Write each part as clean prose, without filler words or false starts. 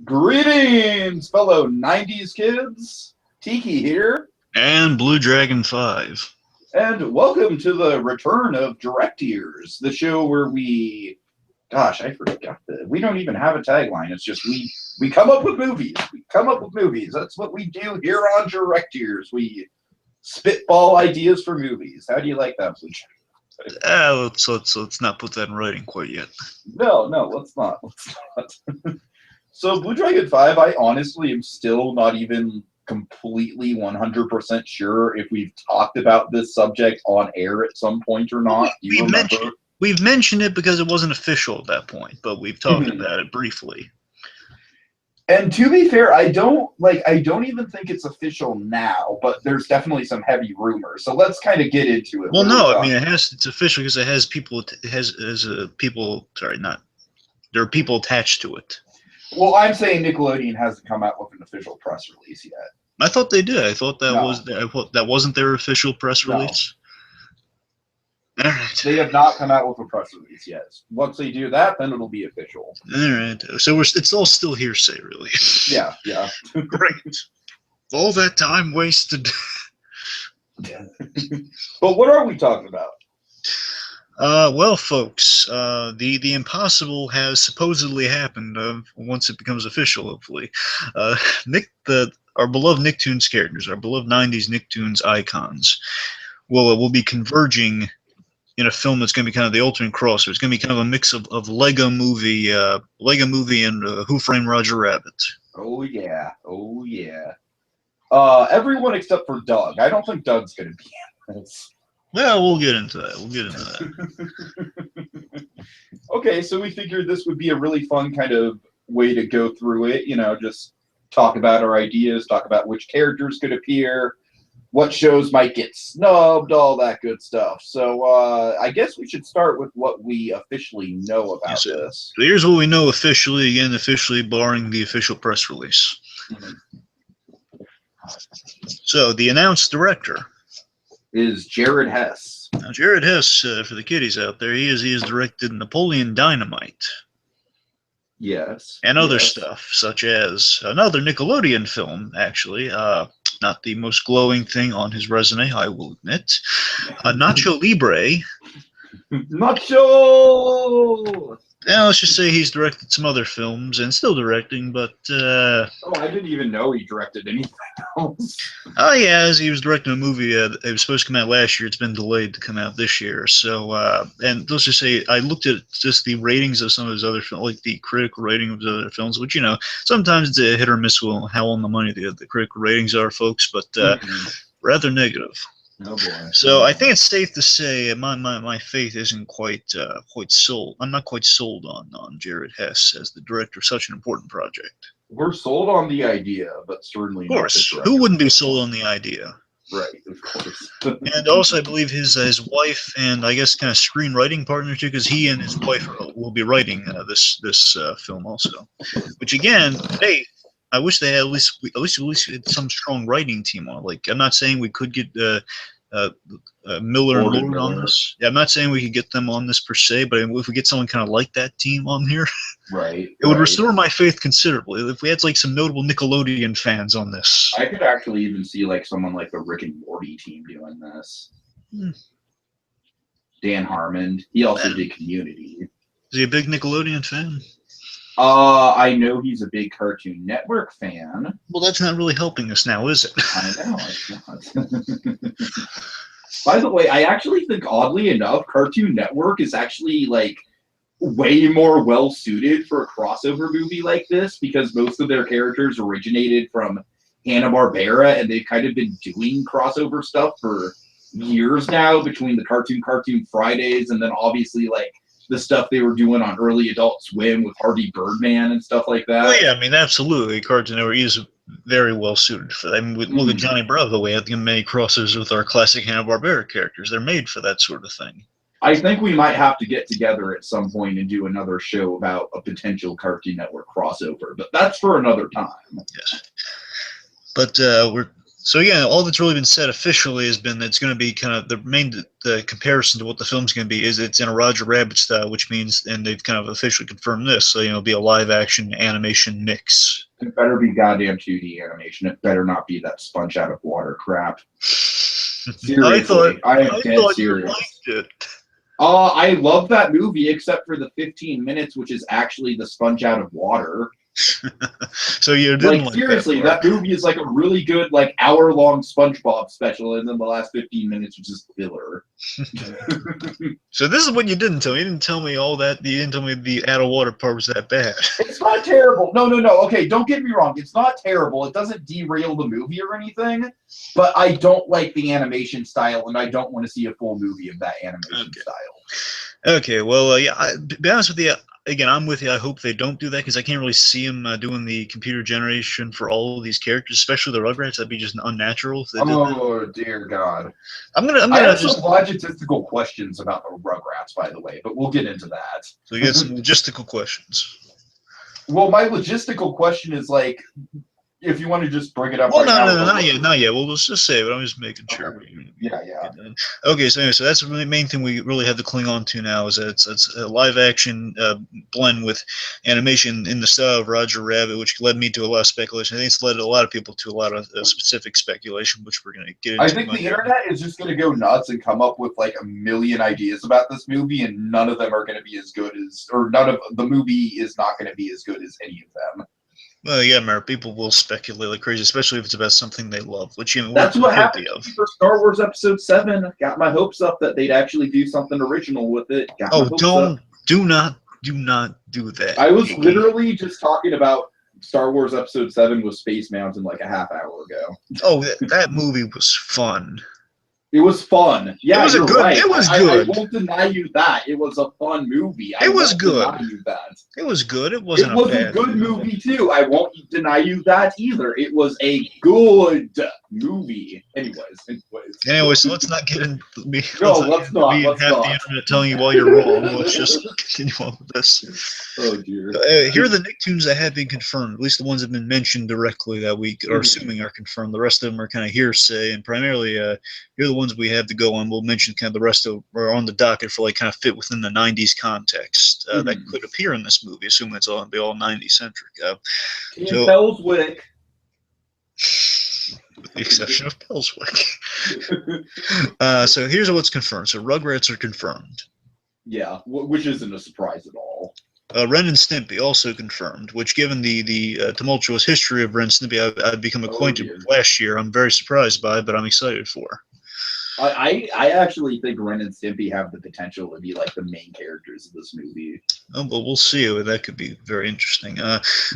Greetings, fellow 90s kids. Tiki here. And BlueDragonFive. And welcome to the return of DirectEars, the show where I forgot that. We don't even have a tagline. It's just we come up with movies. We come up with movies. That's what we do here on DirectEars. We spitball ideas for movies. How do you like that, Blue? Let's not put that in writing quite yet. No, let's not. So BlueDragonFive, I honestly am still not even completely 100% sure if we've talked about this subject on air at some point or not. Do you remember? We've mentioned it because it wasn't official at that point, but we've talked about it briefly. And to be fair, I don't even think it's official now, but there's definitely some heavy rumors. So let's kind of get into it. Well, no, I mean it's official because it has people. There are people attached to it. Well, I'm saying Nickelodeon hasn't come out with an official press release yet. I thought they did. I thought that wasn't their official press release. All right. They have not come out with a press release yet. Once they do that, then it'll be official. All right. So it's all still hearsay, really. Yeah. Great. All that time wasted. But what are we talking about? Well, folks, the impossible has supposedly happened once it becomes official, hopefully. Our beloved NickToons characters, our beloved 90s NickToons icons, will be converging in a film that's going to be kind of the ultimate crossover. It's going to be kind of a mix of Lego Movie and Who Framed Roger Rabbit. Oh, yeah. Everyone except for Doug. I don't think Doug's going to be in this. Well, we'll get into that. Okay, so we figured this would be a really fun kind of way to go through it. Just talk about our ideas, talk about which characters could appear, what shows might get snubbed, all that good stuff. So I guess we should start with what we officially know about this. So here's what we know officially, barring the official press release. So the announced director is Jared Hess. Now, Jared Hess, for the kiddies out there, he has directed Napoleon Dynamite. Yes. And other stuff, such as another Nickelodeon film, actually. Not the most glowing thing on his resume, I will admit. Nacho Libre. Nacho! Now, let's just say he's directed some other films and still directing, but... I didn't even know he directed anything else. Oh, yeah, he was directing a movie that was supposed to come out last year. It's been delayed to come out this year. So, and let's just say I looked at just the ratings of some of his other films, like the critical rating of his other films, which, sometimes it's a hit or miss with how on the money the critical ratings are, folks, but rather negative. Oh boy. So I think it's safe to say my faith isn't quite sold. I'm not quite sold on Jared Hess as the director of such an important project. We're sold on the idea, but certainly of course. Who wouldn't be sold on the idea? Right, of course. And also, I believe his wife and I guess kind of screenwriting partner too, because he and his wife will be writing this film also. Which again, hey, I wish they had at least some strong writing team on it. Like, I'm not saying we could get Miller and Lord on this. Yeah, I'm not saying we could get them on this per se, but if we get someone kind of like that team on here, right, it would restore my faith considerably. If we had like some notable Nickelodeon fans on this, I could actually even see like someone like the Rick and Morty team doing this. Dan Harmon, he also did Community. Is he a big Nickelodeon fan? I know he's a big Cartoon Network fan. Well, that's not really helping us now, is it? I know, it's not. By the way, I actually think, oddly enough, Cartoon Network is actually, like, way more well-suited for a crossover movie like this because most of their characters originated from Hanna-Barbera, and they've kind of been doing crossover stuff for years now between the Cartoon Fridays and then obviously, like, the stuff they were doing on early Adult Swim with Harvey Birdman and stuff like that. Oh yeah, I mean, absolutely. Cartoon Network is very well suited for that. I mean, look at Johnny Bravo. We had many crossovers with our classic Hanna-Barbera characters. They're made for that sort of thing. I think we might have to get together at some point and do another show about a potential Cartoon Network crossover, but that's for another time. Yes. But So yeah, all that's really been said officially has been that it's going to be kind of the comparison to what the film's going to be is it's in a Roger Rabbit style, which means, and they've kind of officially confirmed this, so it'll be a live action animation mix. It better be goddamn 2D animation. It better not be that sponge out of water crap. Seriously, I am dead serious. You liked it. I love that movie except for the 15 minutes, which is actually the sponge out of water. So you didn't like seriously, that movie is like a really good hour-long SpongeBob special, and then the last 15 minutes was just filler. So this is what you didn't tell me. You didn't tell me all that. You didn't tell me the out of water part was that bad. It's not terrible. No. Okay, don't get me wrong. It's not terrible. It doesn't derail the movie or anything. But I don't like the animation style, and I don't want to see a full movie of that animation style. Okay. Well, yeah. To be honest with you. Again, I'm with you. I hope they don't do that because I can't really see them doing the computer generation for all of these characters, especially the Rugrats. That'd be just unnatural. If they did that. Dear God! I'm gonna I have some logistical questions about the Rugrats, by the way, but we'll get into that. So you got some logistical questions. Well, my logistical question is if you want to just bring it up. Well, no, not yet. Well, let's just say it. I'm just making sure. Okay. Yeah. Okay, so anyway, so that's the main thing we really have to cling on to now is that it's a live action blend with animation in the style of Roger Rabbit, which led me to a lot of speculation. I think it's led a lot of people to a lot of specific speculation, which we're going to get into. I think the internet is just going to go nuts and come up with a million ideas about this movie, and none of them are going to be as good as, or none of the movie is not going to be as good as any of them. Well, yeah, Mary, people will speculate like crazy, especially if it's about something they love, which that's what happened for Star Wars Episode 7. Got my hopes up that they'd actually do something original with it. Do not do that. I was literally just talking about Star Wars Episode 7 with Space Mountain a half hour ago. Oh, that movie was fun. It was fun. Yeah, it was good. Right. It was good. I won't deny you that. It was a fun movie. It was good. Deny you that. It was good. It wasn't. It was a good movie too. I won't deny you that either. It was a good movie. Anyways, so let's not get into me. Let's not. The internet telling you why you're wrong. Let's just continue on with this. Oh dear. Here are the NickToons that have been confirmed. At least the ones that have been mentioned directly that we are assuming are confirmed. The rest of them are kind of hearsay, and primarily here are the ones we have to go on. We'll mention kind of the rest of are on the docket for kind of fit within the 90s context that could appear in this movie, assuming it's all 90s centric. Pelswick. With the exception of Pelswick. So here's what's confirmed. So Rugrats are confirmed. Yeah, which isn't a surprise at all. Ren and Stimpy also confirmed, which given the tumultuous history of Ren and Stimpy I've become acquainted with last year, I'm very surprised by, but I'm excited for. I actually think Ren and Stimpy have the potential to be the main characters of this movie. Oh, but we'll see. That could be very interesting.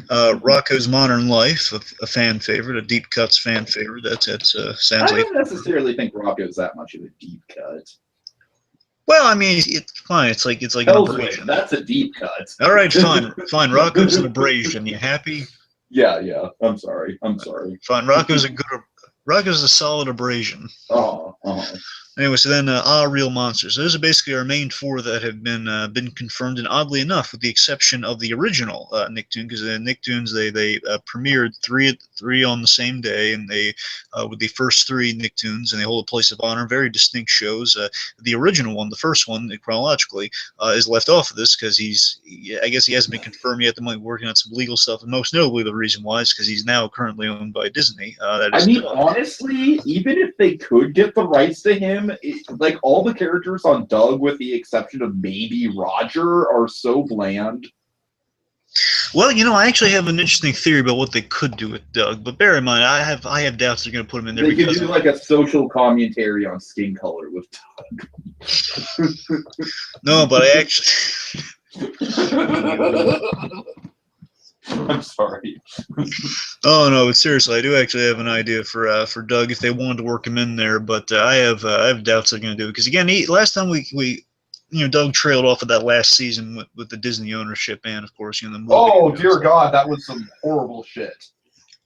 Rocko's Modern Life, a fan favorite, a Deep Cuts fan favorite. That sounds like. I don't necessarily think Rocko's that much of a deep cut. Well, I mean, it's fine. It's like an abrasion. That's a deep cut. All right, fine. Rocko's an abrasion. You happy? Yeah. I'm sorry. Fine. Rocko's a solid abrasion. Anyway, so then Real Monsters. Those are basically our main four that have been confirmed, and oddly enough, with the exception of the original Nicktoon, because Nicktoons they premiered three on the same day, and they with the first three Nicktoons, and they hold a place of honor. Very distinct shows. The original one, the first one, chronologically, is left off of this because I guess he hasn't been confirmed yet. They might be working on some legal stuff, and most notably, the reason why is because he's now currently owned by Disney. Honestly, even if they could get the rights to him, all the characters on Doug, with the exception of maybe Roger, are so bland. Well, I actually have an interesting theory about what they could do with Doug, but bear in mind, I have doubts they're going to put him in there. They could do a social commentary on skin color with Doug. No, but I actually. I'm sorry. Oh no, but seriously, I do actually have an idea for Doug if they wanted to work him in there, but I have doubts they're going to do it because again, last time we Doug trailed off of that last season with the Disney ownership and of course the movie. Oh dear God, that was some horrible shit.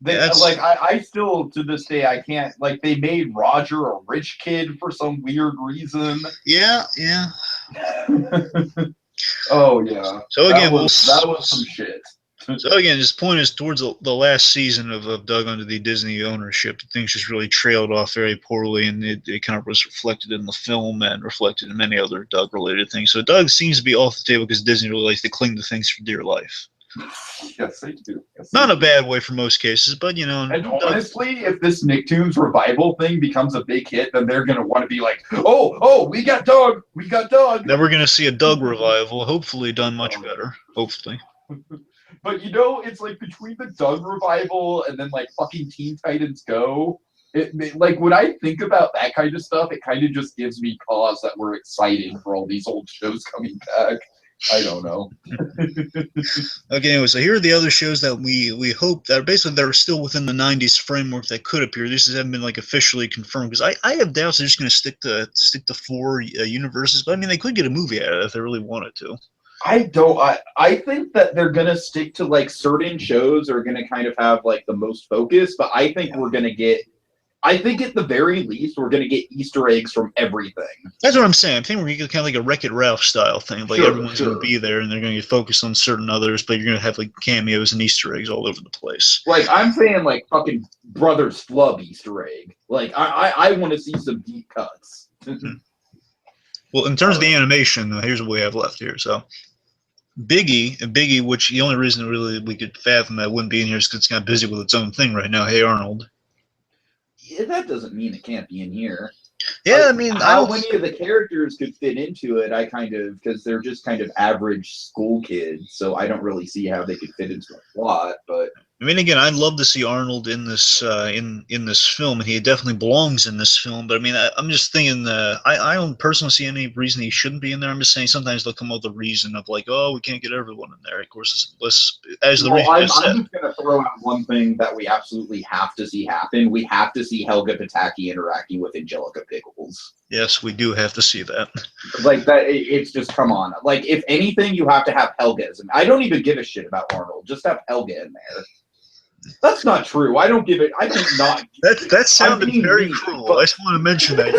I still to this day I can't they made Roger a rich kid for some weird reason. Yeah. Oh yeah. So again, that was some shit. So again, his point is towards the last season of Doug under the Disney ownership, things just really trailed off very poorly, and it kind of was reflected in the film and reflected in many other Doug-related things. So Doug seems to be off the table because Disney really likes to cling to things for dear life. Yes, they do. Yes, Not a bad way for most cases, but And honestly, if this Nicktoons revival thing becomes a big hit, then they're gonna want to be like, we got Doug. Then we're gonna see a Doug revival, hopefully done much better. Hopefully. But it's like between the Doug revival and then like fucking Teen Titans Go, like when I think about that kind of stuff, it kind of just gives me pause that we're excited for all these old shows coming back. I don't know. Okay, anyway, so here are the other shows that we hope that they're still within the 90s framework that could appear. These haven't been like officially confirmed because I have doubts they're just going to stick to 4 universes. But I mean, they could get a movie out of it if they really wanted to. I think that they're gonna stick to like certain shows are gonna kind of have like the most focus, but I think we're gonna get. I think at the very least we're gonna get Easter eggs from everything. That's what I'm saying. I think we're gonna get kind of like a Wreck-It Ralph style thing. Like everyone's gonna be there, and they're gonna get focused on certain others, but you're gonna have like cameos and Easter eggs all over the place. Like I'm saying, like fucking Brothers Flub Easter egg. Like I want to see some deep cuts. Well, in terms of the animation, here's what we have left here. So, Biggie, which the only reason really we could fathom that wouldn't be in here is because it's kind of busy with its own thing right now. Hey Arnold. Yeah, that doesn't mean it can't be in here. Yeah, I mean, how many of the characters could fit into it? Because they're just kind of average school kids, so I don't really see how they could fit into a plot. But I mean, again, I'd love to see Arnold in this in this film, and he definitely belongs in this film. But I mean, I'm just thinking, I don't personally see any reason he shouldn't be in there. I'm just saying sometimes they'll come up with a reason of like, oh, we can't get everyone in there. Of course, as the reason I'm just going to throw out one thing that we absolutely have to see happen. We have to see Helga Pataki interacting with Angelica Pickles. Yes, we do have to see that. Like that, it's just come on. Like if anything, you have to have Helga. I don't even give a shit about Arnold. Just have Helga in there. That's not true. I don't give it. I think not. That sounded very cruel. I just want to mention that.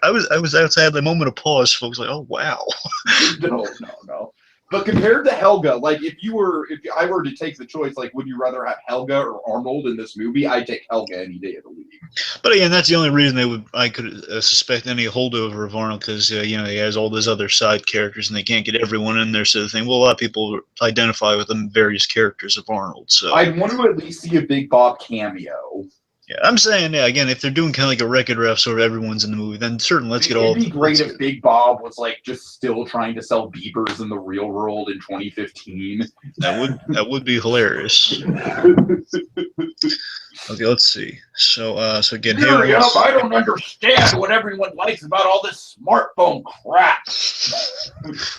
I was outside the moment of pause, folks. Like, oh wow. No. But compared to Helga, like if I were to take the choice, like would you rather have Helga or Arnold in this movie? I'd take Helga any day of the week. But again, that's the only reason I could suspect any holdover of Arnold because he has all those other side characters and they can't get everyone in there. So the thing, well, a lot of people identify with the various characters of Arnold. So I'd want to at least see a Big Bob cameo. Yeah, I'm saying, again, if they're doing kind of like a Wreck-It Ralph, sort of everyone's in the movie, then certainly let's get all. It'd be great if Big Bob was like just still trying to sell beepers in the real world in 2015. That would be hilarious. Okay, let's see. So again, hurry up! I don't understand what everyone likes about all this smartphone crap.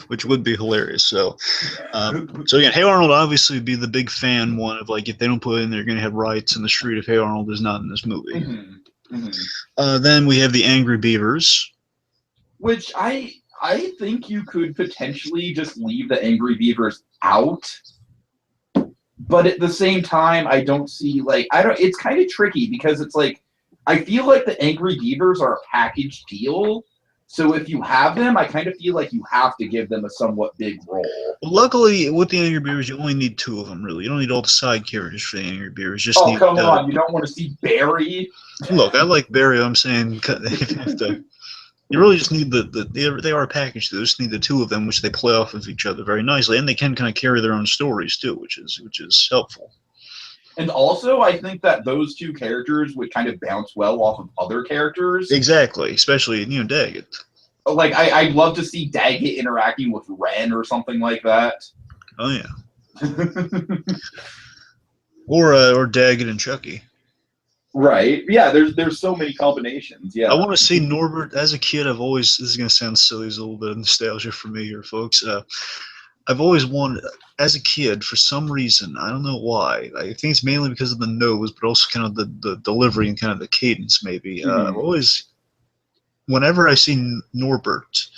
Which would be hilarious. So again, Hey Arnold obviously would be the big fan one of like if they don't put it in, they're going to have riots in the street if Hey Arnold is not in this movie. Then we have the Angry Beavers, which I think you could potentially just leave the Angry Beavers out. But at the same time, I don't see it's kind of tricky because it's like I feel like the Angry Beavers are a package deal. So if you have them, I kind of feel like you have to give them a somewhat big role. Luckily, with the Angry Beavers, you only need 2 of them, really. You don't need all the side characters for the Angry Beavers. Come on, you don't want to see Barry? Look, I like Barry. I'm saying you really just need they are a package. They just need the 2 of them, which they play off of each other very nicely, and they can kind of carry their own stories too, which is helpful. And also, I think that those 2 characters would kind of bounce well off of other characters. Exactly, especially Daggett. Like I'd love to see Daggett interacting with Ren or something like that. Oh yeah. or Daggett and Chucky. Right. Yeah, there's so many combinations. Yeah. I want to see Norbert. As a kid, this is going to sound silly, it's a little bit of nostalgia for me here, folks. I've always wanted, as a kid, for some reason, I don't know why. I think it's mainly because of the nose, but also kind of the delivery and kind of the cadence, maybe. I've always, whenever I see Norbert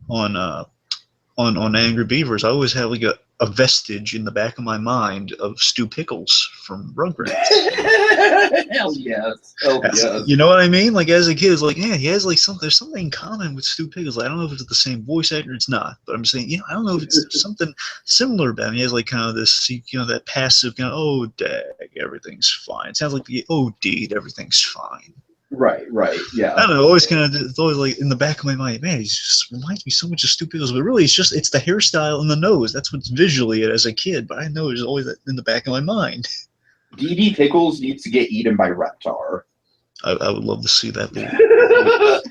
on Angry Beavers, I always have like a a vestige in the back of my mind of Stu Pickles from Rugrats. Hell yes. Hell yes. You know what I mean? Like as a kid, it's like, yeah, he has like there's something in common with Stu Pickles. I don't know if it's the same voice actor. It's not, but I'm saying, I don't know if it's something similar about him. He has like kind of this, that passive kind of, oh, dag, everything's fine. It sounds like the, oh, deed, everything's fine. Right, yeah. I don't know, always kind of, it's always like in the back of my mind, man, he just reminds me so much of Stu Pickles, but really it's the hairstyle and the nose. That's what's visually it as a kid, but I know it's always in the back of my mind. D.D. Pickles needs to get eaten by Reptar. I would love to see that.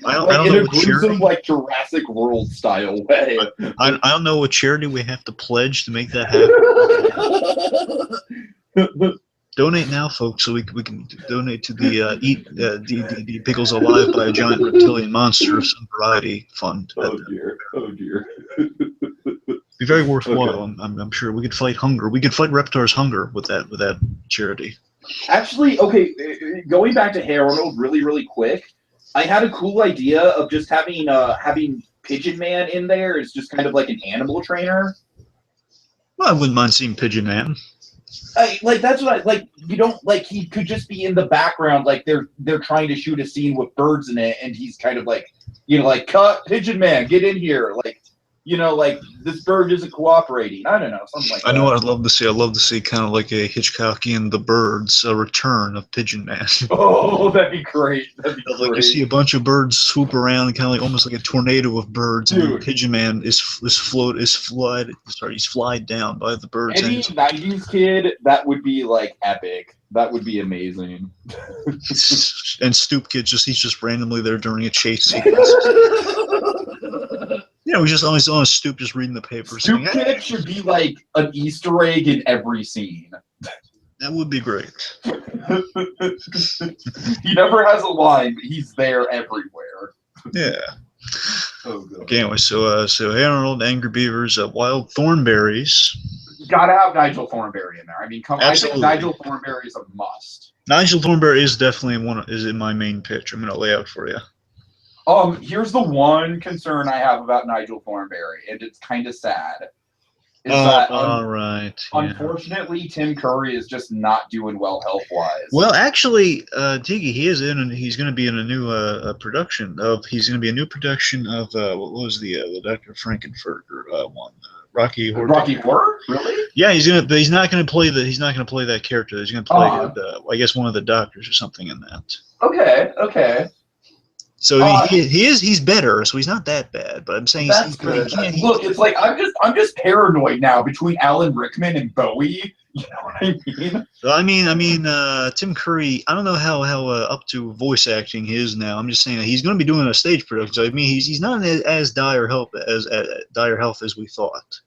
I don't know in a what charity, gruesome, like Jurassic World style way. I don't know what charity we have to pledge to make that happen. Donate now, folks, so we can donate to the Eat D Pickles Alive by a Giant Reptilian Monster of some variety fund. Oh dear. Be very worthwhile. Okay. I'm sure we could fight hunger. We could fight Reptar's hunger with that charity. Actually, okay, going back to Hair Arnold really quick, I had a cool idea of just having Pigeon Man in there as just kind of like an animal trainer. Well, I wouldn't mind seeing Pigeon Man. That's what you don't like. He could just be in the background, like they're trying to shoot a scene with birds in it, and he's kind of like, cut, Pigeon Man, get in here, this bird isn't cooperating. I don't know, something like that. I know what I'd love to see. I'd love to see kind of like a Hitchcockian The Birds, a return of Pigeon Man. Oh, that'd be great. Like you see a bunch of birds swoop around, kind of like almost like a tornado of birds, dude. And Pigeon Man he's flied down by the birds. Any 90s kid, that would be like epic. That would be amazing. And Stoop Kid he's just randomly there during a chase sequence. He's just always on a stoop, just reading the paper. Stoop Kid should be like an Easter egg in every scene. That would be great. He never has a line, but he's there everywhere. Yeah. Oh god. Okay, anyway, so Harold, Angry Beavers, Wild Thornberries. You gotta have Nigel Thornberry in there. I mean, I think Nigel Thornberry is a must. Nigel Thornberry is definitely is in my main pitch. I'm gonna lay out for you. Here's the one concern I have about Nigel Thornberry, and it's kind of sad. Unfortunately, Tim Curry is just not doing well health-wise. Well, actually, Tiki, he's going to be in a new production of. He's going to be a new production of what was the Dr. Frankenfurter one? Rocky Horror. Rocky Horror? Really? Yeah, he's not going to play that character. He's going to play I guess one of the doctors or something in that. Okay. So he's better, so he's not that bad. But I'm saying he's good. Look, it's like I'm just paranoid now between Alan Rickman and Bowie. You know what I mean? I mean, Tim Curry. I don't know how up to voice acting he is now. I'm just saying that he's going to be doing a stage production. So I mean, he's not as dire health as we thought.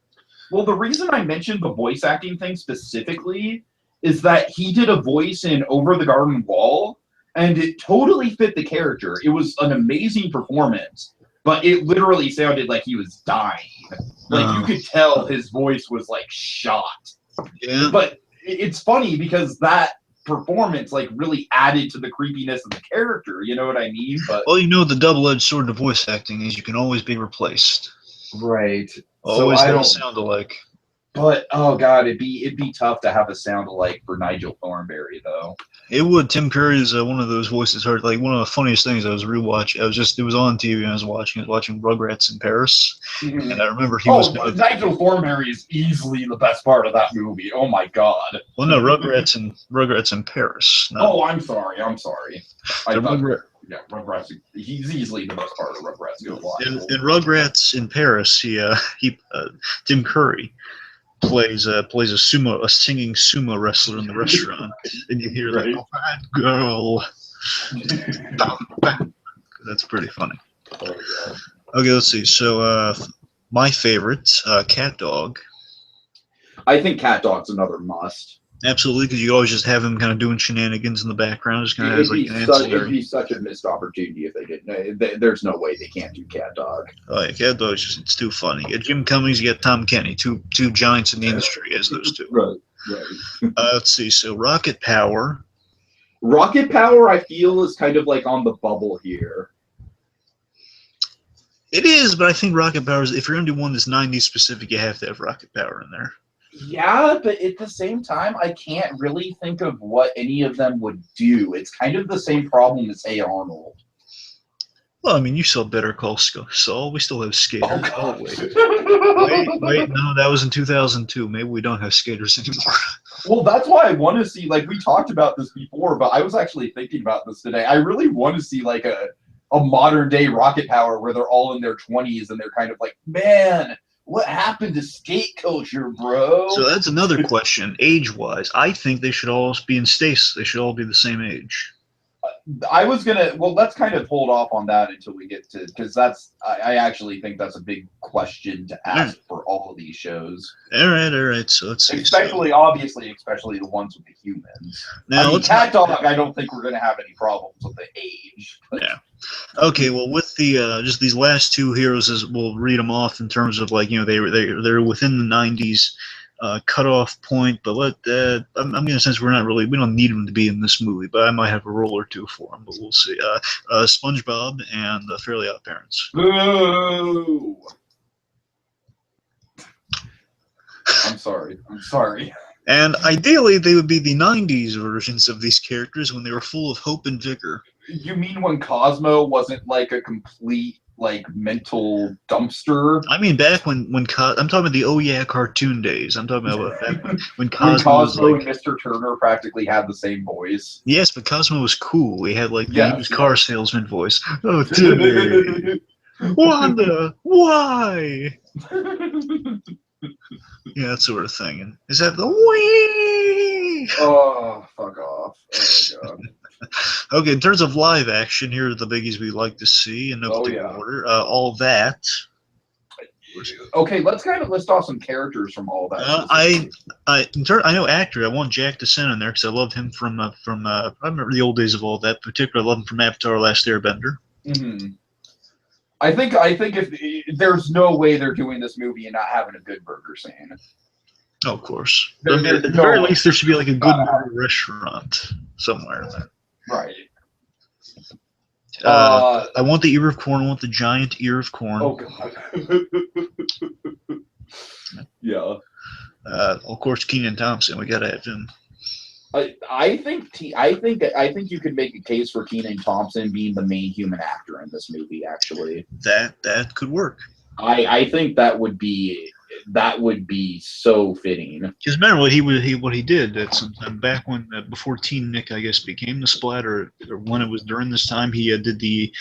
Well, the reason I mentioned the voice acting thing specifically is that he did a voice in Over the Garden Wall. And it totally fit the character. It was an amazing performance, but it literally sounded like he was dying. Like, you could tell his voice was, like, shot. Yeah. But it's funny because that performance, like, really added to the creepiness of the character. You know what I mean? But well, the double-edged sword of voice acting is you can always be replaced. Right. Always have a sound alike. But oh god, it'd be tough to have a sound alike for Nigel Thornberry though. It would. Tim Curry is one of those voices. Heard like one of the funniest things. I was rewatching. It was on TV and I was watching Rugrats in Paris, and I remember Nigel Thornberry is easily the best part of that movie. Oh my god. Well, no, Rugrats in Paris. No. Oh, I'm sorry. Rugrats. He's easily the best part of Rugrats. In Rugrats in Paris, Tim Curry plays a singing sumo wrestler in the restaurant, and you hear like, "Oh, bad girl." That's pretty funny. Oh, yeah. Okay, let's see. So, my favorite, Cat Dog. I think Cat Dog's another must. Absolutely, because you always just have him kind of doing shenanigans in the background. Just kind of it'd be such a missed opportunity if they didn't. There's no way they can't do Cat Dog. Oh yeah, Cat Dog it's too funny. You get Jim Cummings, you get Tom Kenny, two giants in the industry as those two. Right. Let's see. So Rocket Power. Rocket Power, I feel, is kind of like on the bubble here. It is, but I think Rocket Power is. If you're going to do one that's 90s specific, you have to have Rocket Power in there. Yeah, but at the same time, I can't really think of what any of them would do. It's kind of the same problem as Hey Arnold. Well, I mean, you saw Better Call Saul. We still have skaters. Oh, God. Wait, no, that was in 2002. Maybe we don't have skaters anymore. Well, that's why I want to see, like, we talked about this before, but I was actually thinking about this today. I really want to see, like, a modern day Rocket Power where they're all in their 20s and they're kind of like, man, what happened to skate culture, bro? So that's another question. Age-wise, I think they should all be in Stace. They should all be the same age. I was gonna. Well, let's kind of hold off on that until we get to, because that's. I actually think that's a big question to ask for all of these shows. All right. So let's see. Especially the ones with the humans. Now, I mean, Cat Dog, I don't think we're gonna have any problems with the age. But. Yeah. Okay. Well, with the just these last two heroes, as we'll read them off in terms of like they're within the 90s. Cutoff point, but I'm gonna sense we don't need him to be in this movie, but I might have a role or two for him, but we'll see. SpongeBob and the Fairly Odd Parents. Boo! I'm sorry. And ideally, they would be the 90s versions of these characters when they were full of hope and vigor. You mean when Cosmo wasn't like a complete mental dumpster? I mean, back when I'm talking about the Oh Yeah cartoon days. I'm talking about back when Cosmo was like, and Mr. Turner practically had the same voice. Yes, but Cosmo was cool. He had like the used car salesman voice. Oh, Timmy, Wanda, why? Yeah, that sort of thing. And is that the wee? Oh, fuck off! Oh my god. Okay, in terms of live action, here are the biggies we like to see in no particular order. All That. Okay, let's kind of list off some characters from All That. I know actor. I want Jack DeSena in there because I love him from I remember the old days of All That. Particularly, I love him from Avatar: Last Airbender. Mm-hmm. I think if there's no way they're doing this movie and not having a Good Burger scene. Oh, of course. At the very least, there should be like a Good Burger restaurant somewhere. Right. I want the ear of corn. I want the giant ear of corn. Oh god. Yeah. Of course, Kenan Thompson. We gotta have him. I think you could make a case for Kenan Thompson being the main human actor in this movie. Actually, that could work. I think that would be so fitting. Because remember what he did at some time back when before Teen Nick, I guess, became the Splatter, or when it was during this time, he did the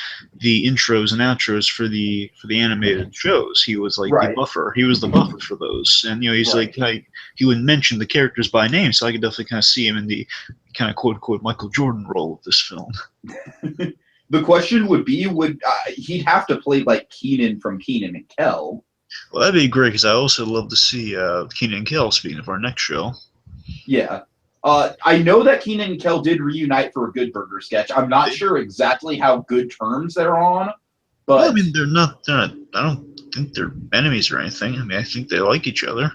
intros and outros for the animated shows. He was like the buffer. He was the buffer for those, and he's he would mention the characters by name, so I could definitely kind of see him in the kind of quote unquote Michael Jordan role of this film. The question would be, he'd have to play like Kenan from Kenan and Kel? Well, that'd be great because I also love to see Kenan and Kel. Speaking of our next show, yeah, I know that Kenan and Kel did reunite for a Good Burger sketch. I'm not sure exactly how good terms they're on, but well, I mean, they're not. I don't think they're enemies or anything. I mean, I think they like each other.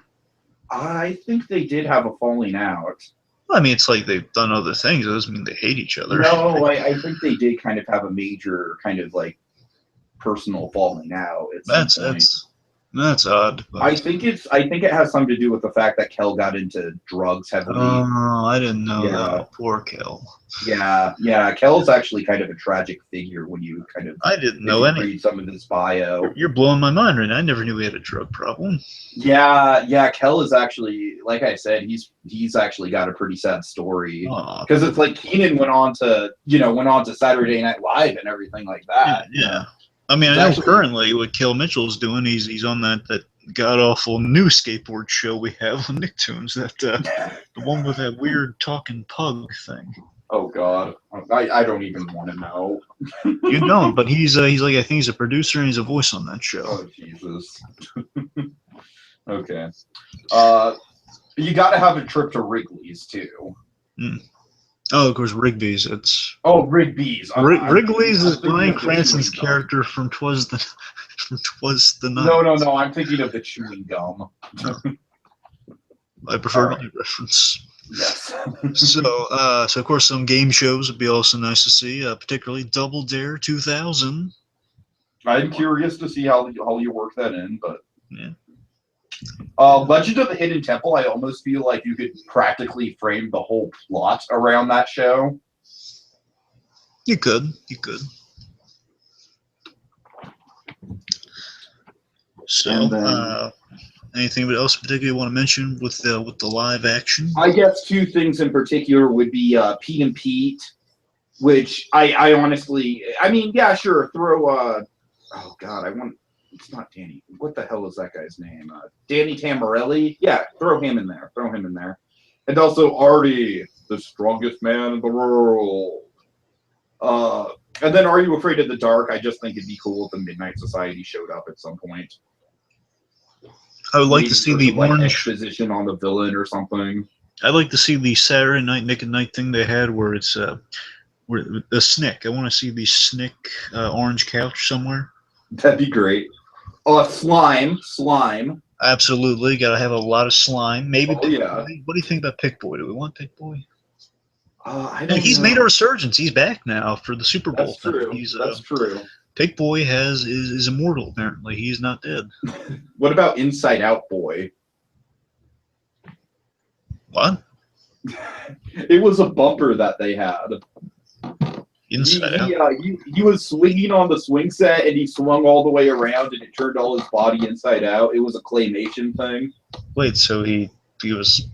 I think they did have a falling out. Well, I mean, it's like they've done other things. It doesn't mean they hate each other. No, I think they did kind of have a major kind of like personal falling out. That's odd. But. I think it has something to do with the fact that Kel got into drugs heavily. Oh, I didn't know that. Poor Kel. Yeah. Kel's actually kind of a tragic figure when you kind of. I didn't know any. Read some of his bio. You're blowing my mind right now. I never knew he had a drug problem. Yeah. Kel is actually, like I said, he's actually got a pretty sad story because it's like Kenan went on to Saturday Night Live and everything like that. Yeah. I mean, I know currently what Kel Mitchell's doing. He's on that god awful new skateboard show we have on NickToons. The one with that weird talking pug thing. Oh God, I don't even want to know. You don't, but he's like I think he's a producer and he's a voice on that show. Oh Jesus. Okay. You got to have a trip to Wrigley's too. Oh, of course, Rigby's. Rigby's. Wrigley's is Bryan Cranston's character from Twas the Night. No. I'm thinking of the chewing gum. I prefer my reference. Yes. So of course, some game shows would be also nice to see, particularly Double Dare 2000. I'm curious to see how you work that in, but yeah. Legend of the Hidden Temple, I almost feel like you could practically frame the whole plot around that show. You could. So, then, anything else particularly you want to mention with the live action? I guess two things in particular would be Pete and Pete, which I honestly, I mean, yeah, sure, throw oh god, it's not Danny. What the hell is that guy's name? Danny Tamarelli. Yeah, throw him in there. And also Artie, the strongest man in the world. And then Are You Afraid of the Dark? I just think it'd be cool if the Midnight Society showed up at some point. I would like to see the like, orange exposition on the villain or something. I'd like to see the Saturday Night Nick at Night thing they had where it's where the Snick. I want to see the Snick orange couch somewhere. That'd be great. Slime. Absolutely, gotta have a lot of slime. Maybe. Oh, yeah. What do you think about Pick Boy? Do we want Pick Boy? I don't he's know. made a resurgence. He's back now for the Super Bowl. That's true. That's true. Pick Boy is immortal. Apparently, he's not dead. What about Inside Out Boy? What? It was a bumper that they had. Inside Out. He was swinging on the swing set, and he swung all the way around, and it turned all his body inside out. It was a claymation thing. Wait, so he was...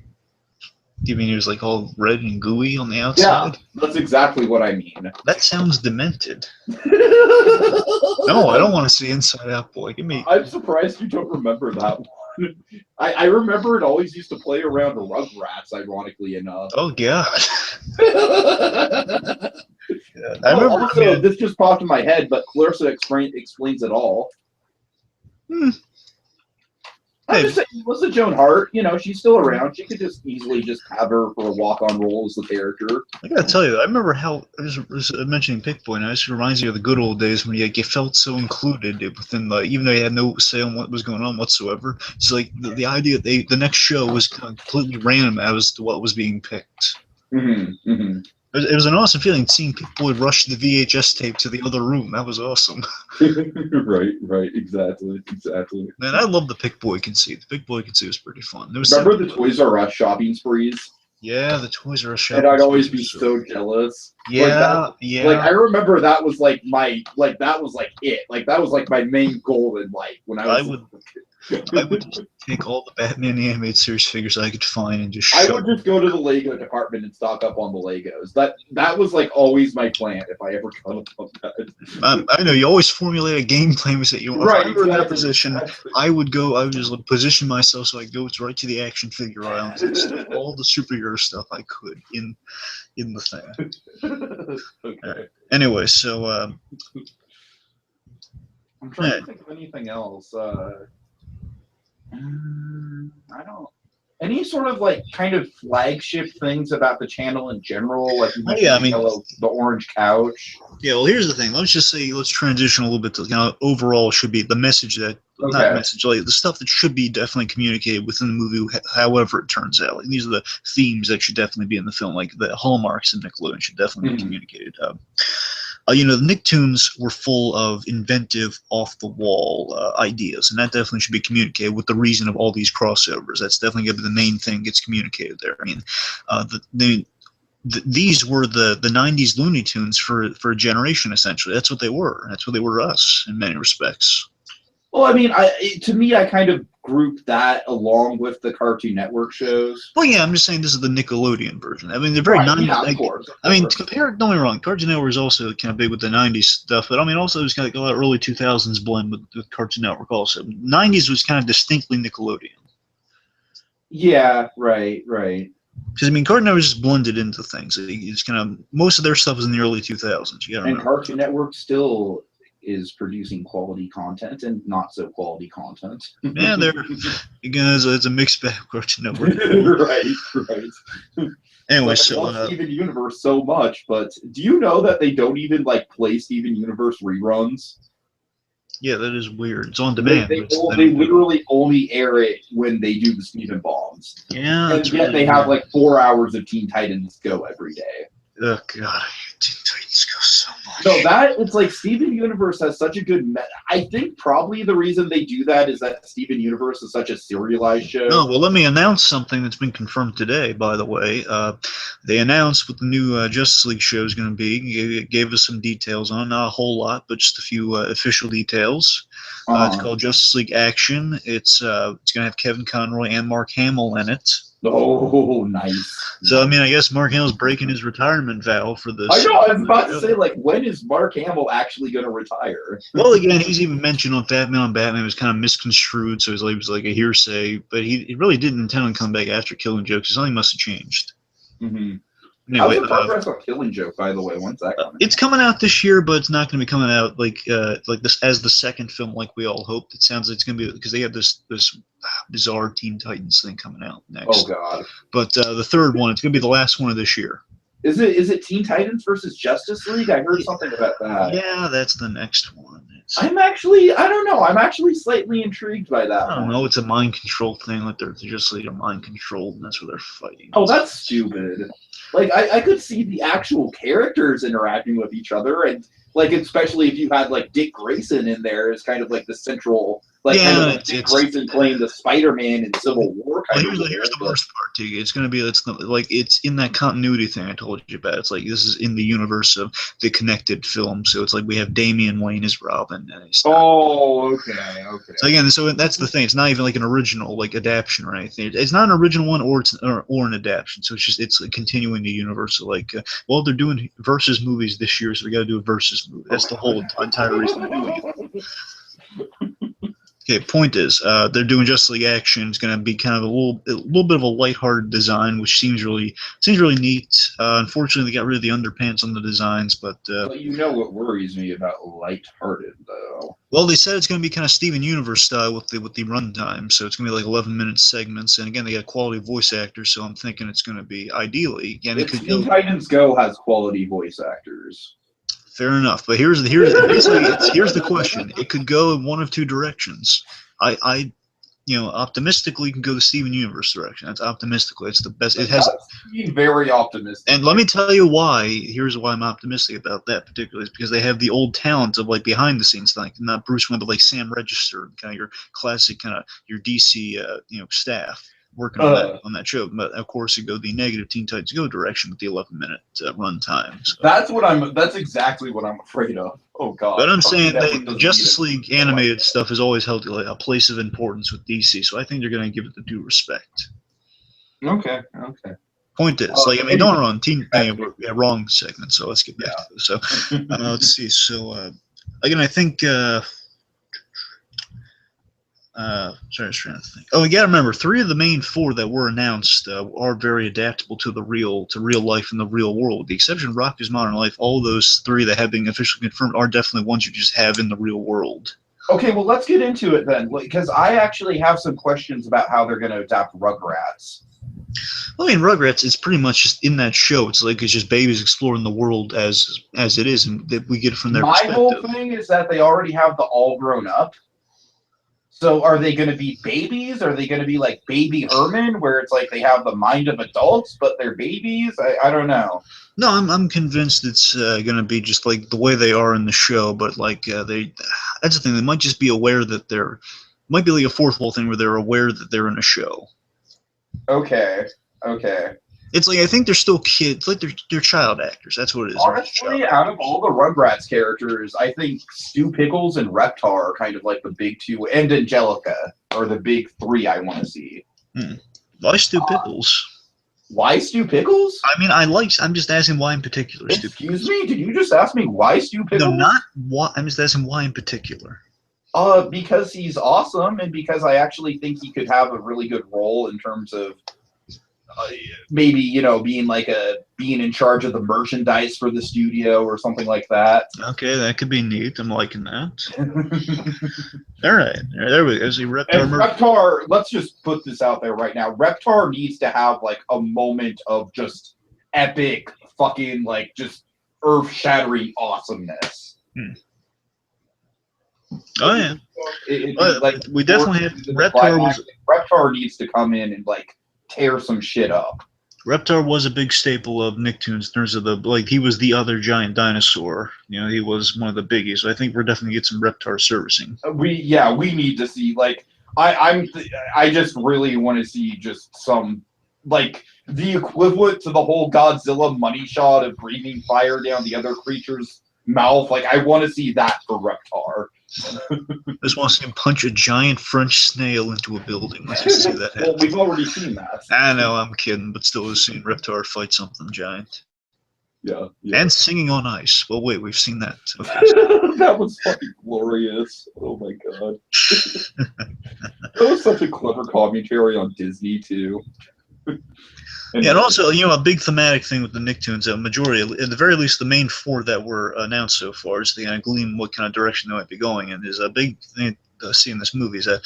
You mean he was like all red and gooey on the outside? Yeah, that's exactly what I mean. That sounds demented. No, I don't want to see Inside Out Boy. Give me... I'm surprised you don't remember that one. I remember it always used to play around Rugrats, ironically enough. Oh, God. I remember. Also, this just popped in my head, but Clarissa explains it all. I'm just saying, Melissa Joan Hart, she's still around. She could just easily just have her for a walk-on role as the character. I gotta tell you, I remember how I was mentioning Pick Boy, and this reminds me of the good old days when you felt so included within even though you had no say on what was going on whatsoever. It's like the idea that the next show was completely random as to what was being picked. Mm-hmm. Mm-hmm. It was an awesome feeling seeing Pick Boy rush the VHS tape to the other room. That was awesome. Right, exactly. Man, I love the Pick Boy conceit. The Pick Boy conceit was pretty fun. Remember the Toys R Us shopping sprees? Yeah, the Toys R Us shopping. And I'd always be so jealous. Yeah, yeah. Like I remember that was like that was like it. Like that was like my main goal in life when I was. I would just take all the Batman animated series figures I could find and just. I would just go to the Lego department and stock up on the Legos. That was like always my plan if I ever got up on that. I know you always formulate a game plan that you want. Right, if I were in that position, exactly. I would just position myself so I go right to the action figure aisle and stuff, all the superhero stuff I could in the thing. Okay. Anyway, so I'm trying to think of anything else. I don't. Any sort of like kind of flagship things about the channel in general, like the orange couch. Yeah, well, here's the thing. Let's transition a little bit to overall should be the message that not message, like the stuff that should be definitely communicated within the movie, however it turns out. Like, these are the themes that should definitely be in the film, like the hallmarks of Nickelodeon should definitely be communicated. The NickToons were full of inventive, off-the-wall ideas, and that definitely should be communicated with the reason of all these crossovers. That's definitely going to be the main thing gets communicated there. I mean, these were the 90s Looney Tunes for a generation, essentially. That's what they were. That's what they were to us, in many respects. Well, I mean, to me, I kind of grouped that along with the Cartoon Network shows. Well, yeah, I'm just saying this is the Nickelodeon version. I mean, they're very 90s. Yeah, of course. I mean, compare. Don't get me wrong. Cartoon Network is also kind of big with the 90s stuff, but I mean, also it was kind of like a early 2000s blend with Cartoon Network. Also, 90s was kind of distinctly Nickelodeon. Yeah, right. Because I mean, Cartoon Network just blended into things. It's kind of most of their stuff was in the early 2000s. You gotta remember. Cartoon Network still is producing quality content and not so quality content. Yeah, again, it's a mixed bag of Cartoon Network. Right. Anyway, I love Steven Universe so much, but do you know that they don't even play Steven Universe reruns? Yeah, that is weird. It's on demand. They literally only air it when they do the Steven Bombs. Yeah, and yet they have 4 hours of Teen Titans Go every day. Oh God, I hate Teen Titans Go so much. No, that it's like Steven Universe has such a good. I think probably the reason they do that is that Steven Universe is such a serialized show. No, well, let me announce something that's been confirmed today. By the way, they announced what the new Justice League show is going to be. It gave us some details on, not a whole lot, but just a few official details. It's called Justice League Action. It's going to have Kevin Conroy and Mark Hamill in it. Oh, nice. So, I mean, I guess Mark Hamill's breaking his retirement vow for this. I know, I was about to say, like, when is Mark Hamill actually going to retire? Well, again, he's even mentioned on Batman was kind of misconstrued, so it was like a hearsay, but he really didn't intend on coming back after Killing Joke, so something must have changed. Mm-hmm. Anyway, how's the progress on Killing Joke, by the way? When's that coming? It's coming out this year, but it's not going to be coming out like this as the second film, like we all hoped. It sounds like it's going to be because they have this bizarre Teen Titans thing coming out next. Oh God! But the third one, it's going to be the last one of this year. Is it Teen Titans versus Justice League? I heard something about that. Yeah, that's the next one. I don't know. I'm actually slightly intrigued by that. I don't know. It's a mind control thing. Like they're just like mind controlled, and that's where they're fighting. Oh, that's stupid. Like, I could see the actual characters interacting with each other, and, like, especially if you had, like, Dick Grayson in there as kind of, like, the central, like, yeah, kind of like Dick Grayson playing the Spider-Man in Civil War kind of. Here's the worst part, too. It's going to be, it's in that continuity thing I told you about. It's like, this is in the universe of the connected film, so it's like we have Damian Wayne as Robin. And oh, okay. So, again, that's the thing. It's not even, like, an original, like, adaptation or anything. It's not an original one or an adaptation, so it's like, continuing the universe. So, like, well, they're doing versus movies this year, so we got to do a versus movie. That's the whole entire reason they're doing it. Okay, point is, they're doing Justice League Action. It's going to be kind of a little bit of a lighthearted design, which seems really neat. Unfortunately, they got rid of the underpants on the designs, but you know what worries me about lighthearted, though. Well, they said it's going to be kind of Steven Universe style with the runtime, so it's going to be like 11-minute segments. And again, they got quality voice actors, so I'm thinking it's going to be ideally. Again, it could Teen Titans Go has quality voice actors. Fair enough, but here's the question. It could go in one of two directions. I optimistically can go the Steven Universe direction. That's optimistically. It's the best. It has very optimistic. And let me tell you why. Here's why I'm optimistic about that particularly. Is because they have the old talent of like behind the scenes, like not Bruce Wayne, but like Sam Register, kind of your classic kind of your DC staff working on that show. But of course, you go the negative Teen Titans Go direction with the 11-minute run time. So. That's exactly what I'm afraid of. Oh God! But I'm saying the Justice League animated stuff has always held like a place of importance with DC, so I think they're going to give it the due respect. Okay. Point is, don't run wrong segment. So let's get back to this. So let's see. So again, I think. Sorry, I was trying to think. Oh, you got to remember, 3 of the main 4 that were announced are very adaptable to real life in the real world. With the exception of Rocky's Modern Life, all those 3 that have been officially confirmed are definitely ones you just have in the real world. Okay, well, let's get into it then, because I actually have some questions about how they're going to adapt Rugrats. Well, I mean, Rugrats is pretty much just in that show. It's just babies exploring the world as it is, and that we get it from their perspective. My whole thing is that they already have the all grown up. So are they going to be babies? Are they going to be like Baby Herman, where it's like they have the mind of adults, but they're babies? I don't know. No, I'm convinced it's going to be just like the way they are in the show, but like that's the thing. They might just be aware that might be like a fourth wall thing where they're aware that they're in a show. Okay. It's like I think they're still kids, like they're child actors. That's what it is. Honestly, out of all the Rugrats characters, I think Stu Pickles and Reptar are kind of like the big 2, and Angelica are the big 3 I want to see. Why Stu Pickles? Why Stu Pickles? I mean, I'm just asking why in particular. Excuse me? Did you just ask me why Stu Pickles? No, not why. I'm just asking why in particular. Because he's awesome, and because I actually think he could have a really good role in terms of maybe being in charge of the merchandise for the studio or something like that. Okay, that could be neat. I'm liking that. All right, there we go. See, Reptar, let's just put this out there right now. Reptar needs to have like a moment of just epic, fucking like just earth-shattering awesomeness. Oh yeah, we definitely have Reptar needs to come in and like tear some shit up. Reptar was a big staple of Nicktoons in terms of he was the other giant dinosaur. You know, he was one of the biggies. So I think we're definitely get some Reptar servicing. We need to see I just really want to see just some the equivalent to the whole Godzilla money shot of breathing fire down the other creature's mouth. Like I want to see that for Reptar. I just want to see him punch a giant French snail into a building. Let's just see that happen. Well, we've already seen that. I know, I'm kidding, but still, we've seen Reptar fight something giant. Yeah. And singing on ice. Well, wait, we've seen that. Okay. That was fucking glorious. Oh my god. That was such a clever commentary on Disney too. Yeah, and also, you know, a big thematic thing with the Nicktoons, a majority, at the very least, the main 4 that were announced so far, is to glean what kind of direction they might be going in. Is a big thing to see in this movie is that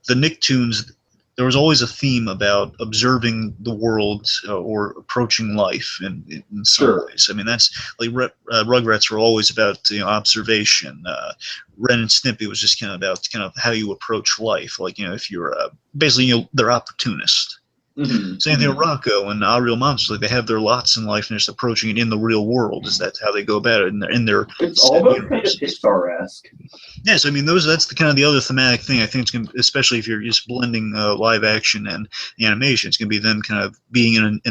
the Nicktoons, there was always a theme about observing the world or approaching life in some ways. I mean, that's like Rugrats were always about observation. Ren and Snippy was just kind of how you approach life. Like, you know, if you're basically, they're opportunists. Mm-hmm. Same thing with Rocco and Our Real Monsters. Like, they have their lots in life and just approaching it in the real world. Is that how they go about it in their it's almost kind of Pixar-esque. Yes, I mean that's the kind of the other thematic thing. I think it's gonna, especially if you're just blending live action and animation, it's gonna be them kind of being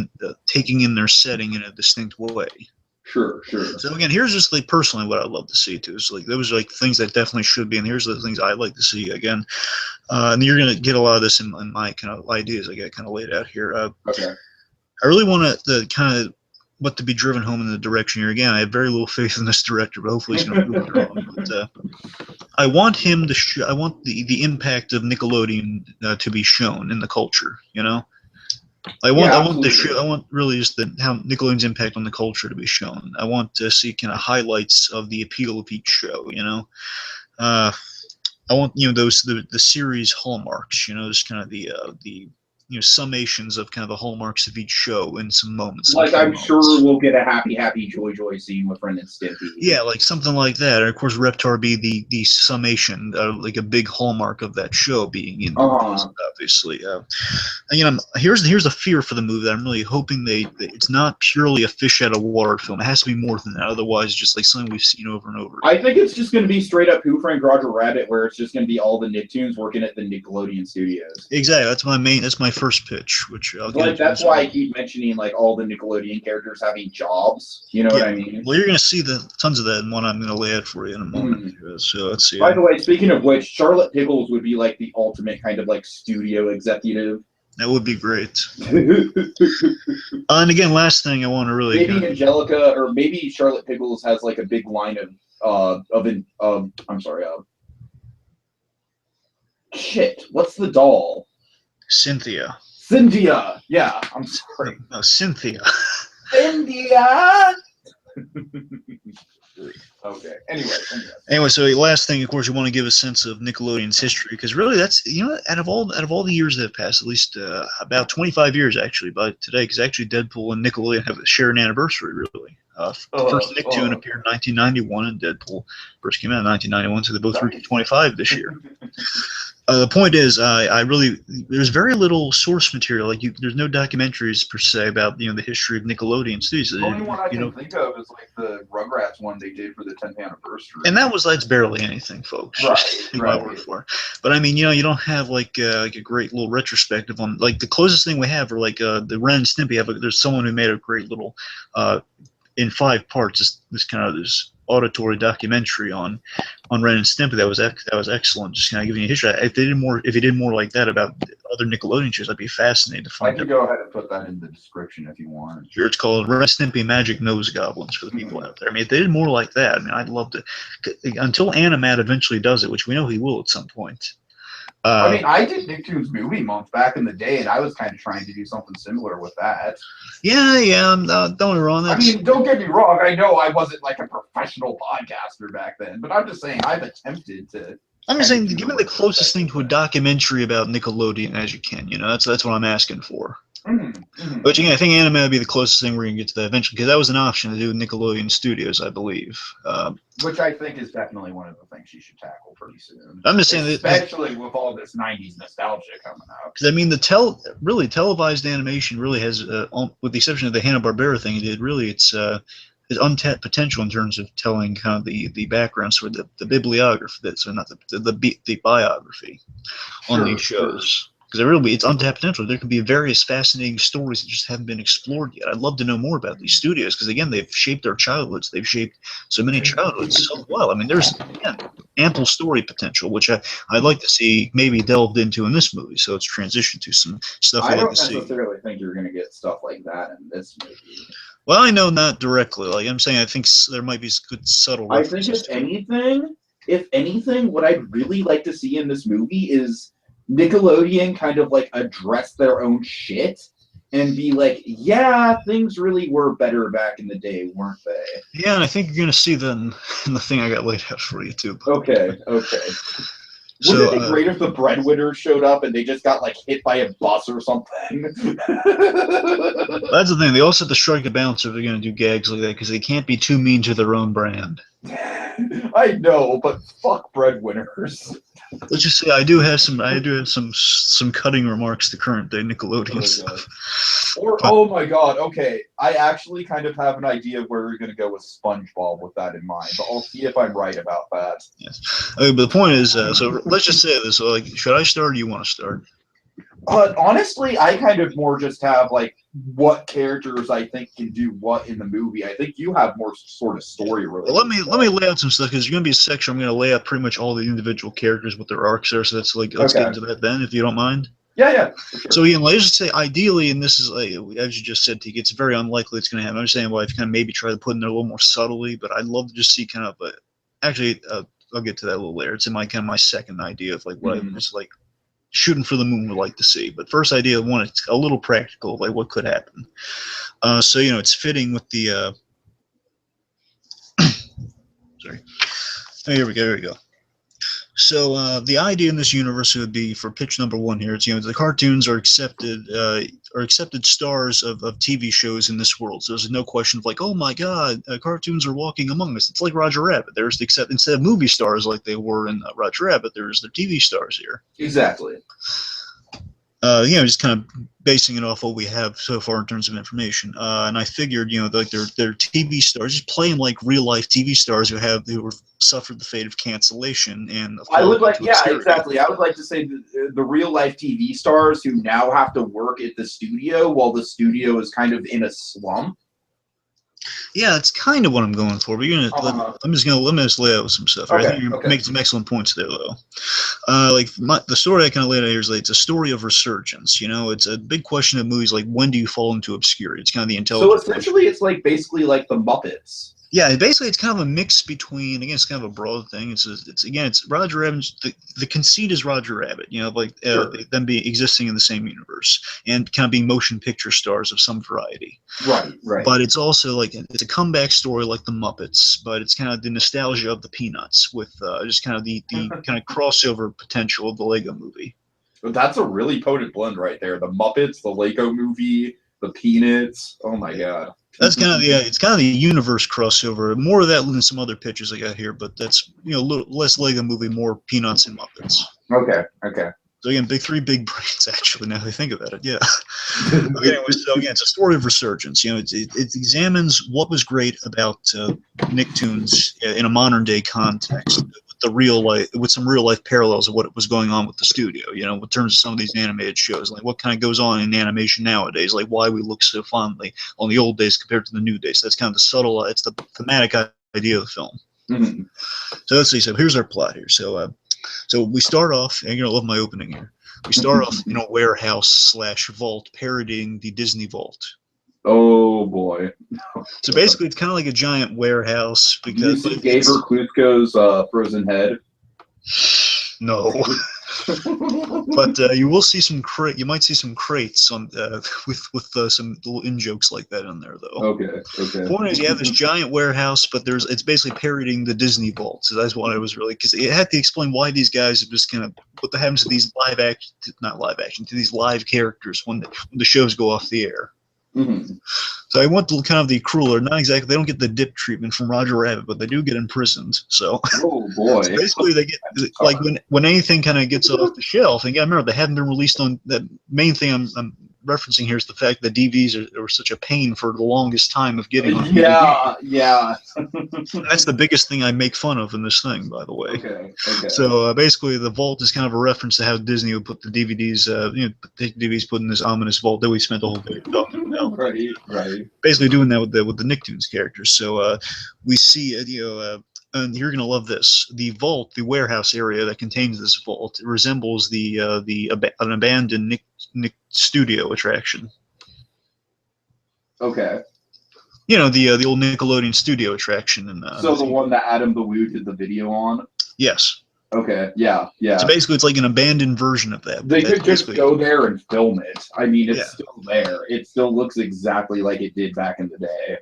taking in their setting in a distinct way. Sure. So again, here's just like personally what I'd love to see too. So like those are like things that definitely should be, and here's the things I'd like to see again. And you're gonna get a lot of this in my kind of ideas I got kind of laid out here. Okay. I really want to kind of what to be driven home in the direction here. Again, I have very little faith in this director, but hopefully he's gonna prove it wrong. But I want him to I want the impact of Nickelodeon to be shown in the culture. You know. I want really just how Nickelodeon's impact on the culture to be shown. I want to see kind of highlights of the appeal of each show. You know, I want those the series hallmarks. You know, just kind of the summations of kind of the hallmarks of each show in some moments. Like I'm sure we'll get a happy joy scene with Ren and Stimpy. Yeah, like something like that. And of course, Reptar be the summation, like a big hallmark of that show being in obviously. And here's a fear for the movie that I'm really hoping it's not purely a fish out of water film. It has to be more than that. Otherwise, it's just like something we've seen over and over again. I think it's just going to be straight up Who Framed Roger Rabbit, where it's just going to be all the Nicktoons working at the Nickelodeon studios. Exactly. That's my first pitch, which I'll get that's why I keep mentioning like all the Nickelodeon characters having jobs. You know what I mean? Well, you're going to see tons of that in what I'm going to lay out for you in a moment. So let's see. By the way, speaking of which, Charlotte Pickles would be like the ultimate kind of like studio executive. That would be great. And again, last thing I want to really maybe Angelica or maybe Charlotte Pickles has like a big line shit. What's the doll? Cynthia. Yeah, I'm sorry. No, Cynthia. Cynthia. Okay. Anyway, so last thing, of course, you want to give a sense of Nickelodeon's history, because really, that's out of all the years that have passed, at least about 25 years actually, by today, because actually Deadpool and Nickelodeon have a shared anniversary, really. First Nicktoon appeared in 1991, and Deadpool first came out in 1991, so they both reached 25 this year. The point is, there's very little source material. Like there's no documentaries per se about the history of Nickelodeon studios. The only one I can think of is like the Rugrats one they did for the 10th anniversary. And that's barely anything, folks. Right. Take my word for it. But I mean, you don't have like a great little retrospective on like the closest thing we have are like the Ren and Stimpy. There's someone who made a great little in 5 parts this auditory documentary on Ren and Stimpy that was excellent. Just kind of giving you a history. If he did more like that about other Nickelodeon shows, I'd be fascinated to find. I can go ahead and put that in the description if you want. Sure, it's called Ren and Stimpy Magic Nose Goblins for the people out there. I mean, if they did more like that, I mean, I'd love to. Until Animat eventually does it, which we know he will at some point. I mean, I did Nicktoons Movie Month back in the day, and I was kind of trying to do something similar with that. Yeah. Don't get me wrong. I mean, don't get me wrong. I know I wasn't like a professional podcaster back then, but I'm just saying I've attempted to. I'm just saying, give me the closest thing to a documentary about Nickelodeon as you can. That's what I'm asking for. But again, I think anime would be the closest thing we're gonna get to that eventually, because that was an option to do with Nickelodeon Studios, I believe. Which I think is definitely one of the things think she should tackle pretty soon. I'm just saying, especially with all this '90s nostalgia coming out. Because I mean, really televised animation really has, with the exception of the Hanna-Barbera thing it did, really it's untapped potential in terms of telling kind of the background, sort of the bibliography, so not the biography on these shows. Because it's untapped potential. There could be various fascinating stories that just haven't been explored yet. I'd love to know more about these studios because, again, they've shaped our childhoods. They've shaped so many childhoods so well. I mean, there's, again, ample story potential, which I'd like to see maybe delved into in this movie. So it's transitioned to some stuff I I'd like don't to necessarily think you're going to get stuff like that in this movie. Well, I know not directly. Like I'm saying, I think there might be good subtle references. I think if anything, what I'd really like to see in this movie is Nickelodeon kind of like address their own shit and be like, yeah, things really were better back in the day, weren't they? Yeah, and I think you're going to see that in the thing I got laid out for you, too. Okay. Wouldn't it be great if the breadwinners showed up and they just got like hit by a bus or something? That's the thing. They also have to strike a balance if they're going to do gags like that because they can't be too mean to their own brand. I know, but fuck breadwinners. Let's just say I do have some cutting remarks to current day Nickelodeon stuff. Oh my god, okay. I actually kind of have an idea of where we're going to go with SpongeBob with that in mind, but I'll see if I'm right about that. Yes. Okay, but the point is, so let's just say this. So, like, should I start or do you want to start? Honestly, I kind of more just have, like, what characters I think can do what in the movie. I think you have more sort of story related. Well, let me lay out some stuff, because there's going to be a section I'm going to lay out pretty much all the individual characters, what their arcs are, so that's like, let's get into that then, if you don't mind. Yeah. For sure. So, Ian, let's just say, ideally, and this is, like, as you just said, Tiki, it's very unlikely it's going to happen. I'm just saying, well, I've kind of maybe try to put in there a little more subtly, but I'd love to just see kind of actually, I'll get to that a little later. It's in my kind of my second idea of, like, what I'm just, like, shooting for the moon would like to see. But first idea, one, it's a little practical, like what could happen. So, it's fitting with the sorry. Oh, here we go. So the idea in this universe would be, for pitch number one here, it's the cartoons are accepted stars of TV shows in this world. So there's no question of like, oh my god, cartoons are walking among us. It's like Roger Rabbit. There's instead of movie stars like they were in Roger Rabbit, there's the TV stars here. Exactly. Just kind of basing it off what we have so far in terms of information. And I figured, like they're TV stars, just playing like real life TV stars who were suffered the fate of cancellation. And I would like, exactly. I would like to say the real life TV stars who now have to work at the studio while the studio is kind of in a slump. Yeah, that's kind of what I'm going for. But let me just lay out some stuff. Okay, I think you're making some excellent points there, though. The story I kind of laid out here is like it's a story of resurgence. It's a big question of movies like when do you fall into obscurity? It's kind of the intelligence. So essentially, it's like basically like the Muppets. Yeah, basically it's kind of a mix between, again, it's kind of a broad thing. It's Roger Rabbit. The conceit is Roger Rabbit. Sure. Them being existing in the same universe and kind of being motion picture stars of some variety. Right. But it's also like it's a comeback story like the Muppets, but it's kind of the nostalgia of the Peanuts with just kind of the kind of crossover potential of the Lego Movie. That's a really potent blend right there. The Muppets, the Lego Movie, the Peanuts. Oh my god. That's kind of it's kind of the universe crossover. More of that than some other pitches I got here, but that's a little less Lego Movie, more Peanuts and Muppets. Okay. So again, three big brains actually. Now they think about it, yeah. Anyway, so again, it's a story of resurgence. It examines what was great about NickToons in a modern day context, with some real life parallels of what was going on with the studio. In terms of some of these animated shows, like what kind of goes on in animation nowadays, like why we look so fondly on the old days compared to the new days. So that's kind of the subtle. It's the thematic idea of the film. Mm-hmm. So let's see. So here's our plot here. So we start off, and you're gonna love my opening here. We start off in a warehouse/vault parodying the Disney Vault. Oh boy! So basically, it's kind of like a giant warehouse. Because you see Gaber Klutsko's frozen head. No, but you will see some You might see some crates on with some little in jokes like that in there, though. Okay. The point is, you have this giant warehouse, but it's basically parodying the Disney Vault. So that's what I was really, because it had to explain why these guys are just kind of what happens to these to these live characters when the shows go off the air. Mm-hmm. So I want the kind of the crueler, not exactly. They don't get the dip treatment from Roger Rabbit, but they do get imprisoned. So, Oh boy. so basically, they get like when anything kind of gets off the shelf. And yeah, remember they haven't been released on the main thing I'm referencing here is the fact that DVDs are such a pain for the longest time of getting on DVD. Yeah. That's the biggest thing I make fun of in this thing, by the way. Okay. So basically, the vault is kind of a reference to how Disney would put the DVDs, take DVDs put in this ominous vault that we spent the whole day talking about. Right. Basically, doing that with the NickToons characters. So we see, and you're gonna love this. The vault, the warehouse area that contains this vault, resembles an abandoned Nick Studio attraction. Okay. You know, the old Nickelodeon studio attraction. So the one that Adam the Woo did the video on? Yes. Okay, yeah. So basically, it's like an abandoned version of that. They could just go there and film it. I mean, it's still there. It still looks exactly like it did back in the day.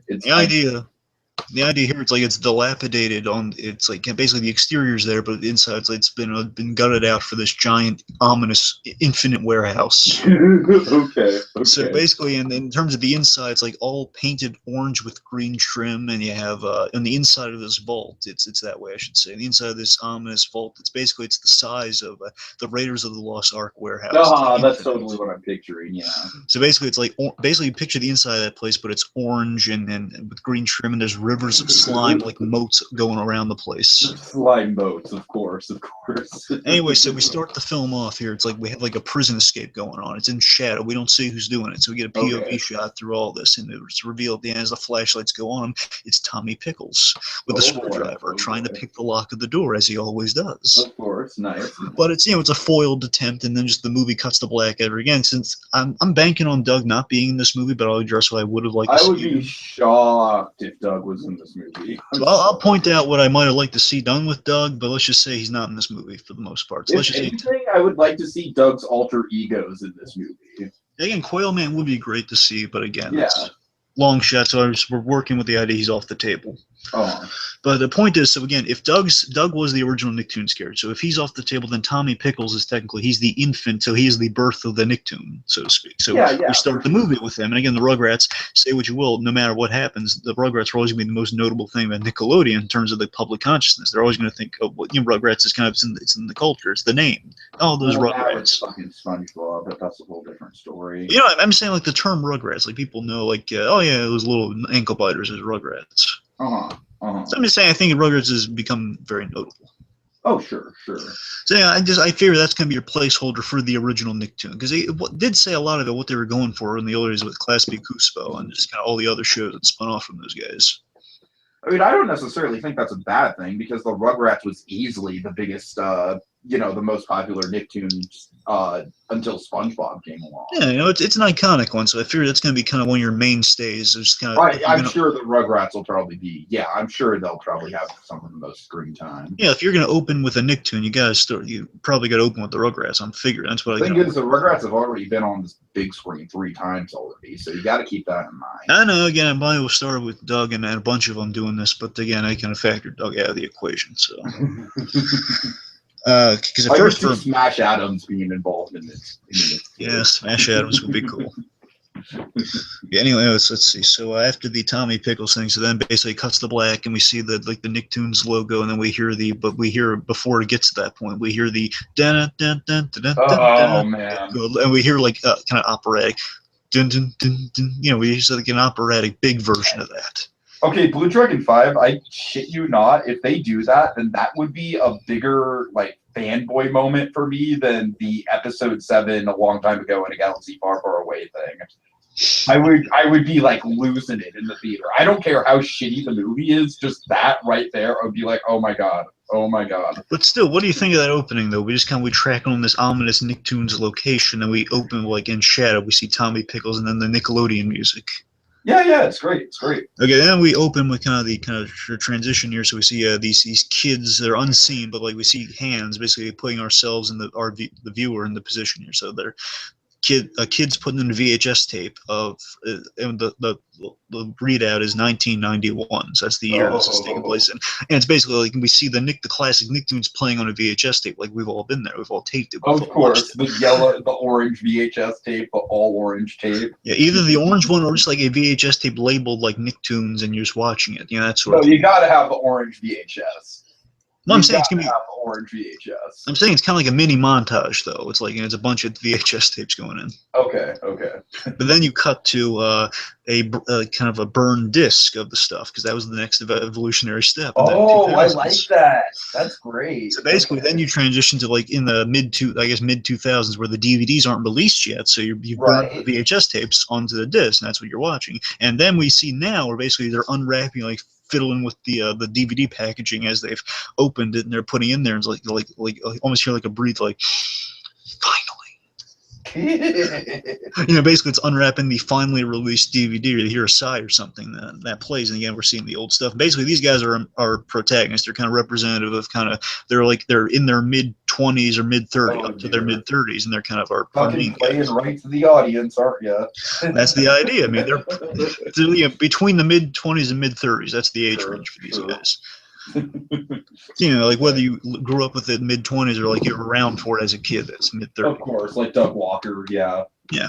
The idea here, it's like it's dilapidated it's like basically the exterior's there, but the inside's like it's been gutted out for this giant, ominous, infinite warehouse. Okay. So basically, in terms of the inside, it's like all painted orange with green trim, and you have on the inside of this vault, it's that way I should say. The inside of this ominous vault, it's the size of the Raiders of the Lost Ark warehouse. That's totally what I'm picturing. Yeah. So basically, it's like basically picture the inside of that place, but it's orange and with green trim, and there's rivers of slime like moats going around the place. Slime moats, of course. Anyway, so we start the film off here. It's like we have like a prison escape going on. It's in shadow. We don't see who's doing it, so we get a POV shot through all this, and it's revealed at the end as the flashlights go on. It's Tommy Pickles with a screwdriver trying to pick the lock of the door as he always does. Of course, nice. But it's it's a foiled attempt, and then just the movie cuts to black ever again. Since I'm banking on Doug not being in this movie, but I'll address what I would have liked to see. I would be shocked if Doug was in this movie. So I'll point out what I might have liked to see done with Doug, but let's just say he's not in this movie for the most part. So let's just anything, I would like to see Doug's alter egos in this movie. Again, Quailman would be great to see, but again, it's long shot, so we're working with the idea he's off the table. But the point is, so again, if Doug was the original Nicktoons character, so if he's off the table, then Tommy Pickles is technically, he's the infant, so he is the birth of the Nicktoon, so to speak. So we start the movie with him, and again, the Rugrats, say what you will, no matter what happens, the Rugrats are always going to be the most notable thing about Nickelodeon in terms of the public consciousness. They're always going to think, oh, well, Rugrats is kind of, it's in the culture, it's the name. Oh, those Rugrats. It's fucking SpongeBob, but that's a whole different story. I'm saying like the term Rugrats, like people know, like, oh yeah, those little ankle biters is Rugrats. So I'm just saying, I think Rugrats has become very notable. Oh, sure. So yeah, I fear that's going to be your placeholder for the original Nicktoon, because they did say a lot about what they were going for in the early days with Class B Cuspo and just kind of all the other shows that spun off from those guys. I mean, I don't necessarily think that's a bad thing, because the Rugrats was easily the biggest, the most popular Nicktoons until SpongeBob came along. Yeah, it's an iconic one, so I fear that's going to be kind of one of your mainstays. I'm sure the Rugrats will probably be, I'm sure they'll probably have some of the most screen time. Yeah, if you're going to open with a Nicktoon, you probably got to open with the Rugrats. I'm figuring that's what the thing is, the Rugrats have already been on this big screen 3 times already, so you got to keep that in mind. I know. Again, I probably will start with Doug and a bunch of them doing this, but again, I kind of factored Doug out of the equation. So. Because at first, Smash Adams being involved in this. Yeah, Smash Adams would be cool. Anyway, let's see. So after the Tommy Pickles thing, so then basically cuts to black, and we see the Nicktoons logo, and then we hear before it gets to that point, we hear the dun dun dun dun dun. Oh man! And we hear like kind of operatic, dun dun dun dun. We use like an operatic big version of that. Okay, BlueDragonFive, I shit you not, if they do that, then that would be a bigger, fanboy moment for me than the episode 7 a long time ago in a galaxy far, far away thing. I would be, losing it in the theater. I don't care how shitty the movie is, just that right there, I would be like, oh my god. But still, what do you think of that opening, though? We just we track on this ominous Nicktoons location, and we open, in shadow, we see Tommy Pickles, and then the Nickelodeon music. Yeah, it's great. Okay, then we open with the transition here, so we see these kids that are unseen, but we see hands basically putting ourselves in the viewer in the position here. So they're kids putting in a VHS tape of and the readout is 1991. So that's the year this is taking place in, and it's basically like we see the classic Nicktoons playing on a VHS tape. Like we've all been there, we've all taped it. Of course, the orange VHS tape, the all orange tape. Yeah, either the orange one or just like a VHS tape labeled like Nicktoons, and you're just watching it. You know, that sort of thing. You gotta have the orange VHS. Well, I'm saying it's gonna be orange VHS. I'm saying it's kind of like a mini montage, though. It's like it's a bunch of VHS tapes going in. Okay. But then you cut to a kind of a burned disc of the stuff because that was the next evolutionary step. Oh, I like that. That's great. So basically, then you transition to like in the mid 2000s where the DVDs aren't released yet. So you burn the VHS tapes onto the disc, and that's what you're watching. And then we see now where basically they're unwrapping like fiddling with the DVD packaging as they've opened it and they're putting in there and it's like almost hear like a breathe like finally. You know, basically it's unwrapping the finally released DVD, or you hear a sigh or something that plays, and again we're seeing the old stuff. Basically these guys are protagonists. They're kind of representative of they're in their mid-20s or mid-30s up to their mid-30s, and they're kind of our fucking playing right to the audience, aren't you? That's the idea. I mean, they're between the mid-20s and mid-30s. That's the age range for these guys. You know, like whether you grew up with it mid-20s or like you were around for it as a kid, that's mid-30s. Of course, like Doug Walker, yeah. Yeah.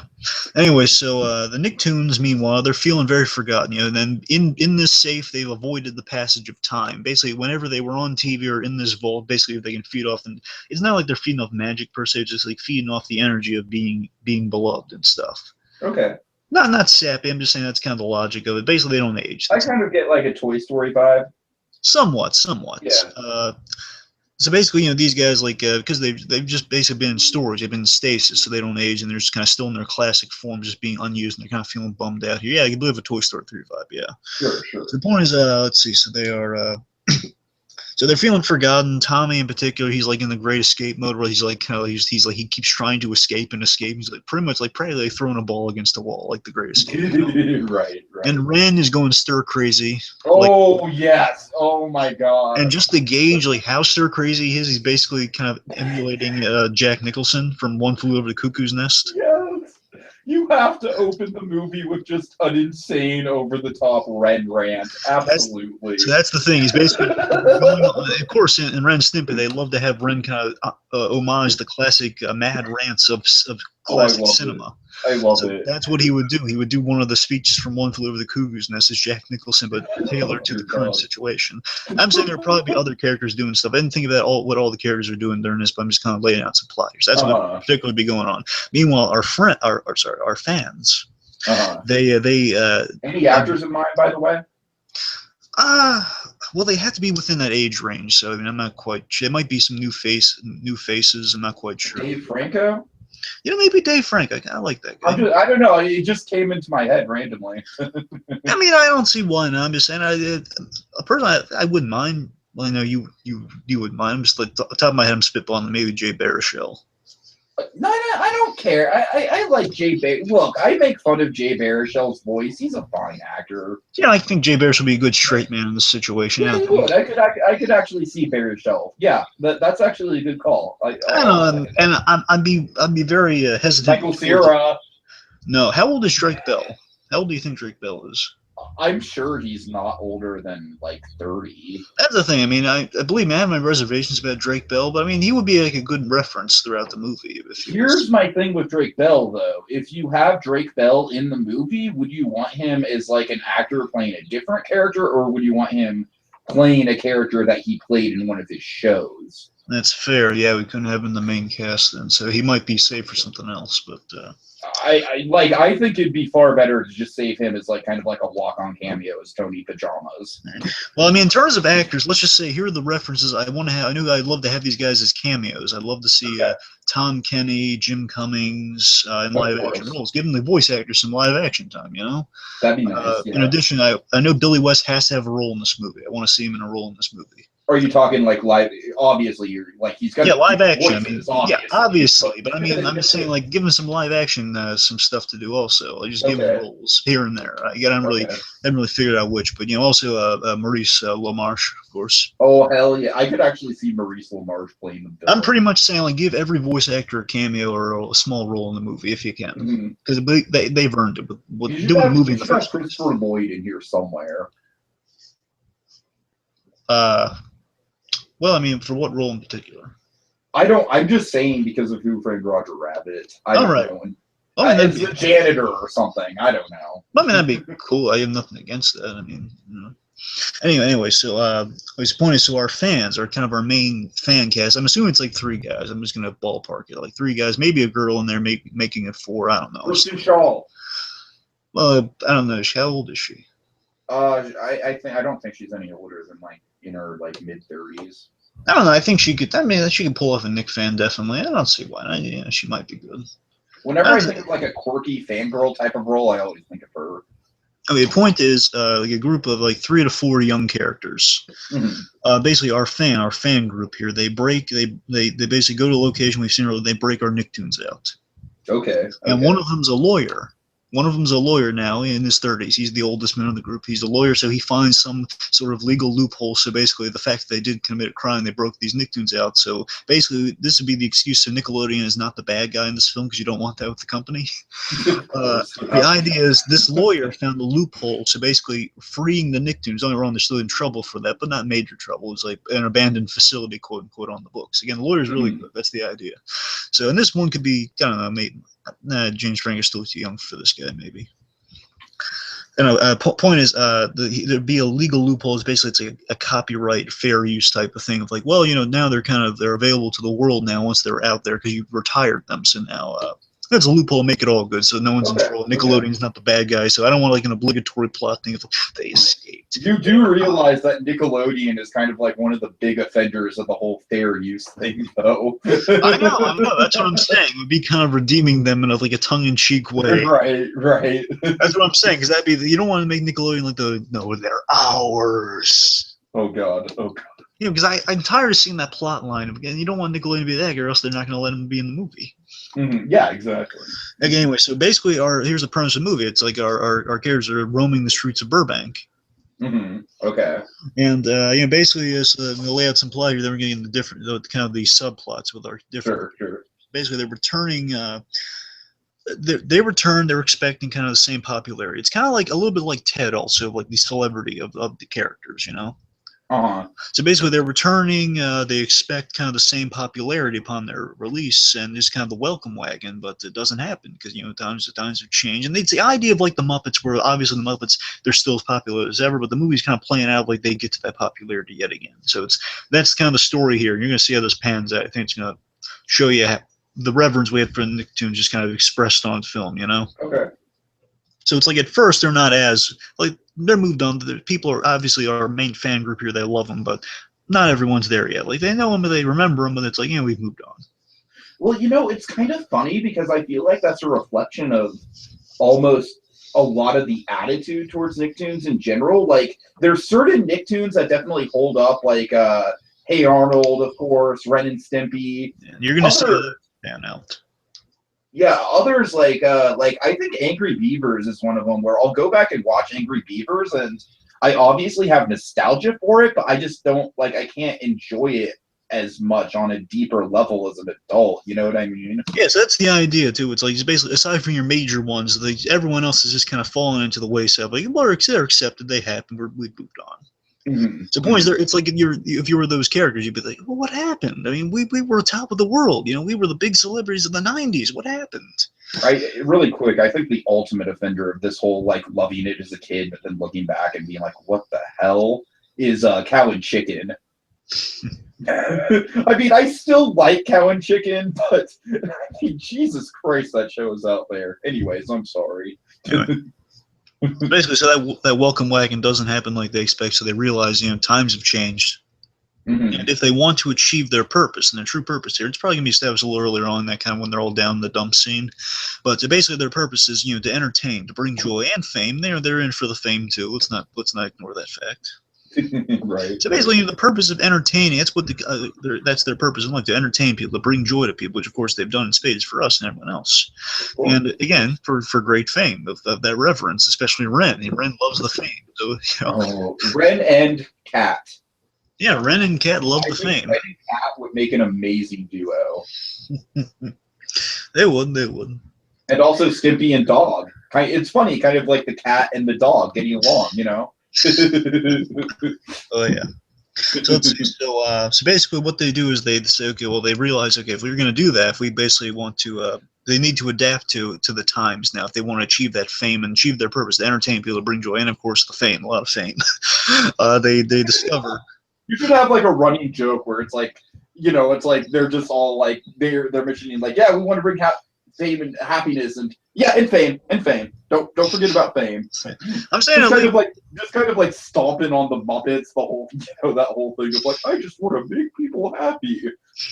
Anyway, so the Nicktoons, meanwhile, they're feeling very forgotten. You know, and then in this safe, they've avoided the passage of time. Basically, whenever they were on TV or in this vault, basically they can feed off. And it's not like they're feeding off magic per se; it's just like feeding off the energy of being beloved and stuff. Okay. Not sappy. I'm just saying that's kind of the logic of it. Basically, they don't age. I kind of get like a Toy Story vibe. Somewhat. Yeah. So basically, you know, these guys like because they've just basically been in storage, they've been in stasis, so they don't age, and they're just kind of still in their classic form, just being unused, and they're kind of feeling bummed out here. Yeah, you believe a Toy Story 3 vibe. Yeah. Sure. So the point is, let's see. So they are. So they're feeling forgotten. Tommy, in particular, he's like in the great escape mode, where he's like, he's like he keeps trying to escape and escape. He's like pretty much like practically throwing a ball against the wall, like the great escape. Right. And Ren is going stir crazy. Oh yes! Oh my god! And just to gauge like how stir crazy he is, he's basically kind of emulating Jack Nicholson from One Flew Over the Cuckoo's Nest. Yes. You have to open the movie with just an insane, over-the-top Ren rant. Absolutely. So that's the thing. He's basically going on, of course, in Ren Stimpy, they love to have Ren kind of homage the classic mad rants of classic cinema. I love it. That's what he would do. He would do one of the speeches from One Flew Over the Cuckoo's Nest as Jack Nicholson, but tailored to the current situation. I'm saying there'll probably be other characters doing stuff. I didn't think about what all the characters are doing during this, but I'm just kind of laying out some plotters. That's what would particularly be going on. Meanwhile, our fans, they any actors in mind, by the way? Well, they have to be within that age range. So I mean, I'm not quite sure. There might be some new faces. I'm not quite sure. Dave Franco? You know, maybe Dave Franco. I kind of like that guy. I don't know. It just came into my head randomly. I mean, I don't see why not. I'm just saying, personally, I wouldn't mind. Well, I know you wouldn't mind. I'm just like, off the top of my head, I'm spitballing maybe Jay Baruchel. No, I don't care. I like Jay Baruchel. Look, I make fun of Jay Baruchel's voice. He's a fine actor. Yeah, I think Jay Baruchel would be a good straight man in this situation. Yeah, he would. I could actually see Baruchel. Yeah, that's actually a good call. I know, and I'd be very hesitant. Michael Cera. No, how old is Drake Bell? How old do you think Drake Bell is? I'm sure he's not older than like 30. That's the thing. I mean, I believe me, I have my reservations about Drake Bell, but I mean, he would be like a good reference throughout the movie. Here's my thing with Drake Bell, though. If you have Drake Bell in the movie, would you want him as like an actor playing a different character, or would you want him playing a character that he played in one of his shows? That's fair. Yeah, we couldn't have him in the main cast then, so he might be safe for something else, but. I think it'd be far better to just save him as like kind of like a walk-on cameo as Tony Pajamas. Well, I mean, in terms of actors, let's just say here are the references I want to have. I knew I'd love to have these guys as cameos. I'd love to see Tom Kenny, Jim Cummings in live action roles. Give them the voice actors some live action time, you know? That'd be nice. In addition, I know Billy West has to have a role in this movie. I want to see him in a role in this movie. Are you talking like live? Obviously, you're like he's got live action. Voices, obviously, but I mean, I'm just saying, like, give him some live action, some stuff to do also. Like, just give him roles here and there. I haven't really figured out which, but also Maurice LaMarche, of course. Oh hell yeah! I could actually see Maurice LaMarche playing the villain. I'm pretty much saying, like, give every voice actor a cameo or a small role in the movie if you can, because they've earned it with doing a movie in the first place. Christopher Lloyd in here somewhere. Well, I mean, for what role in particular? I'm just saying because of Who Framed Roger Rabbit. I don't know. It's a janitor or something. I don't know. I mean, that'd be cool. I have nothing against that. I mean, Anyway, so the point is, so our fans are kind of our main fan cast. I'm assuming it's like 3 guys. I'm just gonna ballpark it, like 3 guys, maybe a girl in there, making it 4. I don't know. Kristen Shaw. I don't know. How old is she? I don't think she's any older than like in her like mid-30s. I don't know. I think she could. I mean, she could pull off a Nick fan definitely. I don't see why not. Yeah, she might be good. Whenever I think of like a quirky fangirl type of role, I always think of her. Okay, the point is, like a group of like 3 to 4 young characters. Basically, our fan group here, they basically go to a location we've seen. They break our NickToons out. Okay. And one of them's a lawyer. One of them's a lawyer now in his 30s. He's the oldest man of the group. He's a lawyer, so he finds some sort of legal loophole. So basically, the fact that they did commit a crime, they broke these NickToons out. So basically, this would be the excuse so Nickelodeon is not the bad guy in this film because you don't want that with the company. The idea is this lawyer found a loophole, so basically freeing the NickToons. Don't get me wrong, they're still in trouble for that, but not major trouble. It's like an abandoned facility, quote unquote, on the books. Again, the lawyer's really good. That's the idea. So, and this one could be, I don't know, James Franco's still too young for this guy, maybe. Point is, there'd be a legal loophole. It's basically it's like a copyright fair use type of thing of like, well, now they're available to the world now once they're out there because you retired them. So now that's a loophole, make it all good. So no one's in trouble. Nickelodeon's not the bad guy. So I don't want like an obligatory plot thing. They escaped. You do realize that Nickelodeon is kind of like one of the big offenders of the whole fair use thing, though. I know. That's what I'm saying. It would be kind of redeeming them in a tongue-in-cheek way. Right. That's what I'm saying. Because that'd be you don't want to make Nickelodeon like they're ours. Oh God. Because I'm tired of seeing that plot line. Again, you don't want Nickelodeon to be that guy, or else they're not going to let him be in the movie. Yeah, exactly. Okay, anyway, so basically, here's the premise of the movie. It's like our characters are roaming the streets of Burbank. Okay. And basically, as the layout's implied here, then we're getting the subplots with our different. Sure. Basically, they're returning. They return. They're expecting kind of the same popularity. It's kind of like a little bit like Ted, also like the celebrity of the characters. So basically, they're returning. They expect kind of the same popularity upon their release, and just kind of the welcome wagon. But it doesn't happen because times have changed. And it's the idea of like the Muppets, where obviously the Muppets they're still as popular as ever, but the movie's kind of playing out like they get to that popularity yet again. So that's kind of the story here. You're going to see how this pans out. I think it's going to show you the reverence we had for Nicktoons just kind of expressed on film. Okay. So it's like at first they're not as like they're moved on. People are obviously our main fan group here. They love them, but not everyone's there yet. Like they know them, but they remember them, but it's like we've moved on. Well, it's kind of funny because I feel like that's a reflection of almost a lot of the attitude towards Nicktoons in general. Like there's certain Nicktoons that definitely hold up, like Hey Arnold, of course, Ren and Stimpy. Yeah, you're gonna see that fan out. Yeah, others like I think Angry Beavers is one of them where I'll go back and watch Angry Beavers and I obviously have nostalgia for it, but I just don't I can't enjoy it as much on a deeper level as an adult. You know what I mean? Yeah, so that's the idea too. It's like it's basically aside from your major ones, everyone else is just kind of falling into the wayside. Like they're accepted, they happen, we've moved on. So the point is, it's like if you were those characters, you'd be like, well, what happened? I mean, we were top of the world. We were the big celebrities of the 90s. What happened? Really quick, I think the ultimate offender of this whole loving it as a kid, but then looking back and being like, what the hell is Cow and Chicken? I mean, I still like Cow and Chicken, but Jesus Christ, that show is out there. Anyways, I'm sorry. Anyway. Basically, so that welcome wagon doesn't happen like they expect, so they realize, times have changed. And if they want to achieve their purpose, and their true purpose here, it's probably going to be established a little earlier on, that kind of when they're all down in the dump scene. But basically their purpose is, to entertain, to bring joy and fame. They're in for the fame too. Let's not ignore that fact. Right. So basically, the purpose of entertaining, that's what that's their purpose in life, to entertain people, to bring joy to people, which of course they've done in spades for us and everyone else. And again, for great fame of that reverence, especially Ren. Ren loves the fame. So, you know. Ren and Cat. Yeah, Ren and Cat love the fame. Ren and Cat would make an amazing duo. They would. And also Stimpy and Dog. It's funny, kind of like the cat and the dog getting along, you know? Oh yeah. So let's see. So basically, what they do is they say, okay, well, they realize, okay, if we're going to do that, if we basically want to, they need to adapt to the times now if they want to achieve that fame and achieve their purpose, to entertain people, to bring joy, and of course the fame, a lot of fame. They discover. You should have like a running joke where it's like, you know, it's like they're just all like they're mentioning like, yeah, we want to bring fame and happiness and fame. Don't forget about fame. I'm saying just kind of like stomping on the Muppets, the whole that whole thing of like, I just want to make people happy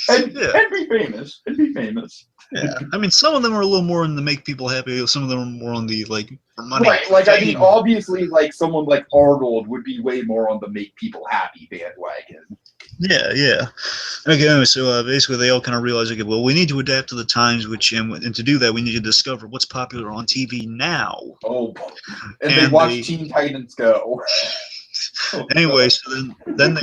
and be famous Yeah, I mean, some of them are a little more in the make people happy. Some of them are more on the like for money. Right, like I mean, obviously, like someone like Arnold would be way more on the make people happy bandwagon. Yeah. Okay, so basically they all kind of realize, okay, well, we need to adapt to the times, and to do that, we need to discover what's popular on TV now. Oh, and they watch Teen Titans Go. Anyway, so then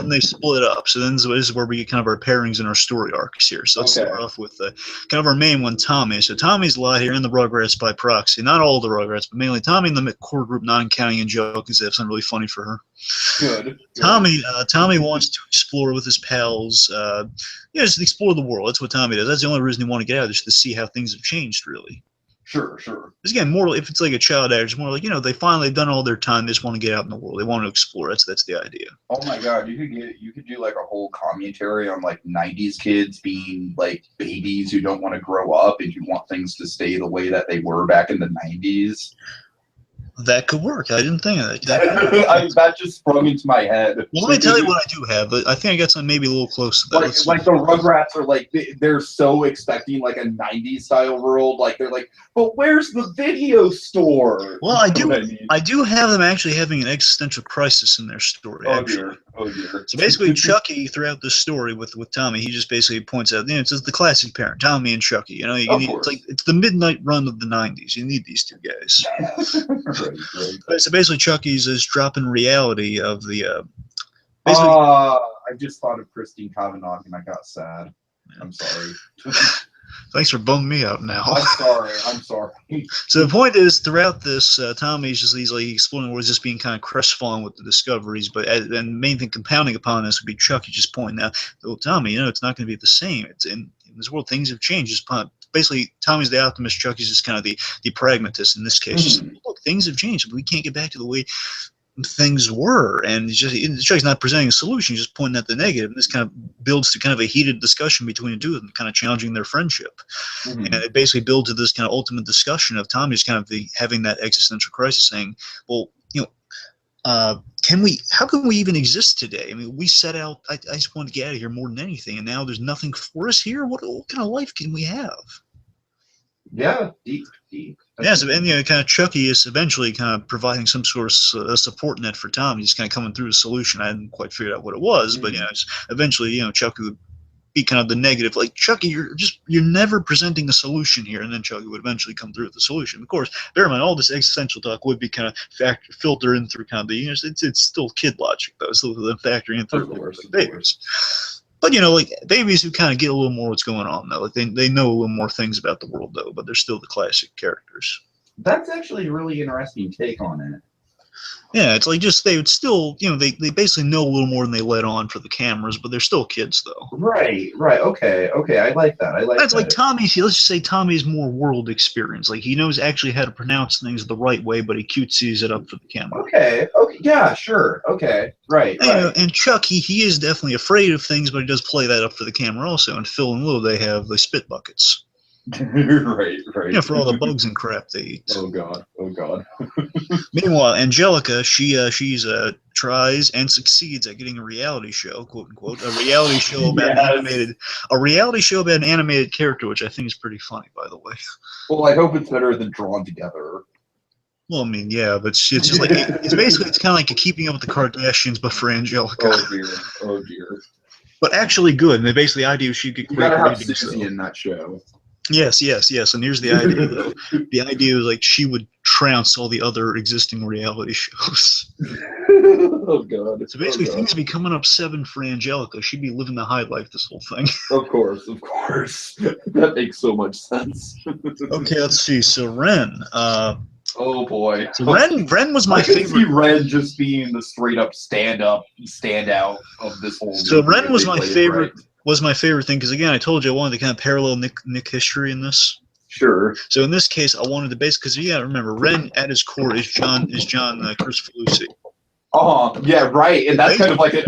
they split up. So then this is where we get kind of our pairings and our story arcs here. So let's start off with kind of our main one, Tommy. So Tommy's a lot here in the Rugrats by proxy. Not all the Rugrats, but mainly Tommy in the core group, not counting Angelica, because they have something really funny for her. Good. Tommy wants to explore with his pals. Just explore the world. That's what Tommy does. That's the only reason he wants to get out, is to see how things have changed, really. Sure. It's again more, if it's like a child actor, it's more like, they've done all their time. They just want to get out in the world. They want to explore. That's the idea. Oh my God, you could do like a whole commentary on like '90s kids being like babies who don't want to grow up and who want things to stay the way that they were back in the '90s. That could work. I didn't think of that. That just sprung into my head. Well, let me tell you what I do have. I think I got something maybe a little close to that. Like the Rugrats are like, they're so expecting like a '90s style world. Like they're like, but where's the video store? Well, I do have them actually having an existential crisis in their story. Oh dear. So basically, Chucky throughout the story with Tommy, he just basically points out, it's just the classic parent, Tommy and Chucky. It's the midnight run of the '90s. You need these two guys. Right. So basically, Chucky's is dropping reality of the. I just thought of Christine Kavanagh and I got sad. I'm sorry. Thanks for bumming me out now. I'm sorry. So the point is, throughout this, Tommy's just easily exploring where he's just being kind of crestfallen with the discoveries, and the main thing compounding upon this would be Chucky just pointing out, oh, Tommy, it's not going to be the same. It's in this world, things have changed. Just basically, Tommy's the optimist, Chucky's just kind of the pragmatist in this case. Just, look, things have changed, but we can't get back to the way things were, and Chucky's not presenting a solution, he's just pointing at the negative, and this kind of builds to kind of a heated discussion between the two of them, kind of challenging their friendship. And it basically builds to this kind of ultimate discussion of Tommy's kind of having that existential crisis, saying, well, how can we even exist today? I mean, we set out, I just want to get out of here more than anything, and now there's nothing for us here. What kind of life can we have? Yeah, deep. Yeah, so, and kind of Chucky is eventually kind of providing some sort of support net for Tommy. He's kind of coming through the solution. I hadn't quite figured out what it was, but eventually, Chucky would be kind of the negative, like, Chucky, you're never presenting a solution here, and then Chucky would eventually come through with the solution. Of course, bear in mind, all this existential talk would be kind of filtered in through kind of the, it's still kid logic though, it's still factoring in through the babies. But like babies who kind of get a little more what's going on though, like they know a little more things about the world though, but they're still the classic characters. That's actually a really interesting take on it. Yeah, it's like just they would still, they basically know a little more than they let on for the cameras, but they're still kids though. Right. Okay. I like that. That's like Tommy's. Let's just say Tommy's more world experience. Like he knows actually how to pronounce things the right way, but he cutesies it up for the camera. Okay. Yeah. Sure. Okay. Right. And Chucky, he is definitely afraid of things, but he does play that up for the camera also. And Phil and Lou, they have the spit buckets. Right. For all the bugs and crap they eat. Oh God. Meanwhile, Angelica, she tries and succeeds at getting a reality show, quote unquote, a reality show about an animated character, which I think is pretty funny, by the way. Well, I hope it's better than Drawn Together. Well, I mean, yeah, but it's just like it's basically it's kind of like Keeping Up with the Kardashians, but for Angelica. Oh dear, oh dear. But actually good. And basically the idea was she'd get You great gotta have ratings. Susie in that show. Yes. And here's the idea, though. The idea was like she would trounce all the other existing reality shows. Oh god. So basically, things would be coming up 7 for Angelica. She'd be living the high life this whole thing. Of course. That makes so much sense. Okay, let's see. So Ren. Oh boy. So Ren was my favorite. I could see Ren just being the straight up standout of this whole. So Ren was my favorite. Right. Was my favorite thing because again, I told you I wanted to kind of parallel Nick history in this. Sure. So in this case, I wanted to base because you got to remember, Ren at his core is John Kricfalusi. Oh yeah, right, and that's kind of like an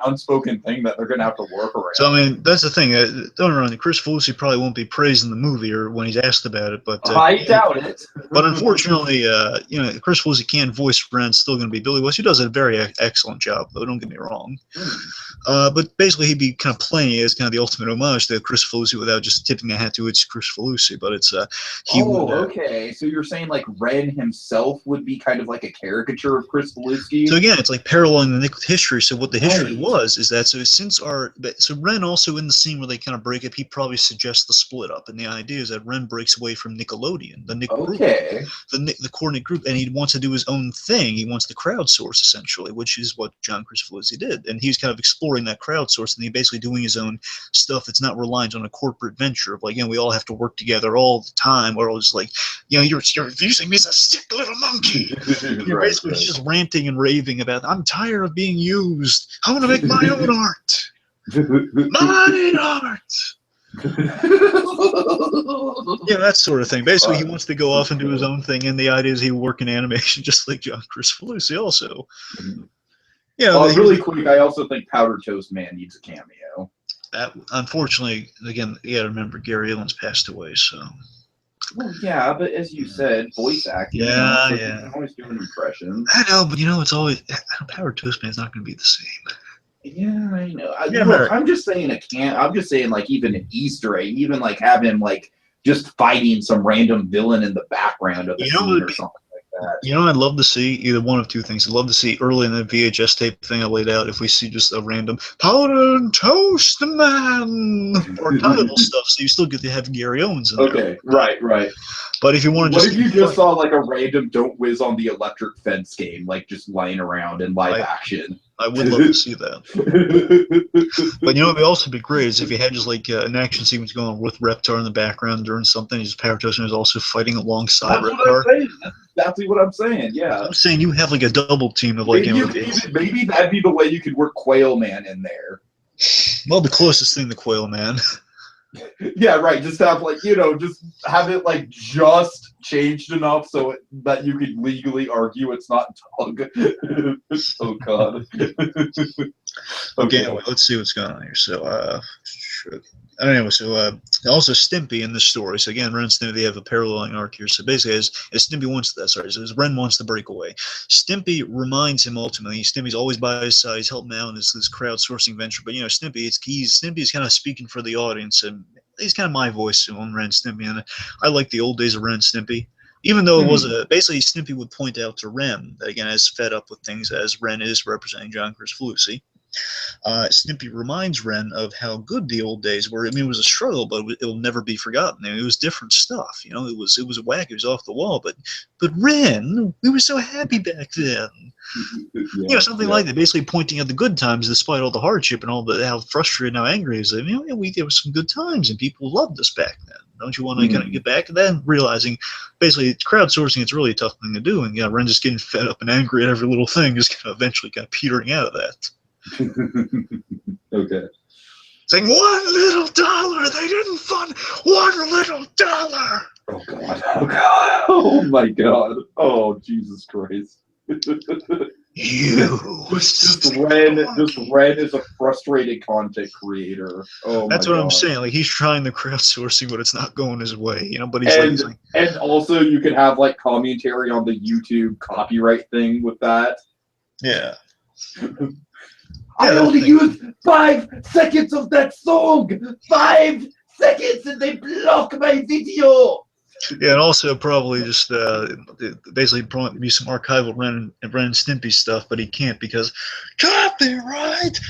unspoken thing that they're gonna have to work around. So I mean, that's the thing. Don't run. Kricfalusi probably won't be praised in the movie or when he's asked about it, but I doubt it. But unfortunately, Kricfalusi can't voice Ren. Still going to be Billy West, who does a very excellent job, though. Don't get me wrong. But basically, he'd be kind of playing as kind of the ultimate homage to Kricfalusi without just tipping a hat to it's Kricfalusi. But it's okay. So you're saying like Ren himself would be kind of like a caricature of Kricfalusi? So again, it's like paralleling the Nick history. So what the history was is that so Ren also in the scene where they kind of break up, he probably suggests the split up, and the idea is that Ren breaks away from Nickelodeon, the Nick group, the core Nick group, and he wants to do his own thing. He wants to crowdsource essentially, which is what John Kricfalusi did, and he's kind of exploring that crowdsource, and he's basically doing his own stuff that's not reliant on a corporate venture of like, we all have to work together all the time, or it's like, you're using me as a sick little monkey. You're basically just ranting and raving about, I'm tired of being used. I want to make my own art. My art. That sort of thing. Basically, he wants to go off and do his own thing, and the idea is he will work in animation just like John Kricfalusi also. Really quick, I also think Powder Toast Man needs a cameo. That, unfortunately, again, you got to remember Gary Evans passed away, so. Well, yeah, but as you said, voice acting. You can always do an impression. I know, but it's always Power Toast Man's not going to be the same. Yeah, I know. Look, I'm just saying I'm just saying like even an Easter egg, even like have him like just fighting some random villain in the background of the scene or something like that. I'd love to see either one of two things. I'd love to see early in the VHS tape thing I laid out if we see just a random Powder and Toast Man or title stuff, so you still get to have Gary Owens in there. Okay, right. But if you want to what if you just saw like a random Don't Whiz on the Electric Fence game, like just lying around in live action? I would love to see that. But what would also be great is if you had just like an action sequence going on with Reptar in the background during something. Just Power Toast Man is also fighting alongside Reptar. That's exactly what I'm saying. Yeah. I'm saying you have like a double team of like. Maybe that'd be the way you could work Quail Man in there. Well, the closest thing to Quail Man. Yeah, right. Just have like just have it like just changed enough so that you could legally argue it's not Doug. Oh God. Okay, anyway, let's see what's going on here. So, anyway, also Stimpy in this story. So again, Ren and Stimpy, they have a paralleling arc here. So basically, as Stimpy wants that, as Ren wants to break away, Stimpy reminds him ultimately. Stimpy's always by his side. He's helping out in this crowdsourcing venture. But Stimpy's kind of speaking for the audience, and he's kind of my voice on Ren and Stimpy. And I like the old days of Ren and Stimpy. Even though it was basically Stimpy would point out to Ren that again, as fed up with things as Ren is representing John Kricfalusi. Stimpy reminds Ren of how good the old days were. I mean, it was a struggle, but it will never be forgotten. It was different stuff. It was whack. It was off the wall. But Ren, we were so happy back then. Something like that. Basically pointing at the good times, despite all the hardship and all how frustrated and how angry he is. There was some good times, and people loved us back then. Don't you want to kind of get back? And then realizing, basically, crowdsourcing, it's really a tough thing to do. And Ren just getting fed up and angry at every little thing is kind of eventually kind of petering out of that. Okay. Saying $1 little, they didn't fund $1 little. Oh God! Oh God! Oh my God! Oh Jesus Christ! Just Ren is a frustrated content creator. Oh, that's what I'm saying. Like he's trying the crowdsourcing, but it's not going his way. But he's and also you could have like commentary on the YouTube copyright thing with that. Yeah. I only used 5 seconds of that song! 5 seconds and they block my video! Yeah, and also probably just basically probably be some archival Ren and Stimpy stuff, but he can't because copyright.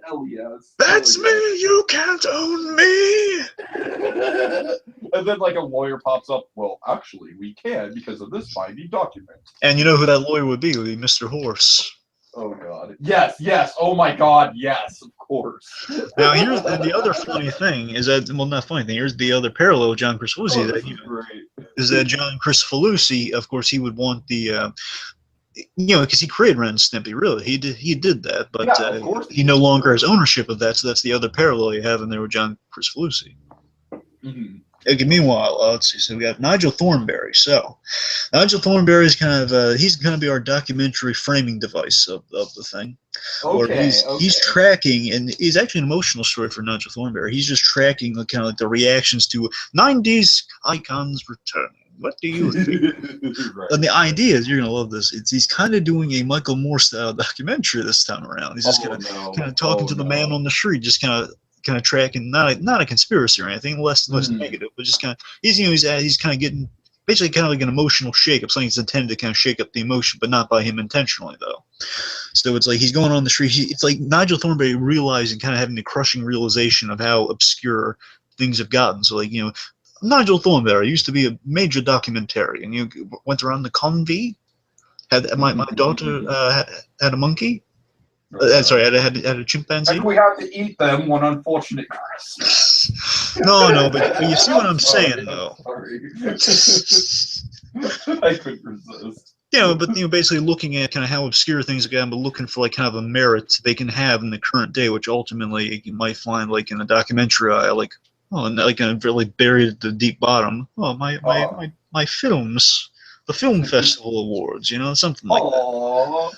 Hell yes. That's Hell me. You can't own me. yes. And then like a lawyer pops up. Well, actually, we can because of this binding document. And you know who that lawyer would be? It would be Mr. Horse. Oh god. Yes, yes. Oh my god. Yes, of course. Now here's the other funny thing is that, well, not funny thing. Here's the other parallel with John Kricfalusi Oh, that this is great. is that John Kricfalusi, of course, he would want the because he created Ren and Stimpy. Really, he did that, but Yeah, of course he no longer has ownership of that. So that's the other parallel you have in there with John Kricfalusi. Mm-hmm. Okay, meanwhile, let's see. So we got Nigel Thornberry. So Nigel Thornberry is kind of he's going to be our documentary framing device of the thing. Or he's tracking, and he's actually an emotional story for Nigel Thornberry. He's just tracking kind of like the reactions to 90s icons return. What do you think? Right. And the idea is, you're gonna love this. He's kind of doing a Michael Moore style documentary this time around. He's just kind of talking to the man on the street, just kind of tracking, not a conspiracy or anything, less negative, but just kind of he's kind of getting basically kind of like an emotional shake up, something that's intended to kind of shake up the emotion, but not by him intentionally though. So it's like he's going on the street. It's like Nigel Thornberry realizing, kind of having the crushing realization of how obscure things have gotten. So like Nigel Thornberry used to be a major documentarian. Went around the convy. Had my daughter had a monkey. Sorry, had a chimpanzee. And we have to eat them one unfortunate Christmas. No, but you see what I'm saying, though. Sorry. I couldn't resist. But basically looking at kind of how obscure things have gotten, but looking for like kind of a merit they can have in the current day, which ultimately you might find like in a documentary, like like really buried at the deep bottom. Oh, my films. The Film Festival Awards, something like that. Oh,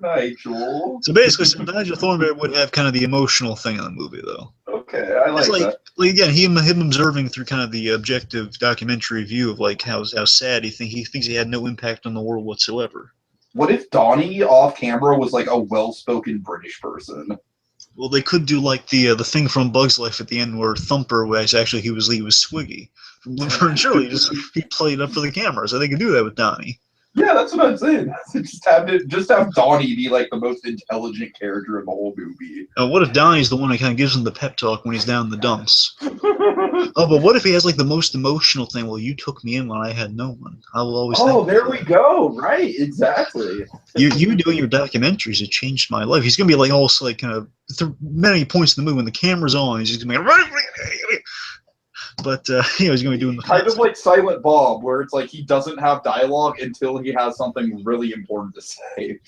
Nigel. So basically, Nigel Thornberry would have kind of the emotional thing in the movie, though. Okay, I like that. Again, him observing through kind of the objective documentary view of like how sad he thinks he had no impact on the world whatsoever. What if Donnie off camera was like a well-spoken British person? Well, they could do like the thing from Bug's Life at the end where Thumper was actually he was Swiggy. Surely he played up for the camera, so they could do that with Donnie. Yeah, that's what I'm saying. Just have Donnie be like the most intelligent character in the whole movie. What if Donnie's the one that kind of gives him the pep talk when he's down in the dumps? But what if he has like the most emotional thing? Well, you took me in when I had no one. I will always. Oh, there we go. Right, exactly. You doing your documentaries have changed my life. He's gonna be like also like kind of many points in the movie when the camera's on. He's just gonna be but he's going to be doing the kind of like Silent Bob, where it's like he doesn't have dialogue until he has something really important to say.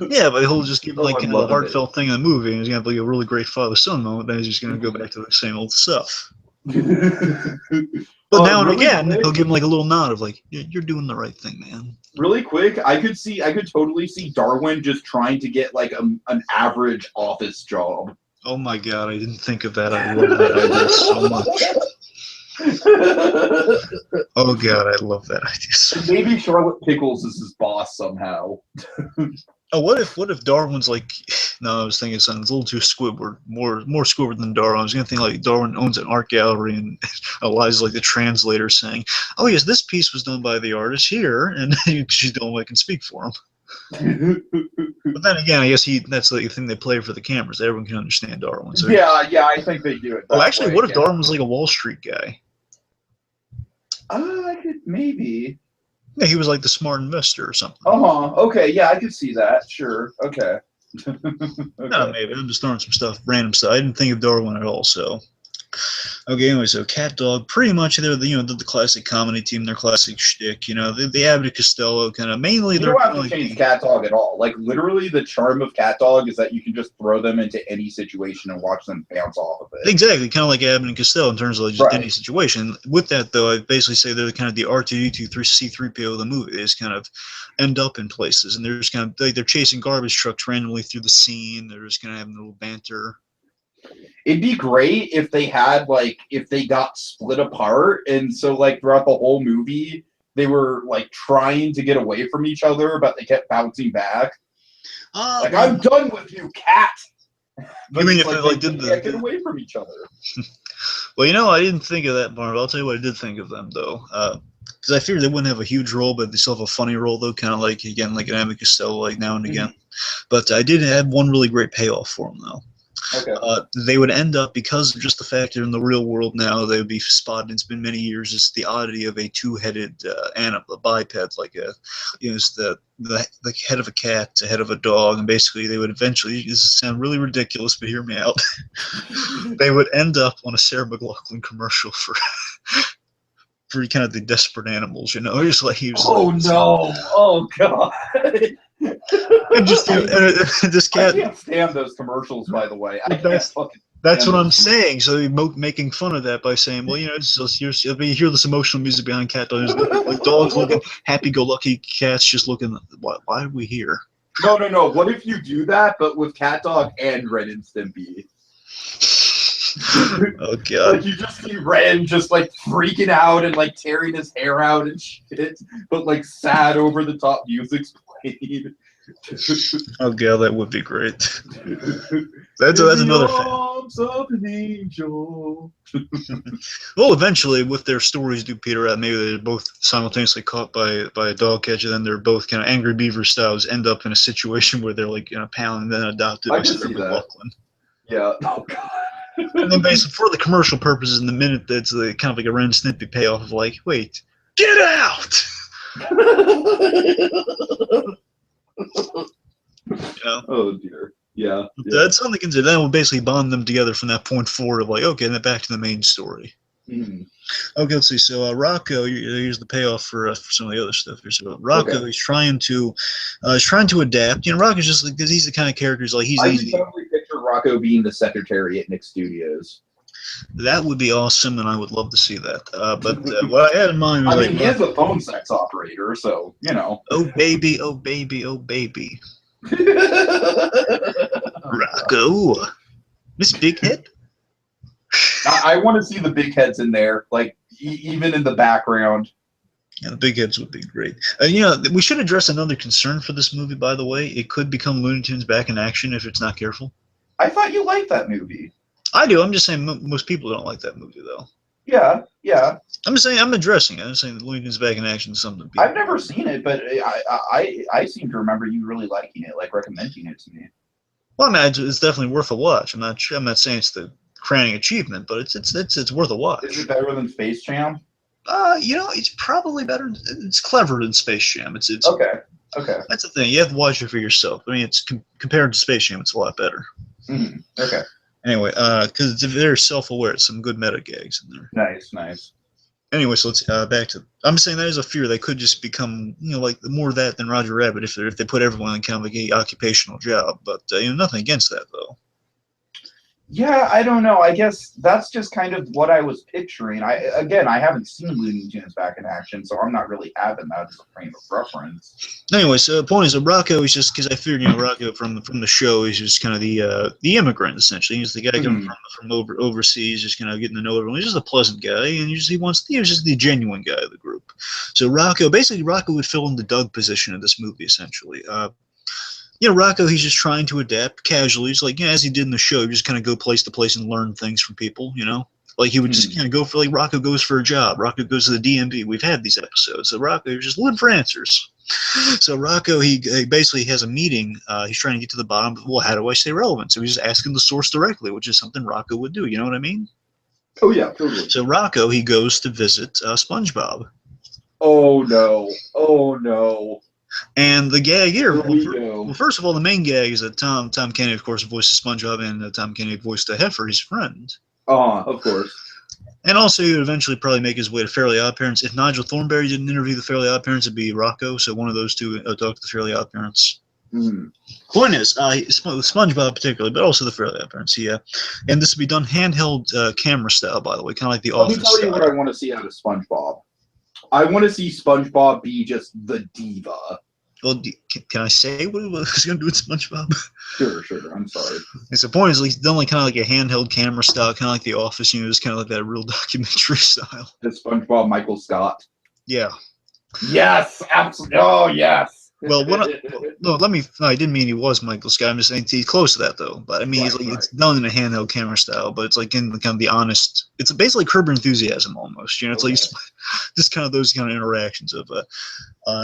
Yeah, but he'll just give like a heartfelt thing in the movie, and he's going to be a really great father-son moment. Then he's just going to go back to the same old stuff. But now and again, he'll give him like a little nod of like, "You're doing the right thing, man." Really quick, I could totally see Darwin just trying to get like an average office job. Oh my god, I didn't think of that. I love that idea so much. Oh god, I love that idea so much. Maybe Charlotte Pickles is his boss somehow. Oh, what if Darwin's like, no, I was thinking something a little too Squidward, more Squidward than Darwin. I was gonna think like Darwin owns an art gallery and Eliza's like the translator saying, "Oh yes, this piece was done by the artist here," and she's the only one that can speak for him. But then again, I guess that's like the thing they play for the cameras. Everyone can understand Darwin. So yeah, I think they do it. Well, actually, what if Darwin was like a Wall Street guy? I could maybe. Yeah, he was like the smart investor or something. Okay, yeah, I could see that. Sure. Okay. No, maybe I'm just throwing some stuff, random stuff. I didn't think of Darwin at all. So. Okay, anyway, so Cat Dog, pretty much they're the classic comedy team, their classic shtick, the Abbott and Costello kind of mainly. You don't have to change Cat Dog at all. Like literally, the charm of Cat Dog is that you can just throw them into any situation and watch them bounce off of it. Exactly, kind of like Abbott and Costello in terms of like just any situation. With that though, I basically say they're kind of the R2D2 C3PO of the movie. They just kind of end up in places, and they're just kind of they're chasing garbage trucks randomly through the scene. They're just kind of having a little banter. It'd be great if they had if they got split apart, and so throughout the whole movie they were trying to get away from each other, but they kept bouncing back. I'm done with you, cat. But you mean if they did can't get away from each other? Well, I didn't think of that, Barb. I'll tell you what I did think of them, though. Because I figured they wouldn't have a huge role, but they still have a funny role, though, kind of like, again, like an Abbott Costello, like now and again. But I did have one really great payoff for them, though. Okay. They would end up, because of just the fact they're in the real world now, they would be spotted. It's been many years. It's the oddity of a two-headed animal, a biped, like it's the head of a cat, the head of a dog, and basically they would eventually. This sounds really ridiculous, but hear me out. They would end up on a Sarah McLachlan commercial for kind of the desperate animals, just like he was. Oh no! Oh god! And just this cat. I can't stand those commercials. By the way, That's what I'm saying. So you're making fun of that by saying, well, it's just, you hear this emotional music behind cat dogs, like dogs looking happy-go-lucky, cats just looking. Why are we here? No. What if you do that, but with Cat Dog and Ren and Stimpy? Oh god! Like you just see Ren just like freaking out and like tearing his hair out and shit, but like sad over the top music's played. Oh god, that would be great. That's another arms of an angel. Well, eventually, with their stories do peter out, maybe they're both simultaneously caught by a dog catcher, then they're both kind of angry beaver styles, end up in a situation where they're like pal and then adopted by Sarah McLachlan. Yeah. Oh god. And then basically, for the commercial purposes, in the minute that's kind of like a Ren Snippy payoff of like, wait, get out! Oh dear. Yeah. That's something to consider. That will basically bond them together from that point forward of like, okay, then back to the main story. Okay, let's see. So Rocco, here's the payoff for some of the other stuff here. So Rocco, he's trying to adapt. Rocco's just like, because he's the kind of character he's easy. I can totally picture Rocco being the secretary at Nick Studios. That would be awesome, and I would love to see that. But what I had in mind was he is a phone sex operator, so Oh baby, oh baby, oh baby. Rocco, Miss Big Head. I want to see the big heads in there, like even in the background. Yeah, the big heads would be great. We should address another concern for this movie, by the way. It could become Looney Tunes back in action if it's not careful. I thought you liked that movie. I do. I'm just saying most people don't like that movie, though. Yeah. I'm just saying I'm addressing it. I'm saying Looney Tunes back in action is something. I've never seen it, but I seem to remember you really liking it, like recommending it to me. Well, I mean, it's definitely worth a watch. I'm not saying it's the crowning achievement, but it's worth a watch. Is it better than Space Jam? It's probably better. It's cleverer than Space Jam. It's okay. That's the thing. You have to watch it for yourself. I mean, it's compared to Space Jam, it's a lot better. Okay. Anyway, because they're self-aware, some good meta gags in there. Nice. Anyway, so let's back to. I'm saying that is a fear. They could just become, like more of that than Roger Rabbit if they put everyone in kind of like a occupational job. But nothing against that though. Yeah, I don't know. I guess that's just kind of what I was picturing. I haven't seen Looney Tunes back in action, so I'm not really having that as a frame of reference. Anyway, so the point is that Rocco is just because I figured Rocco from the show is just kind of the immigrant essentially. He's the guy coming from overseas, just kind of getting to know everyone. He's just a pleasant guy, and he's just the genuine guy of the group. So Rocco would fill in the Doug position of this movie essentially. Rocco, he's just trying to adapt casually. He's like, as he did in the show, he just kind of go place to place and learn things from people, Like he would just kind of go for, like, Rocco goes for a job. Rocco goes to the DMV. We've had these episodes. So Rocco was just looking for answers. So Rocco, he basically has a meeting. He's trying to get to the bottom of, well, how do I stay relevant? So he's just asking the source directly, which is something Rocco would do. You know what I mean? Oh, yeah, totally. So Rocco, he goes to visit SpongeBob. Oh, no. And the gag here, well, first of all, the main gag is that Tom Kenny, of course, voiced SpongeBob, and Tom Kenny voiced Heifer, his friend. Of course. And also, he would eventually probably make his way to Fairly OddParents. If Nigel Thornberry didn't interview the Fairly OddParents, it'd be Rocco. So one of those two talked to the Fairly OddParents. Point is, SpongeBob particularly, but also the Fairly OddParents, yeah. And this would be done handheld camera style, by the way, kind of like the Office style. Let me tell you what I want to see out of SpongeBob. I want to see SpongeBob be just the diva. Well, can I say what it was going to do with SpongeBob? Sure. I'm sorry. And so the point is, he's done like kind of like a handheld camera style, kind of like The Office, just kind of like that real documentary style. The SpongeBob Michael Scott. Yeah. Yes, absolutely. Oh, yes. Well, no, I didn't mean he was Michael Scott. I'm just saying he's close to that, though. But I mean, he's like, it's done in a handheld camera style, but it's like in the, kind of the honest. It's basically Curb Your Enthusiasm almost. You know, it's like just kind of those kind of interactions of.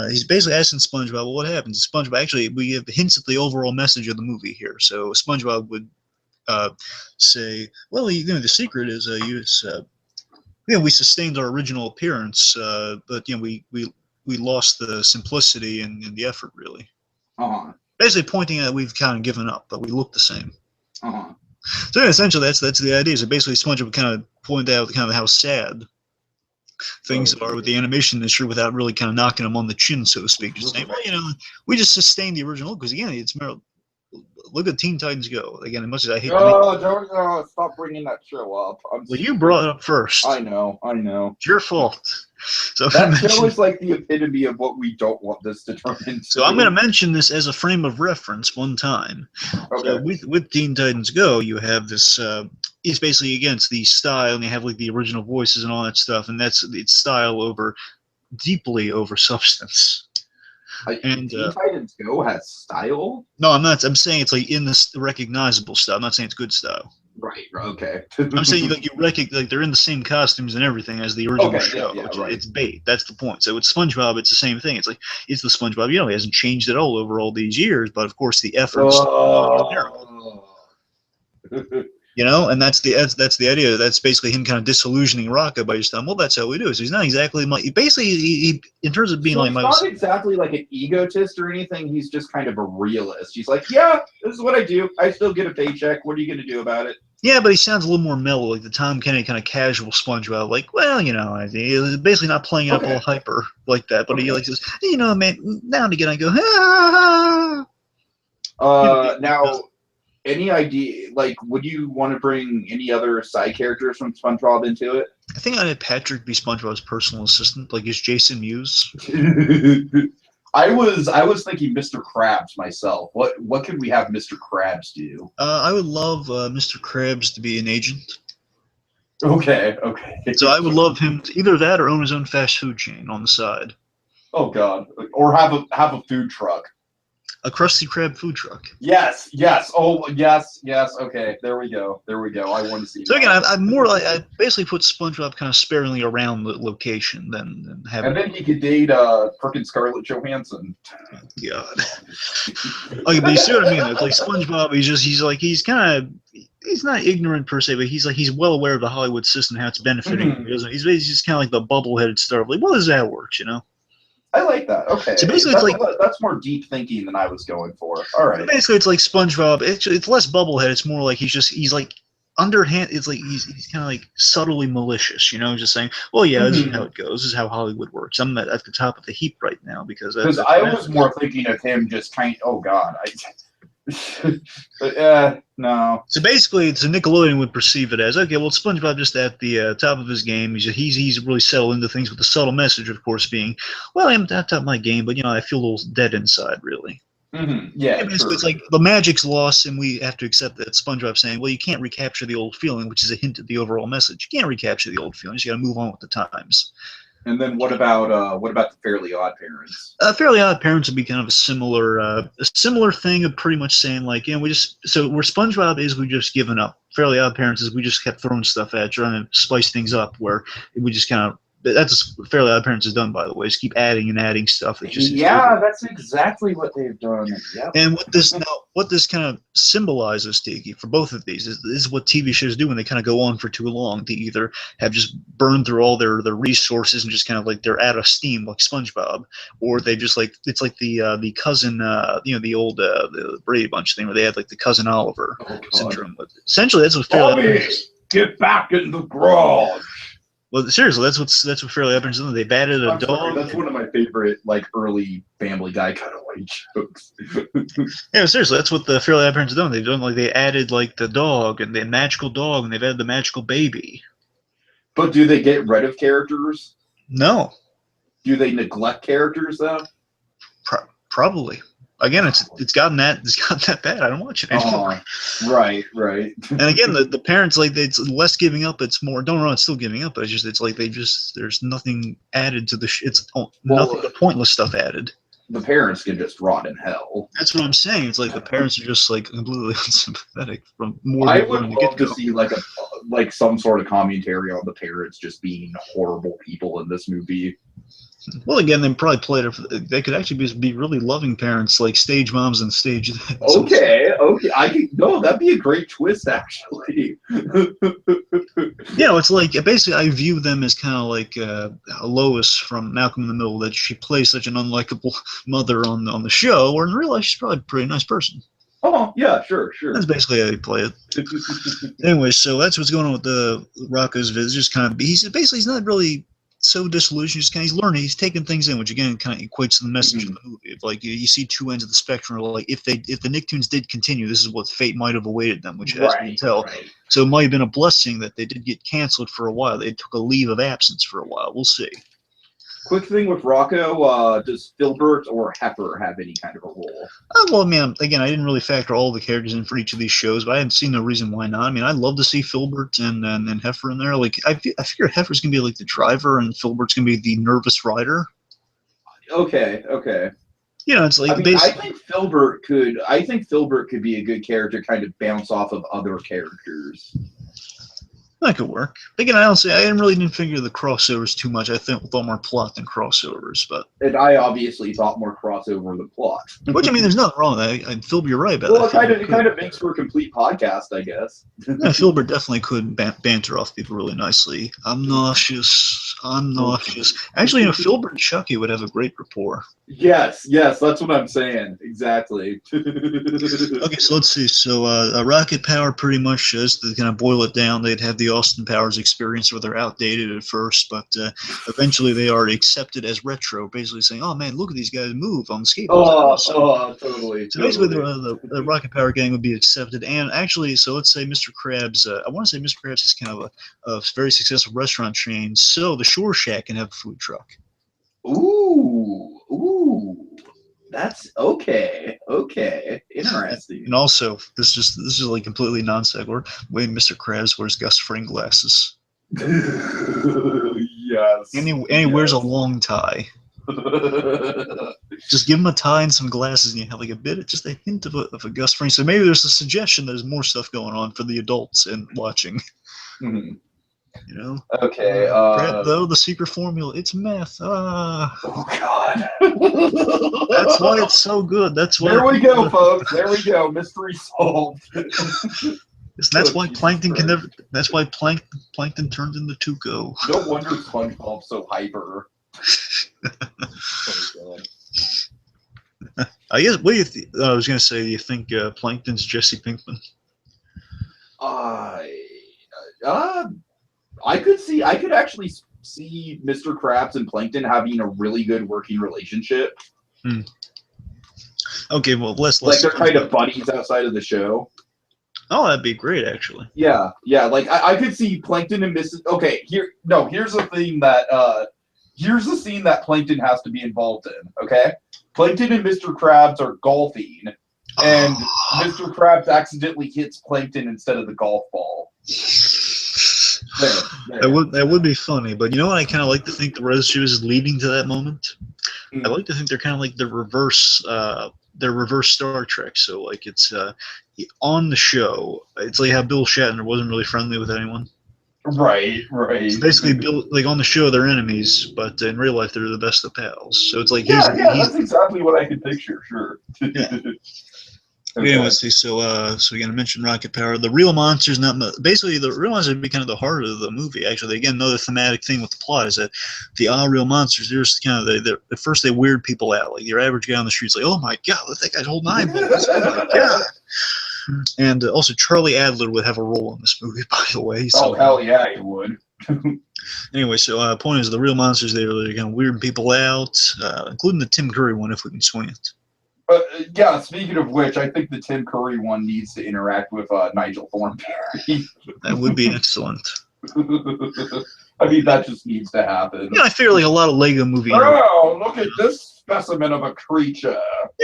He's basically asking SpongeBob, well, what happens? SpongeBob, actually, we have hints at the overall message of the movie here. So SpongeBob would say, well, the secret is we sustained our original appearance, but we lost the simplicity and the effort, really. Basically pointing out we've kind of given up, but we look the same. So essentially, that's the idea. So basically, SpongeBob kind of pointed out kind of how sad things are with the animation industry without really kind of knocking them on the chin, so to speak. Just saying, well, we just sustained the original, because again, it's look at Teen Titans Go. Again, as much as I hate don't stop bringing that show up. Well, you brought it up first. I know. It's your fault. So that show is like the epitome of what we don't want this to turn into. So I'm going to mention this as a frame of reference one time. Okay. So with Teen Titans Go, you have this. It's basically against the style, and you have like the original voices and all that stuff, and it's style deeply over substance. And Teen Titans Go has style? No, I'm not. I'm saying it's like in the recognizable style. I'm not saying it's good style. Right. Okay. I'm saying like you recognize, like they're in the same costumes and everything as the original show. Yeah, right. It's bait. That's the point. So with SpongeBob, it's the same thing. It's like it's the SpongeBob. He hasn't changed at all over all these years, but of course the efforts. And that's the idea. That's basically him kind of disillusioning Rocco by just telling, well, that's how we do it. So he's not exactly basically he in terms of being so like he's not exactly like an egotist or anything. He's just kind of a realist. He's like, yeah, this is what I do. I still get a paycheck. What are you going to do about it? Yeah, but he sounds a little more mellow, like the Tom Kenny kind of casual SpongeBob. Like, well, he's basically not playing it up all hyper like that. But he like says, man, now and again I go, now. Any idea, like, would you want to bring any other side characters from SpongeBob into it? I think I'd have Patrick be SpongeBob's personal assistant, like he's Jason Mewes. I was thinking Mr. Krabs myself. What could we have Mr. Krabs do? I would love Mr. Krabs to be an agent. Okay. So I would love him to either that or own his own fast food chain on the side. Oh God! Or have a food truck. A Krusty Krab food truck. Yes. Oh, yes. Okay, there we go. I want to see. So again, I'm more like I basically put SpongeBob kind of sparingly around the location than having. And then he could date frickin' Scarlett Johansson. Oh, God. Okay, but you see what I mean? It's like SpongeBob, he's not ignorant per se, but he's well aware of the Hollywood system, how it's benefiting him. He's just kind of like the bubble-headed star of like, well, this is how it works, I like that. Okay. So basically, that's more deep thinking than I was going for. All right. Basically, it's like SpongeBob. It's less bubblehead. It's more like he's like underhand. It's like he's kind of like subtly malicious. Just saying, well, yeah, this is how it goes. This is how Hollywood works. I'm at the top of the heap right now because I was more thinking of him just kind. Oh God, no. So basically, it's a Nickelodeon would perceive it as, okay, well, SpongeBob just at the top of his game. He's really settled into things with the subtle message, of course, being, well, I'm at the top of my game, but I feel a little dead inside, really. Yeah, basically, it's like the magic's lost, and we have to accept that SpongeBob's saying, well, you can't recapture the old feeling, which is a hint at the overall message. You can't recapture the old feelings. You got to move on with the times. And then what about the Fairly Odd Parents? Fairly Odd Parents would be kind of a similar thing of pretty much saying like, where SpongeBob is, we just given up. Fairly Odd Parents is we just kept throwing stuff at, trying to spice things up. Where we just kind of that's Fairly Odd Parents has done, by the way. Just keep adding and adding stuff. That's exactly what they've done. Yep. And what this kind of symbolizes, Tiki, for both of these is what TV shows do when they kind of go on for too long. They either have just burned through all their resources and just kind of like they're out of steam, like SpongeBob, or they just like it's like the cousin, the old the Brady Bunch thing where they had like the cousin Oliver syndrome. But essentially, that's what Fairly Odd Parents. Get back in the garage. Well, seriously, that's what Fairly Odd Parents done. They've added a dog. Sorry, that's one of my favorite, like, early Family Guy cutaway jokes. Yeah, seriously, that's what the Fairly Odd Parents have done. They've done like they added like the dog and the magical dog, and they've added the magical baby. But do they get rid of characters? No. Do they neglect characters though? Probably. Again, it's gotten that bad. I don't watch it anymore. Right. And again, the parents like it's less giving up. It's more don't know. It's still giving up. But it's like there's nothing added to the. Nothing but pointless stuff added. the parents can just rot in hell. That's what I'm saying. It's like the parents are just like completely unsympathetic from more I than would from the love to get-go. see like some sort of commentary on the parents just being horrible people in this movie. Well, again, they probably played it. They could actually be really loving parents, like stage moms and stage. Okay, no, that'd be a great twist, actually. It's like basically I view them as kind of like Lois from Malcolm in the Middle, that she plays such an unlikable mother on the show, or in real life she's probably a pretty nice person. Oh yeah, sure. That's basically how you play it. Anyway, so that's what's going on with the Rocco's visit. Just kind of he's not really so disillusioned. He's learning. He's taking things in, which again kind of equates to the message of the movie. If, like you see two ends of the spectrum. Like if the NickToons did continue, this is what fate might have awaited them, which as we can tell. Right. So it might have been a blessing that they did get canceled for a while. They took a leave of absence for a while. We'll see. Quick thing with Rocco, does Filbert or Heifer have any kind of a role? Well, I mean, again, I didn't really factor all the characters in for each of these shows, but I haven't seen no reason why not. I mean, I'd love to see Filbert and Heifer in there. Like, I figure Heifer's gonna be like the driver, and Filbert's gonna be the nervous rider. Okay. It's like I think Filbert could be a good character, kind of bounce off of other characters. That could work. Again, I didn't figure the crossovers too much. I thought more plot than crossovers, And I obviously thought more crossover than plot. Which, I mean, there's nothing wrong with that. Philbert, you're right about that. Well, it kind of makes for a complete podcast, I guess. Yeah, Filbert definitely could banter off people really nicely. I'm nauseous. Actually, Filbert and Chucky would have a great rapport. Yes, that's what I'm saying. Exactly. Okay, so let's see. So Rocket Power pretty much is to kind of boil it down. They'd have the Austin Powers experience where they're outdated at first, but eventually they are accepted as retro, basically saying, "Oh man, look at these guys move on the skateboard." Totally. So basically, the Rocket Power gang would be accepted, and actually, so let's say Mr. Krabs. I want to say Mr. Krabs is kind of a very successful restaurant chain, so the Shore Shack can have a food truck. Ooh, that's okay. Interesting. And also, this is like completely non sequitur. Way Mr. Krabs wears Gus Fring glasses. Yes. And he wears a long tie. Just give him a tie and some glasses, and you have like just a hint of a Gus Fring. So maybe there's a suggestion there's more stuff going on for the adults and watching. Mm-hmm. Okay. Though the secret formula, it's meth. Oh God. That's why it's so good. That's why. There we go, folks. There we go. Mystery solved. That's why plankton can never. That's why plankton turned into Tuco. No wonder SpongeBob's so hyper. Oh, God. I guess. What do you? I was gonna say. Do you think Plankton's Jesse Pinkman? I could actually see Mr. Krabs and Plankton having a really good working relationship. Okay, well, let's like they're kind of buddies outside of the show. Oh, that'd be great, actually. Yeah. Like I could see Plankton and Mrs. Okay, here's the thing that here's the scene that Plankton has to be involved in. Okay, Plankton and Mr. Krabs are golfing, and Mr. Krabs accidentally hits Plankton instead of the golf ball. There. That would be funny, but you know what? I kind of like to think the Red Shoes is leading to that moment. I like to think they're kind of like the reverse Star Trek. So like it's on the show, it's like how Bill Shatner wasn't really friendly with anyone. Right. So basically, Bill, like on the show, they're enemies, but in real life, they're the best of pals. So it's like that's exactly what I could picture. Sure. Yeah. Okay. Yeah, let's see. So we're gonna mention Rocket Power. The real monsters, basically the real monsters would be kind of the heart of the movie. Actually, again, another thematic thing with the plot is that the real monsters. They're just kind of at first they weird people out. Like your average guy on the street's like, oh my God, that guy's holding eyeballs. Oh my God. And also Charlie Adler would have a role in this movie, by the way. So, hell yeah, he would. Anyway, so point is the real monsters. They're going to weird people out, including the Tim Curry one if we can swing it. Yeah, speaking of which, I think the Tim Curry one needs to interact with Nigel Thornberry. That would be excellent. I mean, that just needs to happen. I figure like a lot of Lego movie. Oh, look at this specimen of a creature.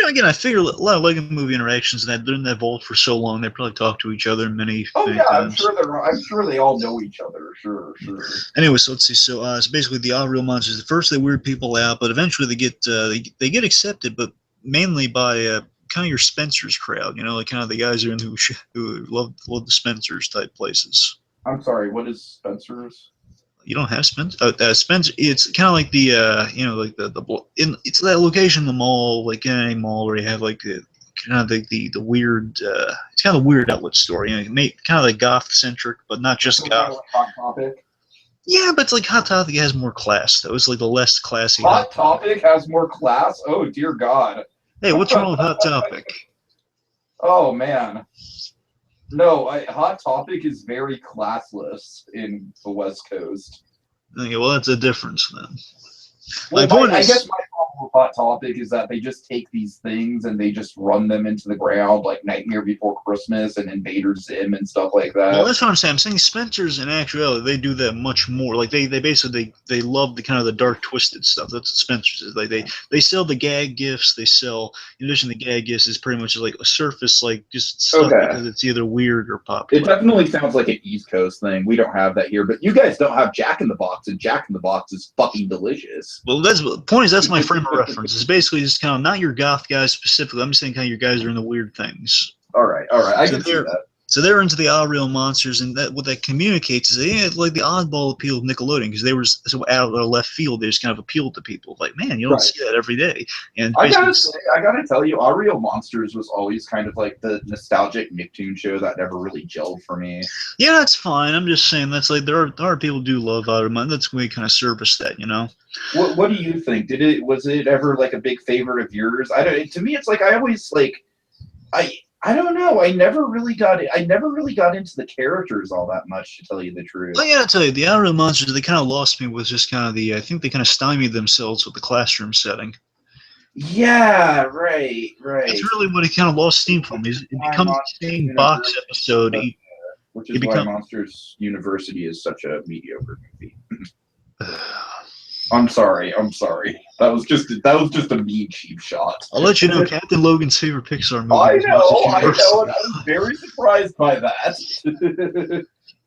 Again, I figure a lot of Lego movie interactions that they're in that vault for so long, they probably talk to each other many. Oh many yeah, times. I'm sure they all know each other. Sure. Anyway, so let's see. So it's basically the all real monsters. At first, they weird people out, but eventually they get accepted, but mainly by kind of your Spencer's crowd. Like kind of the guys who love the Spencer's type places. I'm sorry. What is Spencer's? You don't have Spencer. Spencer. It's kind of like the it's that location in the mall, like in any mall where you have like the weird. It's kind of a weird outlet store. Kind of like goth centric, but not just goth. Like Hot Topic. Yeah, but it's like Hot Topic has more class though. It's like the less classy. Hot Topic has more class. Oh dear God. Hey, what's wrong with Hot Topic? Oh man. No, Hot Topic is very classless in the West Coast. Okay, well, that's a difference then. Well, I guess my problem with Hot Topic is that they just take these things and they just run them into the ground, like Nightmare Before Christmas and Invader Zim and stuff like that. Well, that's what I'm saying. I'm saying Spencer's in actuality, they do that much more. Like they basically they love the kind of the dark twisted stuff. That's what Spencer's is. Like they sell the gag gifts. They sell, in addition to gag gifts, is pretty much like a surface, like just stuff because it's either weird or popular. It definitely sounds like an East Coast thing. We don't have that here, but you guys don't have Jack in the Box, and Jack in the Box is fucking delicious. Well, the point is that's my frame of reference. It's basically just kind of not your goth guys specifically. I'm just saying kind of your guys are into weird things. All right. I can see that. So they're into the all real monsters, and that what that communicates is they had like the oddball appeal of Nickelodeon because they were so out of their left field. They just kind of appealed to people. Like, man, you don't see that every day. And I gotta tell you, All Real Monsters was always kind of like the nostalgic Nicktoon show that never really gelled for me. Yeah, that's fine. I'm just saying that's like there are people who do love all real monsters. That's we kind of service that, What do you think? Was it ever like a big favorite of yours? To me, it's like I always like I don't know. I never really got into the characters all that much, to tell you the truth. I gotta tell you, the Outer Monsters, they kind of lost me with just kind of I think they kind of stymied themselves with the classroom setting. Yeah, right. That's really what he kind of lost steam from. It becomes the same box episode. Which is why Monsters University is such a mediocre movie. I'm sorry. That was just a mean cheap shot. I'll let you know, Captain Logan's favorite Pixar movie. I know, and I was very surprised by that.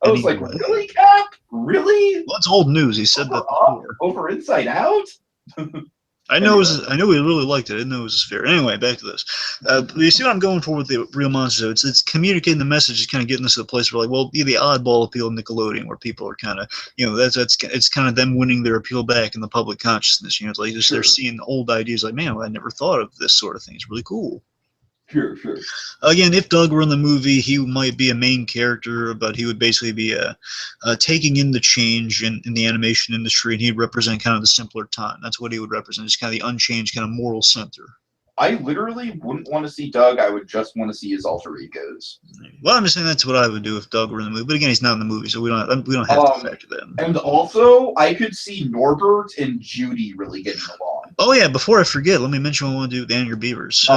I was like, really, Cap? Really? Well, it's old news. He said that before. Over Inside Out? I know he really liked it. I didn't know it was fair. Anyway, back to this. You see what I'm going for with the real monsters? It's communicating the message, is kind of getting us to the place where, like, well, the oddball appeal of Nickelodeon, where people are kind of, it's kind of them winning their appeal back in the public consciousness. It's like they're seeing old ideas, like, man, well, I never thought of this sort of thing. It's really cool. Sure. Again, if Doug were in the movie, he might be a main character, but he would basically be taking in the change in the animation industry, and he'd represent kind of the simpler time. That's what he would represent, just kind of the unchanged kind of moral center. I literally wouldn't want to see Doug. I would just want to see his alter egos. Well, I'm just saying that's what I would do if Doug were in the movie. But again, he's not in the movie, so we don't have to factor that in. And also, I could see Norbert and Judy really getting along. Oh yeah, before I forget, let me mention what I want to do with Angry Beavers.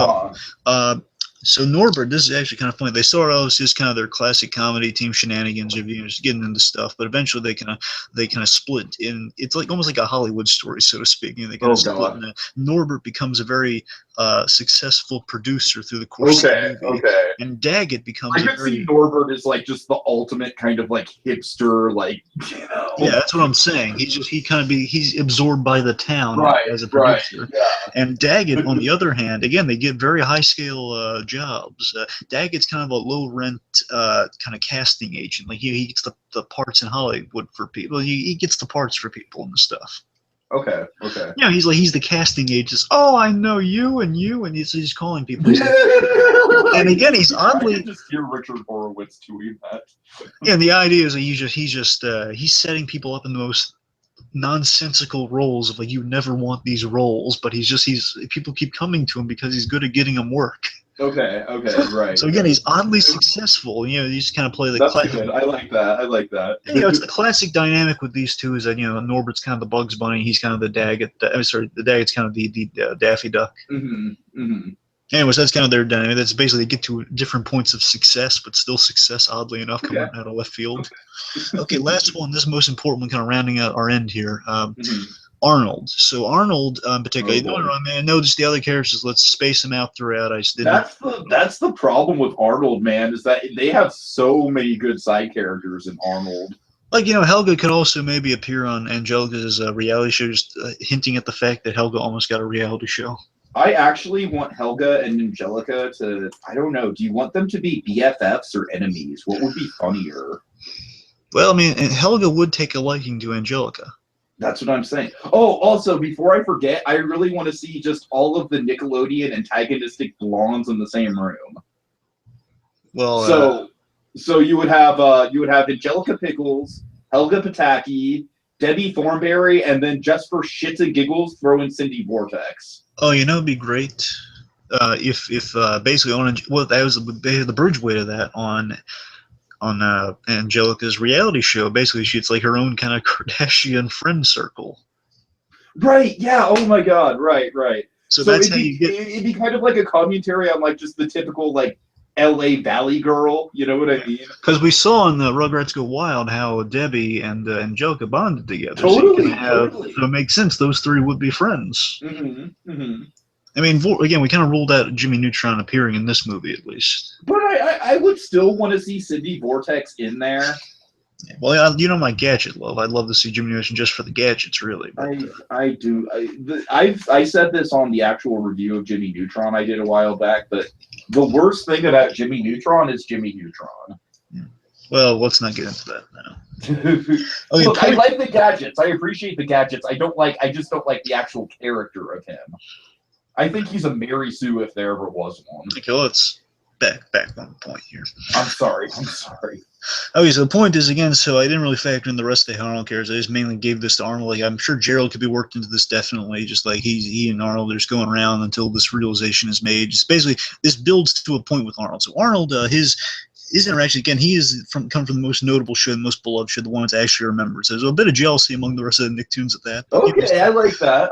So Norbert, this is actually kind of funny. They started out as just kind of their classic comedy team shenanigans of just getting into stuff, but eventually they kind of split in. It's like almost like a Hollywood story, so to speak. They kind of split. And Norbert becomes a very successful producer through the course of the movie. Okay. And Daggett becomes. I could see Norbert as like just the ultimate kind of like hipster, like Yeah, that's what I'm saying. He's absorbed by the town as a producer. Right, yeah. And Daggett, on the other hand, again, they get very high scale jobs. Daggett's kind of a low rent kind of casting agent. Like he gets the parts in Hollywood for people. He gets the parts for people and stuff. Okay. Yeah, he's the casting agent. Oh, I know you, and he's calling people. And again, he's oddly. I can just hear Richard Horowitz doing that. Yeah, and the idea is that he's setting people up in the most nonsensical roles of like you never want these roles, but people keep coming to him because he's good at getting them work. Okay, right. So again, he's oddly successful. You just kind of play the. That's good. I like that. It's the classic dynamic with these two is that Norbert's kind of the Bugs Bunny, he's kind of the Daggett. The Daggett's kind of the Daffy Duck. Mm-hmm. Anyways, that's kind of their dynamic. That's basically they get to different points of success, but still success, oddly enough, coming out of left field. Okay, last one. This is the most important one, kind of rounding out our end here. Arnold. So Arnold, in particular, I noticed the other characters. Let's space them out throughout. I just didn't. That's the problem with Arnold, man. Is that they have so many good side characters in Arnold. Like, Helga could also maybe appear on Angelica's reality show, just hinting at the fact that Helga almost got a reality show. I actually want Helga and Angelica to, I don't know, do you want them to be BFFs or enemies? What would be funnier? Well, I mean, Helga would take a liking to Angelica. That's what I'm saying. Oh, also, before I forget, I really want to see just all of the Nickelodeon antagonistic blondes in the same room. Well, so you would have Angelica Pickles, Helga Pataki, Debbie Thornberry, and then just for shits and giggles, throw in Cindy Vortex. Oh, it'd be great if basically that was the bridge way to that on Angelica's reality show. Basically, it's like her own kind of Kardashian friend circle. Right. Yeah. Oh my God. Right. So that's how you get. It'd be kind of like a commentary on like just the typical like LA Valley girl. You know what I mean? Because we saw in the Rugrats Go Wild how Debbie and Angelica bonded together. Totally. So it makes sense. Those three would be friends. I mean, again, we kind of ruled out Jimmy Neutron appearing in this movie, at least. But I would still want to see Cindy Vortex in there. Yeah, well, my gadget love. I'd love to see Jimmy Neutron just for the gadgets, really. But, I do. I said this on the actual review of Jimmy Neutron I did a while back, but the worst thing about Jimmy Neutron is Jimmy Neutron. Yeah. Well, let's not get into that now. Okay, look, I like the gadgets. I appreciate the gadgets. I just don't like the actual character of him. I think he's a Mary Sue if there ever was one. Okay, let's back on the point here. I'm sorry. Okay, so the point is, again, so I didn't really factor in the rest of the Arnold characters. I just mainly gave this to Arnold. Like, I'm sure Gerald could be worked into this definitely. Just like he and Arnold are just going around until this realization is made. Just basically, this builds to a point with Arnold. So Arnold, his interaction, again, he is come from the most notable show, the most beloved show, the one that's actually remembered. So there's a bit of jealousy among the rest of the Nicktoons at that. Okay, I like that.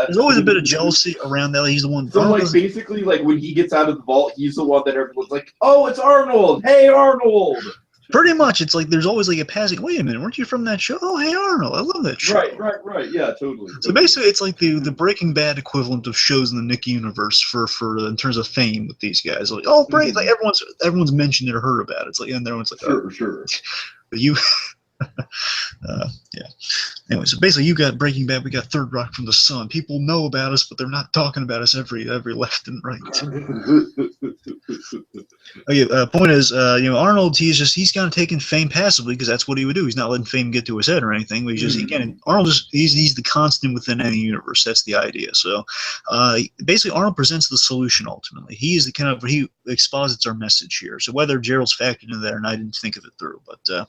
There's always a bit of jealousy around that. He's the one. So, like, basically, like, when he gets out of the vault, he's the one that everyone's like, oh, it's Arnold! Hey, Arnold! Pretty much, it's like there's always like a passing. Wait a minute, weren't you from that show? Oh, hey Arnold, I love that show. Right. Yeah, totally. So basically, it's like the Breaking Bad equivalent of shows in the Nick universe for in terms of fame with these guys. Like, oh, great! Like everyone's mentioned it or heard about it. It's like, and everyone's like, sure. But you, yeah. Anyway, so basically, you got Breaking Bad, we got Third Rock from the Sun. People know about us, but they're not talking about us every left and right. Okay, point is, Arnold, he's kind of taking fame passively because that's what he would do. He's not letting fame get to his head or anything. But Arnold he's the constant within any universe. That's the idea. So, basically, Arnold presents the solution ultimately. He is he exposits our message here. So whether Gerald's factored into that, and I didn't think of it through, but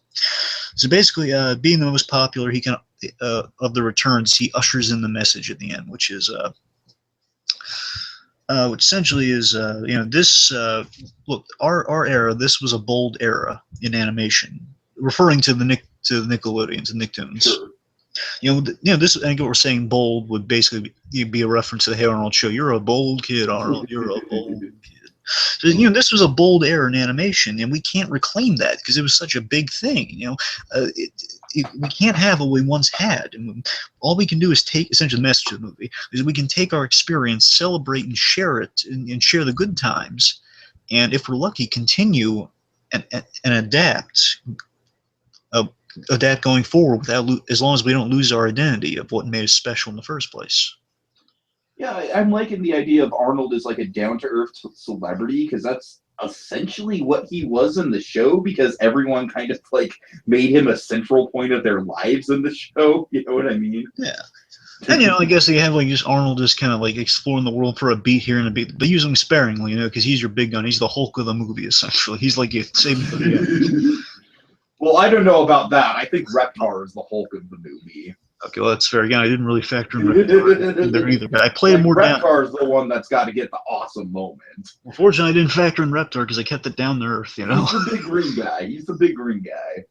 so basically, being the most popular, he kind of the returns, he ushers in the message at the end, which is which essentially is this look, our era, this was a bold era in animation, referring to the Nickelodeons and Nicktoons. Sure. This, I think what we're saying, bold, would basically be a reference to the Hey Arnold show. You're a bold kid, Arnold. You're a bold kid. So, this was a bold era in animation, and we can't reclaim that because it was such a big thing. We can't have what we once had. And all we can do is take, essentially, the message of the movie is we can take our experience, celebrate, and share it, and share the good times, and if we're lucky, continue and adapt going forward as long as we don't lose our identity of what made us special in the first place. Yeah, I'm liking the idea of Arnold as like a down-to-earth celebrity because that's essentially what he was in the show because everyone kind of like made him a central point of their lives in the show. You know what I mean? Yeah. And I guess you have like just Arnold just kind of like exploring the world for a beat here and a beat, but use him sparingly, because he's your big gun. He's the Hulk of the movie essentially. He's like you save for the end. Well, I don't know about that. I think Reptar is the Hulk of the movie. Okay, well, that's fair. Again, I didn't really factor in Reptar in there either, but I played more down. Reptar's the one that's got to get the awesome moment. Unfortunately, I didn't factor in Reptar because I kept it down to earth, He's the big green guy.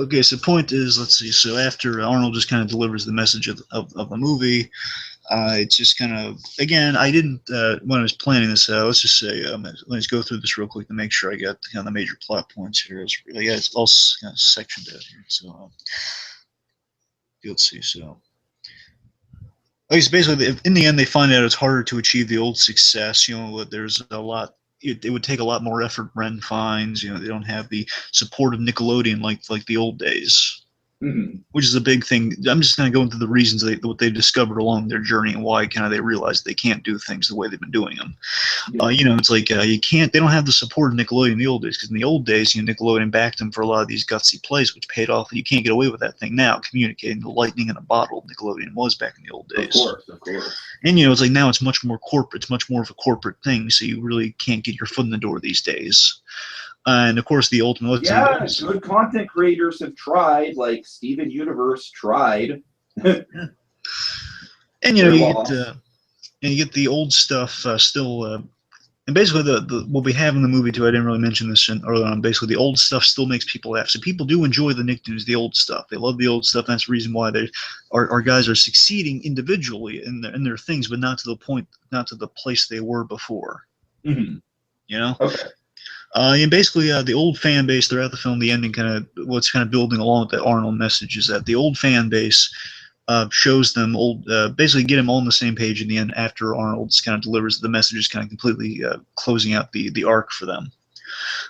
Okay, so the point is, let's see. So after Arnold just kind of delivers the message of the movie, It's just kind of, again, I didn't, when I was planning this, let's just say, let's go through this real quick to make sure I got kind of the major plot points here. It's all kind of sectioned out here. So, let's see. So, I guess basically, in the end, they find out it's harder to achieve the old success. There's a lot. It would take a lot more effort. Ren finds, they don't have the support of Nickelodeon like the old days. Mm-hmm. Which is a big thing. I'm just kind of going through the reasons what they discovered along their journey and why kind of they realized they can't do things the way they've been doing them. Yeah. It's like you can't. They don't have the support of Nickelodeon in the old days, because in the old days, Nickelodeon backed them for a lot of these gutsy plays, which paid off. You can't get away with that thing now. Communicating the lightning in a bottle, Nickelodeon was back in the old days. Of course. And it's like now it's much more corporate. It's much more of a corporate thing. So you really can't get your foot in the door these days. And of course, the ultimate. Yeah, good content creators have tried, like Steven Universe tried. And you get the old stuff still. And basically, the what we have in the movie too, I didn't really mention this earlier on. Basically, the old stuff still makes people laugh. So people do enjoy the Nicktoons, the old stuff. They love the old stuff. And that's the reason why our guys are succeeding individually in their things, but not to the place they were before. Mm-hmm. Okay. And basically, the old fan base throughout the film, the ending what's kind of building along with that Arnold message is that the old fan base shows them basically get them all on the same page in the end after Arnold's kind of delivers the messages, kind of completely closing out the arc for them.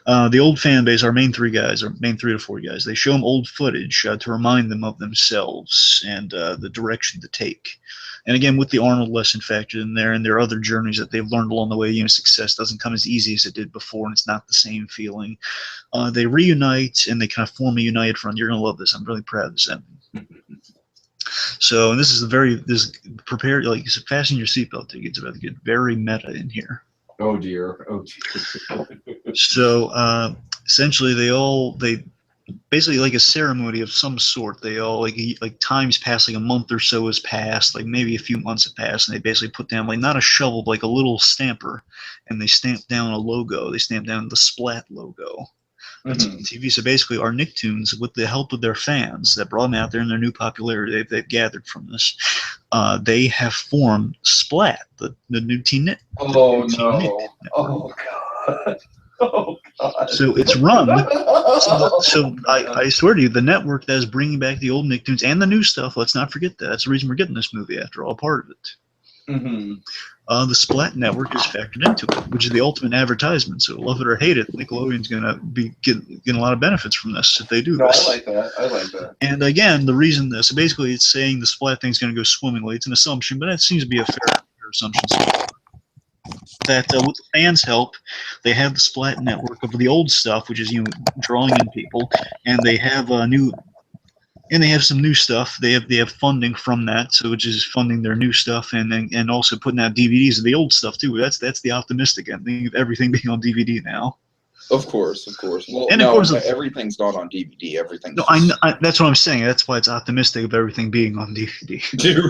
The old fan base, our main 3 to 4 guys, they show them old footage to remind them of themselves and the direction to take. And again, with the Arnold lesson factored in there and their other journeys that they've learned along the way, success doesn't come as easy as it did before, and it's not the same feeling. They reunite and they kind of form a united front. You're going to love this. I'm really proud of this ending. So, and this is prepare, fasten your seatbelt ticket. It's about to get very meta in here. Oh dear. So, essentially, they basically like a ceremony of some sort. They all like time's passed, like a month or so has passed, like maybe a few months have passed, and they basically put down like not a shovel, but like a little stamper, and they stamp down a logo. They stamp down the Splat logo. That's on TV. So basically, our Nicktoons, with the help of their fans that brought them out there and their new popularity they've gathered from this, they have formed Splat, the new Teen Nick. Oh no! Oh god! Oh god! So it's run. So I swear to you, the network that is bringing back the old Nicktoons and the new stuff. Let's not forget that. That's the reason we're getting this movie, after all, part of it. Mm-hmm. The Splat network is factored into it, which is the ultimate advertisement. So love it or hate it, Nickelodeon's going to be getting a lot of benefits from this if they do this. I like that. And again, the reason so basically it's saying the Splat thing's going to go swimmingly. It's an assumption, but that seems to be a fair assumption. That with the fans' help, they have the Splat network of the old stuff, which is drawing in people, and they have some new stuff. They have funding from that, so which is funding their new stuff, and also putting out DVDs of the old stuff too. That's the optimistic ending of everything being on DVD now. Of course. Well, and of course, everything's not on DVD. Everything's. No, that's what I'm saying. That's why it's optimistic of everything being on DVD.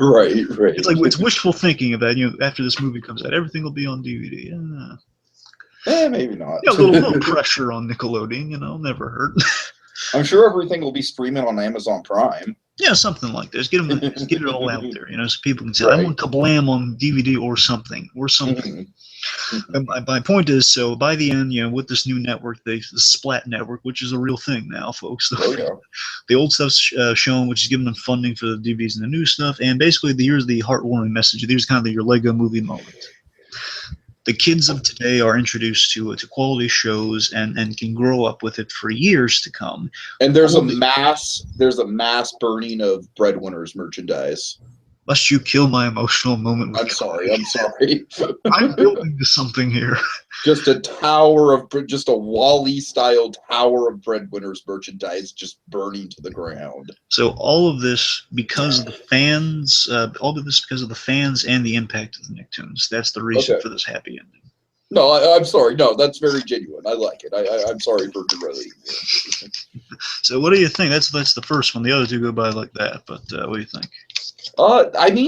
Right. It's like it's wishful thinking of that. After this movie comes out, everything will be on DVD. Maybe not. A little pressure on Nickelodeon. Never hurt. I'm sure everything will be streaming on Amazon Prime. Yeah, something like this. Get it all out there, so people can say, right. I want Kablam on DVD or something. And my point is, so by the end, with this new network, the Splat network, which is a real thing now, folks. The old stuff's shown, which is giving them funding for the DVDs and the new stuff. And basically, here's the heartwarming message. Here's kind of your Lego movie moment. The kids of today are introduced to quality shows and can grow up with it for years to come. And there's a mass burning of Breadwinners merchandise. Lest you kill my emotional moment. I'm sorry. I'm building to something here. Just a Wall-E-style tower of Breadwinners merchandise just burning to the ground. So all of this because of the fans, and the impact of the Nicktoons. That's the reason for this happy ending. No, I'm sorry. No, that's very genuine. I like it. I'm sorry for derailing you. So what do you think? That's the first one. The other two go by like that. But what do you think?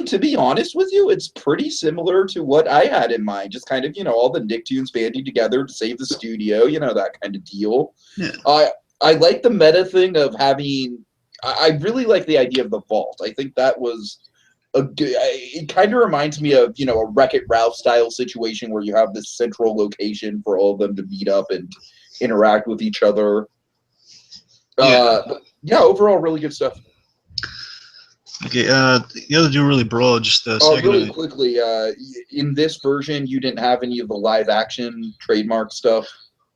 To be honest with you, it's pretty similar to what I had in mind. Just kind of, all the Nicktoons banding together to save the studio, that kind of deal. Yeah. I like the meta thing of having. I really like the idea of the vault. I think that was it kind of reminds me of, a Wreck-It Ralph style situation where you have this central location for all of them to meet up and interact with each other. But yeah, overall, really good stuff. Okay, the other two really broad. Just really quickly, in this version, you didn't have any of the live action trademark stuff.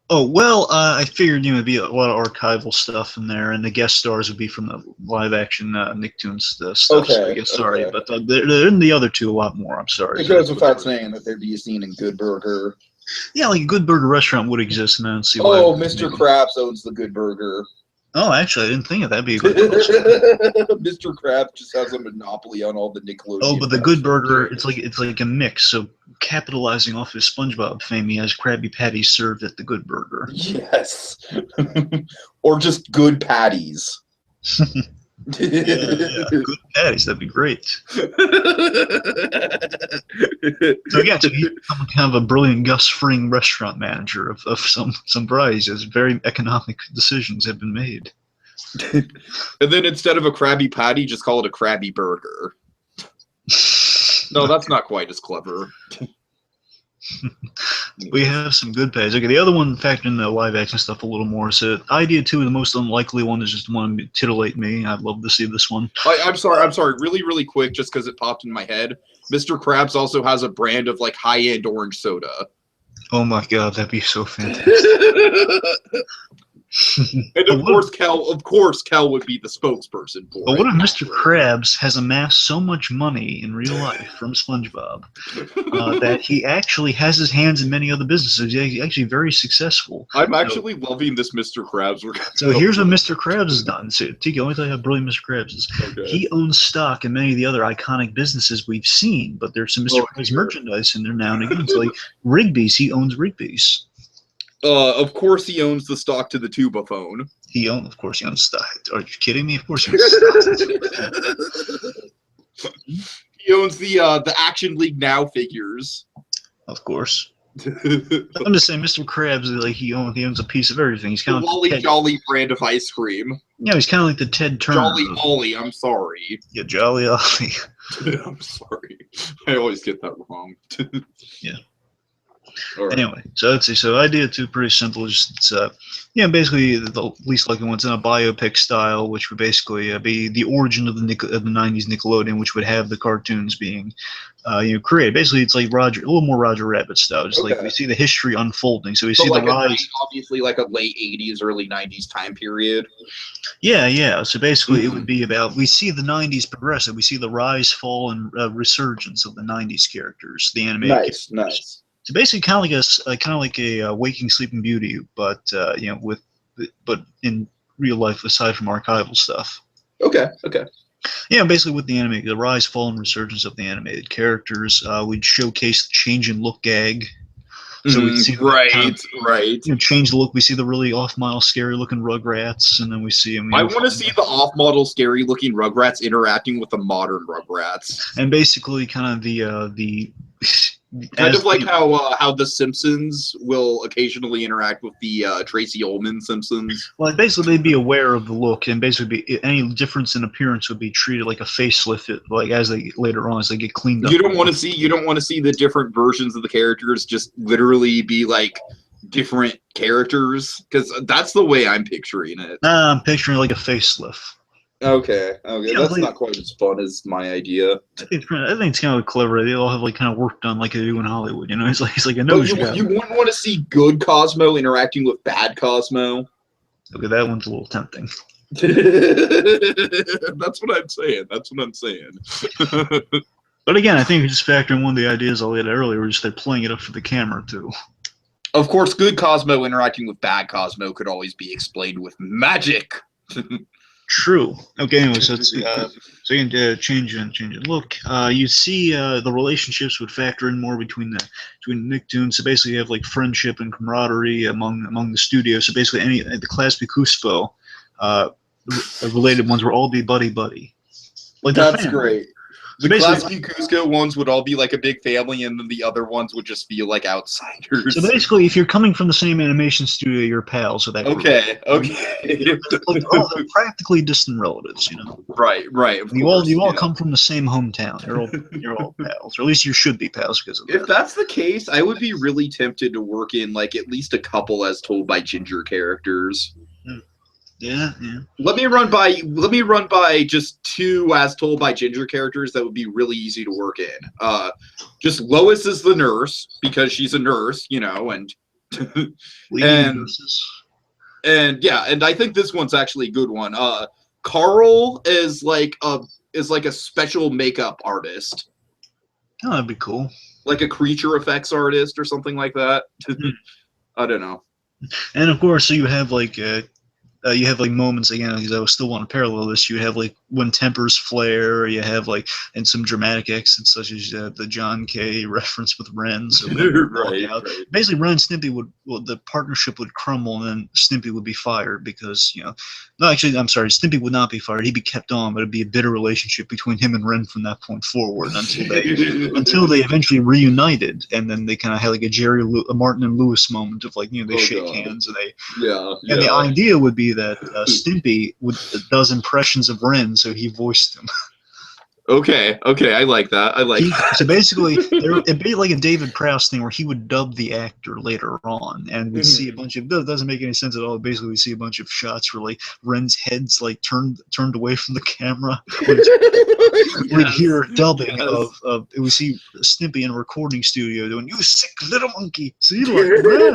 Oh well, I figured it'd be a lot of archival stuff in there, and the guest stars would be from the live action NickToons stuff. Okay, so I guess sorry, but they're in the other two a lot more. I'm sorry. It goes without saying that there'd be a scene in Good Burger. Yeah, like a Good Burger restaurant would exist, and I don't see why. Oh, Mr. Krabs owns the Good Burger. Oh, actually, I didn't think of that. That'd be a good Mr. Krabs just has a monopoly on all the Nickelodeon. Oh, but the Good Burger, it's like a mix. So capitalizing off his SpongeBob fame, he has Krabby Patties served at the Good Burger. Yes, or just good patties. yeah, good patties. That'd be great. So again, so he's kind of a brilliant Gus Fring restaurant manager of some varieties. As very economic decisions have been made. And then instead of a Krabby Patty, just call it a Krabby Burger. No, that's not quite as clever. We have some good patties. Okay, the other one factored in the live action stuff a little more. So idea 2, the most unlikely one, is just one to titillate me. I'd love to see this one. I'm sorry. Really quick, just because it popped in my head. Mr. Krabs also has a brand of like high-end orange soda. Oh my god, that'd be so fantastic. And of course Kel would be the spokesperson for it. But what if Mr. Krabs has amassed so much money in real life from SpongeBob that he actually has his hands in many other businesses? He's actually very successful. I'm actually loving this Mr. Krabs. So here's what Mr. Krabs has done. So, Tiki, let me tell you how brilliant Mr. Krabs is. Okay. He owns stock in many of the other iconic businesses we've seen, but there's some Mr. Krabs merchandise in there now and again. So like Rigby's, he owns Rigby's. Of course he owns the stock to the Tuba phone. Of course he owns stock. Are you kidding me? Of course he owns stock. He owns the Action League Now figures. Of course. I'm just saying, Mr. Krabs, like he owns a piece of everything. He's kind of Lolly Jolly brand of ice cream. Yeah, he's kind of like the Ted Turner. Jolly Ollie, I'm sorry. Yeah, Jolly Ollie. I'm sorry. I always get that wrong. Yeah. Right. Anyway, so idea 2, pretty simple. It's basically the least likely one's in a biopic style, which would basically be the origin of the 90s Nickelodeon, which would have the cartoons being created. Basically, it's like a little more Roger Rabbit style. Just like we see the history unfolding. So we see like the rise. Obviously, like a late 80s, early 90s time period. Yeah. So basically, it would be about, we see the 90s progress. We see the rise, fall, and resurgence of the 90s characters, the animated characters. Nice. So basically, kind of like a Waking Sleeping Beauty, but but in real life, aside from archival stuff. Okay. Yeah, basically with the animated, the rise, fall, and resurgence of the animated characters, we'd showcase the change in look gag. So we'd see right. Change the look. We see the really off-model, scary-looking Rugrats, and then we see them. I want to see the off-model, scary-looking Rugrats interacting with the modern Rugrats, and basically kind of the kind of like how the Simpsons will occasionally interact with the Tracy Ullman Simpsons. Well, basically they'd be aware of the look, and basically any difference in appearance would be treated like a facelift, like as they later on as they get cleaned up. You don't want to see the different versions of the characters just literally be like different characters, because that's the way I'm picturing it. Nah, I'm picturing like a facelift. Okay, that's not quite as fun as my idea. I think it's kind of a clever idea. They'll have like kind of work done like they do in Hollywood. It's like a nose job. You wouldn't want to see good Cosmo interacting with bad Cosmo. Okay, that one's a little tempting. That's what I'm saying. But again, I think we just factor in one of the ideas I had earlier, just they're playing it up for the camera too. Of course, good Cosmo interacting with bad Cosmo could always be explained with magic. True. Okay. Anyway, so you can change in look. You see the relationships would factor in more between Nicktoons. So basically, you have like friendship and camaraderie among the studios. So basically, the Class B Cuspo related ones will all be buddy. Like that's great. The classic Cusco ones would all be like a big family, and then the other ones would just feel like outsiders. So basically, if you're coming from the same animation studio, you're pals with that group. Okay. They're practically distant relatives, you know. Right. Of you course, all come from the same hometown. You're all pals, or at least you should be pals because of that. If that's the case, I would be really tempted to work in like at least a couple as told by Ginger characters. Yeah. Let me run by just 2 as told by Ginger characters that would be really easy to work in. Just Lois is the nurse because she's a nurse, you know, and and I think this one's actually a good one. Carl is like a special makeup artist. Oh, that'd be cool. Like a creature effects artist or something like that. I don't know. And of course, so you have like moments again, because I still want to parallel this. You have like when tempers flare. You have like and some dramatic exits such as the John K. reference with Ren. So right. Basically, Ren and Stimpy the partnership would crumble, and then Stimpy would be fired because no, actually, I'm sorry, Stimpy would not be fired. He'd be kept on, but it'd be a bitter relationship between him and Ren from that point forward until they eventually reunited, and then they kind of had like a Martin and Lewis moment of like they shake hands and the idea would be that Stimpy does impressions of Ren, so he voiced him. Okay, I like that. So basically, it'd be like a David Prowse thing where he would dub the actor later on, and we'd see a bunch of. It doesn't make any sense at all. Basically, we see a bunch of shots where like Ren's head's like turned away from the camera. We'd hear dubbing of. We see Stimpy in a recording studio doing "You sick little monkey, see like Ren."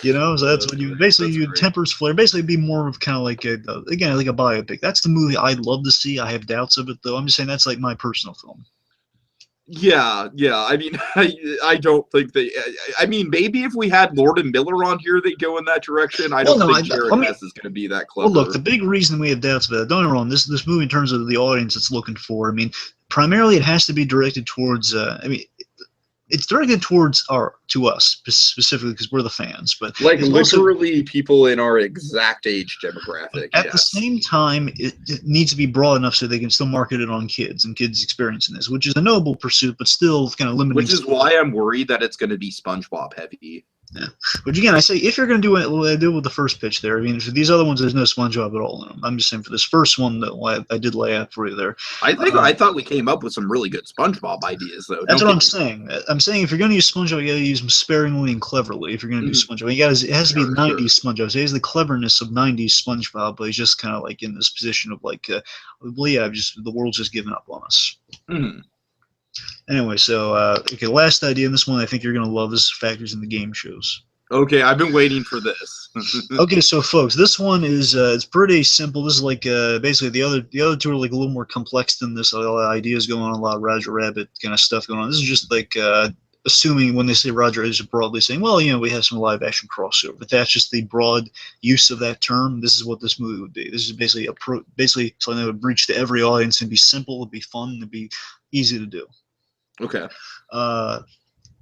So that's when you tempers flare. Basically, be more of kind of like a biopic. That's the movie I'd love to see. I have doubts of it though. I'm just saying that's like my personal film. Yeah. I mean, I don't think they. I mean, maybe if we had Lord and Miller on here, they'd go in that direction. I don't think Jared Hess is going to be that clever. Well, look, the big reason we have doubts about it, don't get me wrong, this movie in terms of the audience it's looking for. I mean, primarily it has to be directed towards. It's directed to us specifically because we're the fans, but like literally people in our exact age demographic. At the same time, it needs to be broad enough so they can still market it on kids and kids experiencing this, which is a noble pursuit, but still kind of limited. Which is why I'm worried that it's going to be SpongeBob heavy. Yeah, but again, I say if you're going to do it, I do with the first pitch there. I mean, for these other ones, there's no SpongeBob at all in them. I'm just saying for this first one that I did lay out for you there. I thought we came up with some really good SpongeBob ideas, though. That's what I'm saying. I'm saying if you're going to use SpongeBob, you got to use them sparingly and cleverly. If you're going to do SpongeBob, it has to be 90s SpongeBob. So he has the cleverness of 90s SpongeBob, but he's just kind of like in this position of like, the world's just given up on us. Mm-hmm. Anyway, so last idea, and this one I think you're going to love. This is factors in the game shows. Okay, I've been waiting for this. Okay, so folks, this one is it's pretty simple. This is like basically the other two are like a little more complex than this. A lot of ideas going on, a lot of Roger Rabbit kind of stuff going on. This is just like assuming when they say Roger is broadly saying, well, we have some live action crossover. But that's just the broad use of that term. This is what this movie would be. This is basically basically something that would reach to every audience and be simple, it'd be fun, it'd be easy to do. Okay.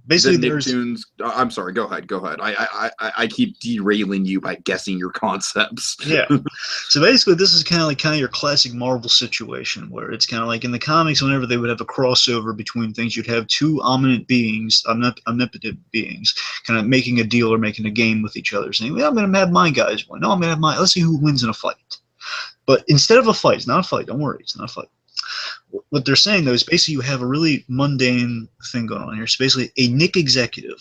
Basically, NickToons. I'm sorry. Go ahead. I keep derailing you by guessing your concepts. Yeah. So basically, this is kind of your classic Marvel situation where it's kind of like in the comics, whenever they would have a crossover between things, you'd have two omnipotent beings, kind of making a deal or making a game with each other, saying, "Well, I'm going to have my guys win. No, I'm going to have my. Let's see who wins in a fight." But instead of a fight, it's not a fight. Don't worry, it's not a fight. What they're saying, though, is basically you have a really mundane thing going on here. So basically, a Nick executive,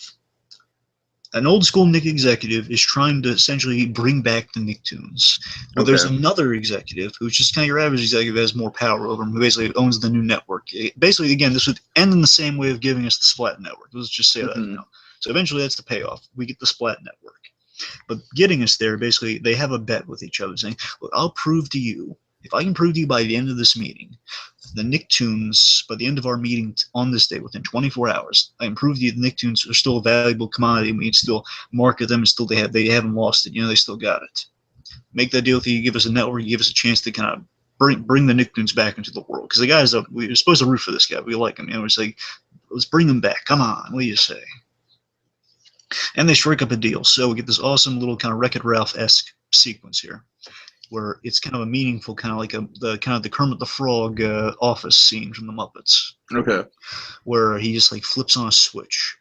an old-school Nick executive, is trying to essentially bring back the NickToons. Well, there's another executive, who's just kind of your average executive, has more power over him, who basically owns the new network. Basically, again, this would end in the same way of giving us the Splat Network. Let's just say that. So eventually, that's the payoff. We get the Splat Network. But getting us there, basically, they have a bet with each other, saying, "Look, I'll prove to you, if I can prove to you by the end of this meeting, the NickToons, by the end of our meeting on this day, within 24 hours, I can prove to you the NickToons are still a valuable commodity, and we can still market them, and still they haven't lost it. They still got it. Make that deal with you, give us a network, you give us a chance to kind of bring the NickToons back into the world. Because the guys, we're supposed to root for this guy. We like him. It's like, let's bring them back. Come on, what do you say?" And they strike up a deal. So we get this awesome little kind of Wreck-It Ralph-esque sequence here. where it's kind of a meaningful, kind of like the Kermit the Frog office scene from the Muppets, Okay. where he just like flips on a switch,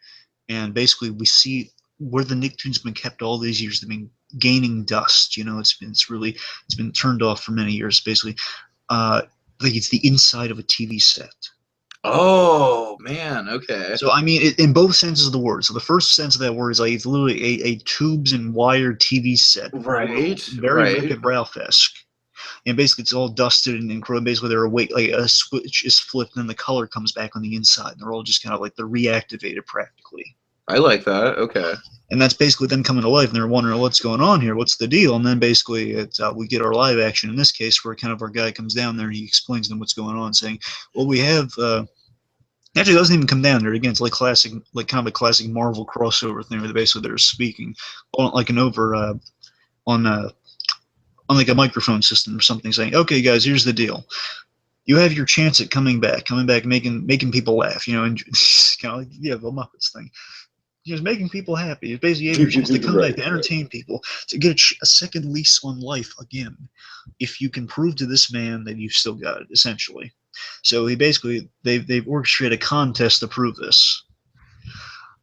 and basically we see where the Nicktoons have been kept all these years. They've been gaining dust. It's been turned off for many years. Basically, like it's the inside of a TV set. Oh man, okay. So I mean, in both senses of the word. So the first sense of that word is like it's literally a tubes and wired TV set, Right, very right. Wreck-It Ralph-esque. And basically, it's all dusted and basically they're awake. Like a switch is flipped, and then the color comes back on the inside. And they're all just kind of like they're reactivated practically. I like that. Okay. And that's basically them coming to life, and they're wondering what's going on here, what's the deal, and then basically we get our live action in this case, where kind of our guy comes down there and he explains to them what's going on, saying, "Well, we have." Actually, it doesn't even come down there again. It's like classic, like kind of a classic Marvel crossover thing, where basically they're speaking on like an over on like a microphone system or something, saying, "Okay, guys, here's the deal. You have your chance at coming back, making people laugh, and kind of like the Muppets thing." Just making people happy. You basically have your chance to come back to entertain people, to get a second lease on life again, if you can prove to this man that you've still got it, essentially. So they've orchestrated a contest to prove this.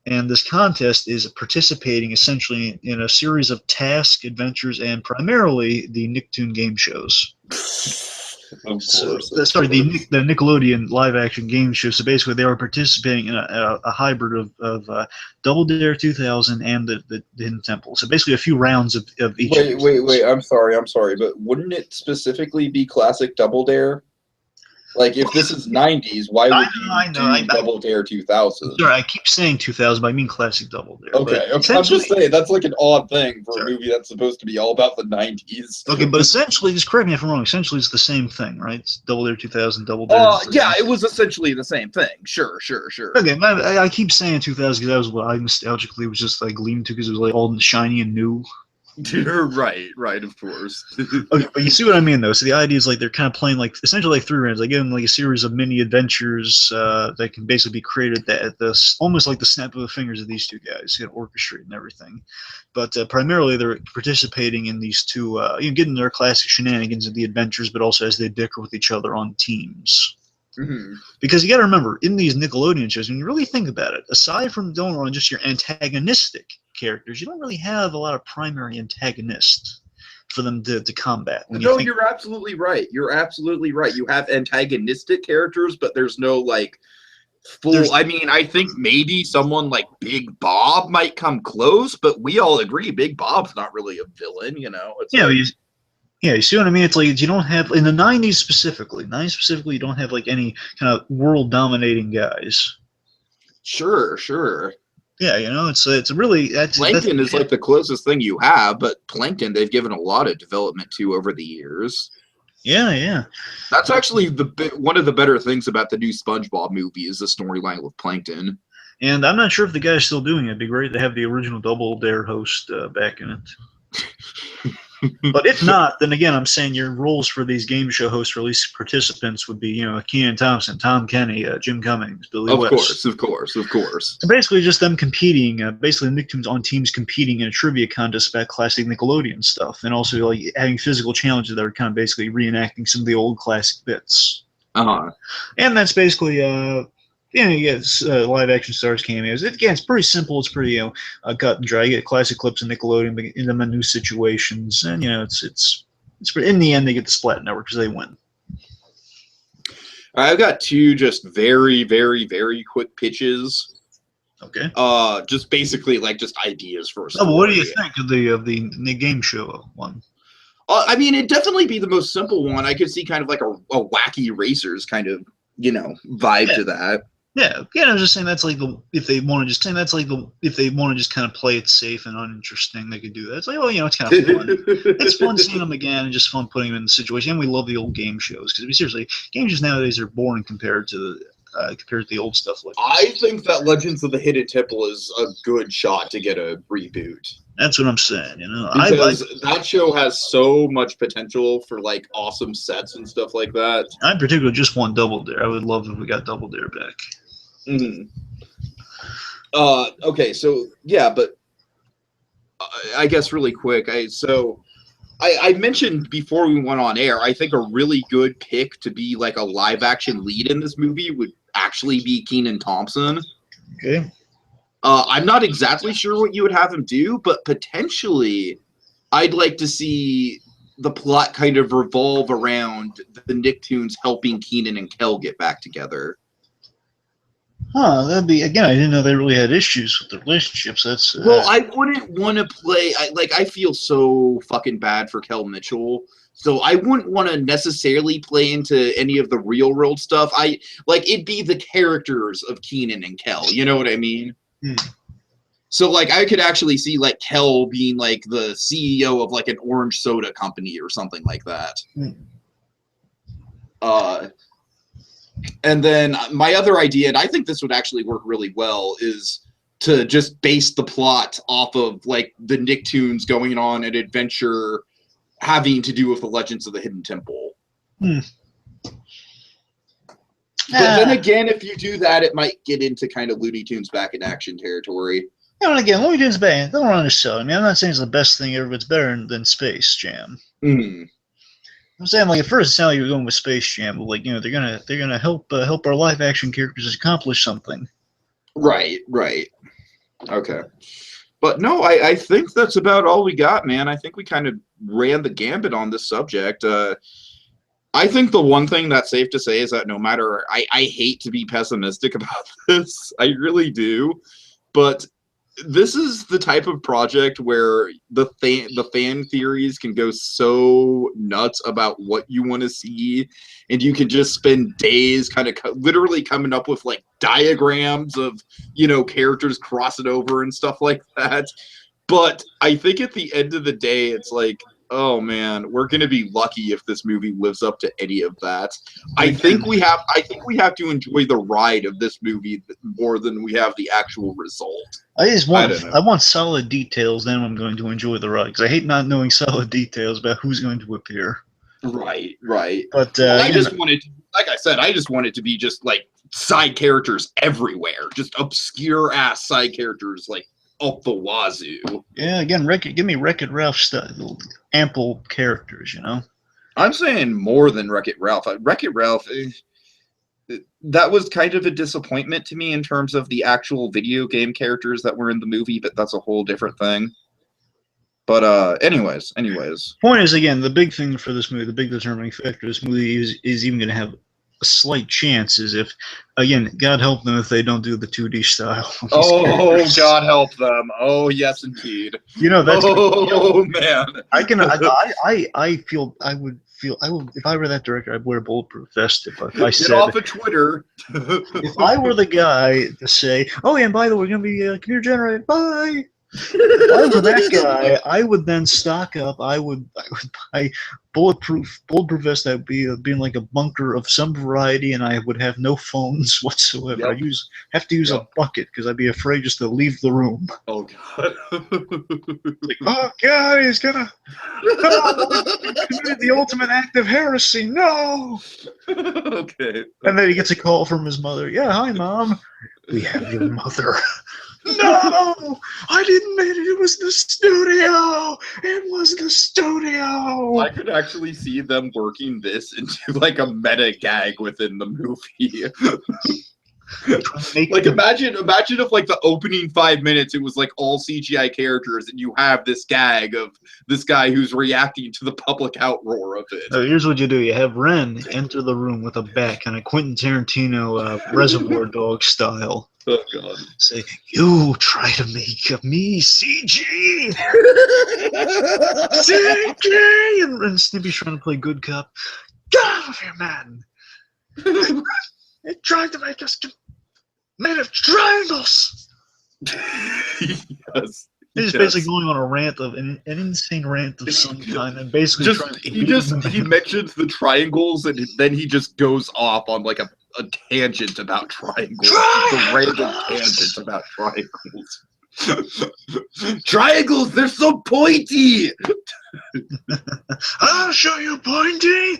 And this contest is participating essentially in a series of tasks, adventures, and primarily the Nicktoon game shows. Of So, course. the Nickelodeon live-action game show. So basically, they are participating in a hybrid of Double Dare 2000 and the Hidden Temple. So basically, a few rounds of each. Wait. I'm sorry, but wouldn't it specifically be classic Double Dare? Like, if this is 90s, why would you do Double Dare 2000? Sorry, I keep saying 2000, but I mean classic Double Dare. Okay. I'm just saying, that's like an odd thing for a movie that's supposed to be all about the 90s. Okay, but essentially, just correct me if I'm wrong, essentially it's the same thing, right? It's Double Dare 2000, Double Dare. Yeah, it was essentially the same thing. Sure. Okay, I keep saying 2000 because that was what I nostalgically was just like leaning to, because it was like all shiny and new. Right, of course. Okay, but you see what I mean, though. So the idea is like they're kind of playing like essentially like 3 rounds. They give them like a series of mini adventures that can basically be created at this almost like the snap of the fingers of these two guys, orchestrate and everything. But primarily they're participating in these two, getting their classic shenanigans of the adventures, but also as they bicker with each other on teams. Mm-hmm. Because you got to remember, in these Nickelodeon shows, when you really think about it, aside from going on just your antagonistic characters, you don't really have a lot of primary antagonists for them to combat. You're absolutely right. You have antagonistic characters, but there's no like full. I mean, I think maybe someone like Big Bob might come close, but we all agree Big Bob's not really a villain. It's Yeah, you see what I mean? It's like you don't have in the 90s specifically, you don't have like any kind of world dominating guys. Sure. Yeah, it's really Plankton is like the closest thing you have, but Plankton they've given a lot of development to over the years. Yeah. That's actually one of the better things about the new SpongeBob movie is the storyline with Plankton. And I'm not sure if the guy's still doing it. It'd be great to have the original Double Dare host back in it. But if not, then again, I'm saying your roles for these game show hosts, or at least participants, would be, Kenan Thompson, Tom Kenny, Jim Cummings, Billy West. Of course. And basically just them competing, basically Nicktoons on teams competing in a trivia contest about classic Nickelodeon stuff, and also like having physical challenges that are kind of basically reenacting some of the old classic bits. Uh-huh. And that's basically you get live action stars cameos. It's pretty simple. It's pretty cut and dry. You get classic clips of Nickelodeon, but in them in new situations, and it's in the end they get the Splat Network because they win. I've got 2 just very, very, very quick pitches. Okay. Just basically like just ideas for a story. Oh, what do you think of the game show one? I mean, it'd definitely be the most simple one. I could see kind of like a wacky racers kind of vibe to that. Yeah, I was just saying that's like if they want to just kind of play it safe and uninteresting, they could do that. It's like, it's kind of fun. It's fun seeing them again and just fun putting them in the situation. And we love the old game shows because seriously, game shows nowadays are boring compared to the old stuff. I think that Legends of the Hidden Temple is a good shot to get a reboot. That's what I'm saying. Because that show has so much potential for like awesome sets and stuff like that. I particularly just want Double Dare. I would love if we got Double Dare back. Mm-hmm. Okay, so yeah, but I guess really quick, I mentioned before we went on air, I think a really good pick to be like a live action lead in this movie would actually be Kenan Thompson. Okay. I'm not exactly sure what you would have him do, but potentially I'd like to see the plot kind of revolve around the Nicktoons helping Kenan and Kel get back together. Huh, that'd be, again, I didn't know they really had issues with their relationships. That's Well, I wouldn't want to play. I feel so fucking bad for Kel Mitchell, so I wouldn't want to necessarily play into any of the real world stuff. It'd be the characters of Kenan and Kel. You know what I mean? So like I could actually see like Kel being like the CEO of like an orange soda company or something like that. And then my other idea, and I think this would actually work really well, is to just base the plot off of like the Nicktoons going on an adventure having to do with the Legends of the Hidden Temple. But then again, if you do that, it might get into kind of Looney Tunes back in action territory. You know, again, Looney Tunes band, don't undersell. I mean, I'm not saying it's the best thing ever, but it's better than Space Jam. I'm saying, like, at first it sounded like you were going with Space Jam, but like, you know, they're gonna help our live action characters accomplish something. Right. Okay. But no, I think that's about all we got, man. I think we kind of ran the gambit on this subject. I think the one thing that's safe to say is that no matter, I hate to be pessimistic about this, I really do, but this is the type of project where the fan theories can go so nuts about what you want to see, and you can just spend days kind of literally coming up with like diagrams of, you know, characters crossing over and stuff like that. But I think at the end of the day, it's like, oh man, we're gonna be lucky if this movie lives up to any of that. I think we have to enjoy the ride of this movie more than we have the actual result. I want solid details, then I'm going to enjoy the ride, because I hate not knowing solid details about who's going to appear. Right. But I just wanted, like I said, I just want it to be just like side characters everywhere, just obscure ass side characters like up the wazoo. Yeah, again, give me Wreck-It Ralph style, ample characters, you know? I'm saying more than Wreck-It Ralph. Wreck-It Ralph, that was kind of a disappointment to me in terms of the actual video game characters that were in the movie, but that's a whole different thing. But anyways. Point is, again, the big thing for this movie, the big determining factor of this movie is even going to have a slight chance is if, again, God help them if they don't do the 2D style. Oh, God help them. Oh, yes, indeed. You know, that's man. I would if I were that director, I'd wear a bulletproof vest if I said. Get off of Twitter. If I were the guy to say, oh yeah, and by the way, we're gonna be computer generated. Bye. If I were that guy, I would then stock up. I would buy bulletproof vest that would be in like a bunker of some variety, and I would have no phones whatsoever. Yep. I have to use a bucket because I'd be afraid just to leave the room. Oh God! Like, oh God, he's gonna committed the ultimate act of heresy. No. Okay. And then he gets a call from his mother. Yeah, hi, Mom. We have your mother. No! I didn't make it. It was the studio. It was the studio. I could actually see them working this into like a meta gag within the movie. Like imagine if like the opening 5 minutes it was like all CGI characters and you have this gag of this guy who's reacting to the public outroar of it. So here's what you do: you have Ren enter the room with a bat, kind of Quentin Tarantino Reservoir Dog style. Oh God! Say, you try to make me CG, CG, and Snippy's trying to play good cop. Get out of here, man! They tried to make us made of triangles. Yes. He's basically going on a rant of an insane rant of some kind, and basically he mentions the triangles, and then he just goes off on like a tangent about triangles. The random tangent about triangles. Triangles, they're so pointy. I'll show you pointy.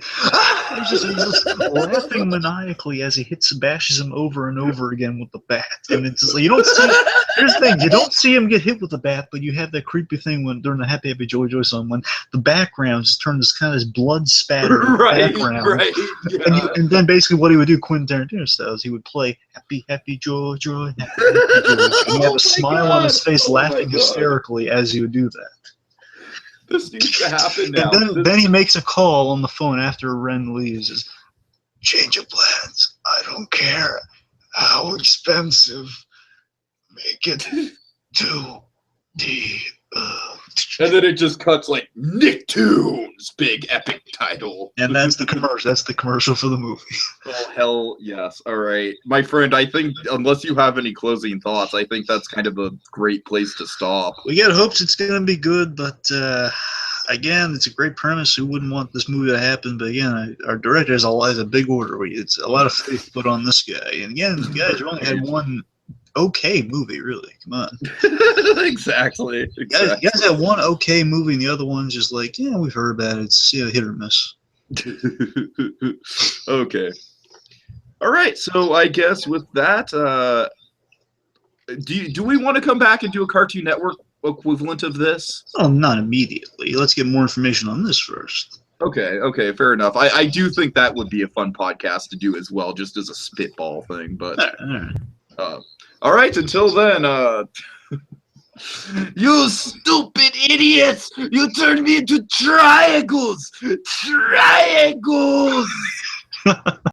He's just laughing maniacally as he bashes him over and over again with the bat. And it's just like, you don't see. Here's the thing: you don't see him get hit with the bat, but you have that creepy thing when during the Happy Happy Joy Joy song when the background just turns this kind of this blood spatter background. Right. Yeah. And then basically what he would do, Quentin Tarantino style, is he would play Happy Happy Joy Joy Happy Happy Joy, and he had a smile on his face, laughing hysterically as he would do that. This needs to happen now. And then he makes a call on the phone after Ren leaves. Is change of plans. I don't care how expensive. Make it to the. And then it just cuts like NickToons, big epic title. And that's the commercial. That's the commercial for the movie. Oh hell yes! All right, my friend. I think unless you have any closing thoughts, I think that's kind of a great place to stop. We got hopes it's going to be good, but again, it's a great premise. Who wouldn't want this movie to happen? But again, our director has a big order. It's a lot of faith put on this guy. And again, guys, you only had one okay movie, really. Come on. Exactly. You guys had one okay movie, and the other one's just like, yeah, we've heard about it. It's hit or miss. Okay. All right. So I guess with that, do we want to come back and do a Cartoon Network equivalent of this? Oh, not immediately. Let's get more information on this first. Okay, fair enough. I do think that would be a fun podcast to do as well, just as a spitball thing. But all right, until then, you stupid idiots! You turned me into triangles! Triangles!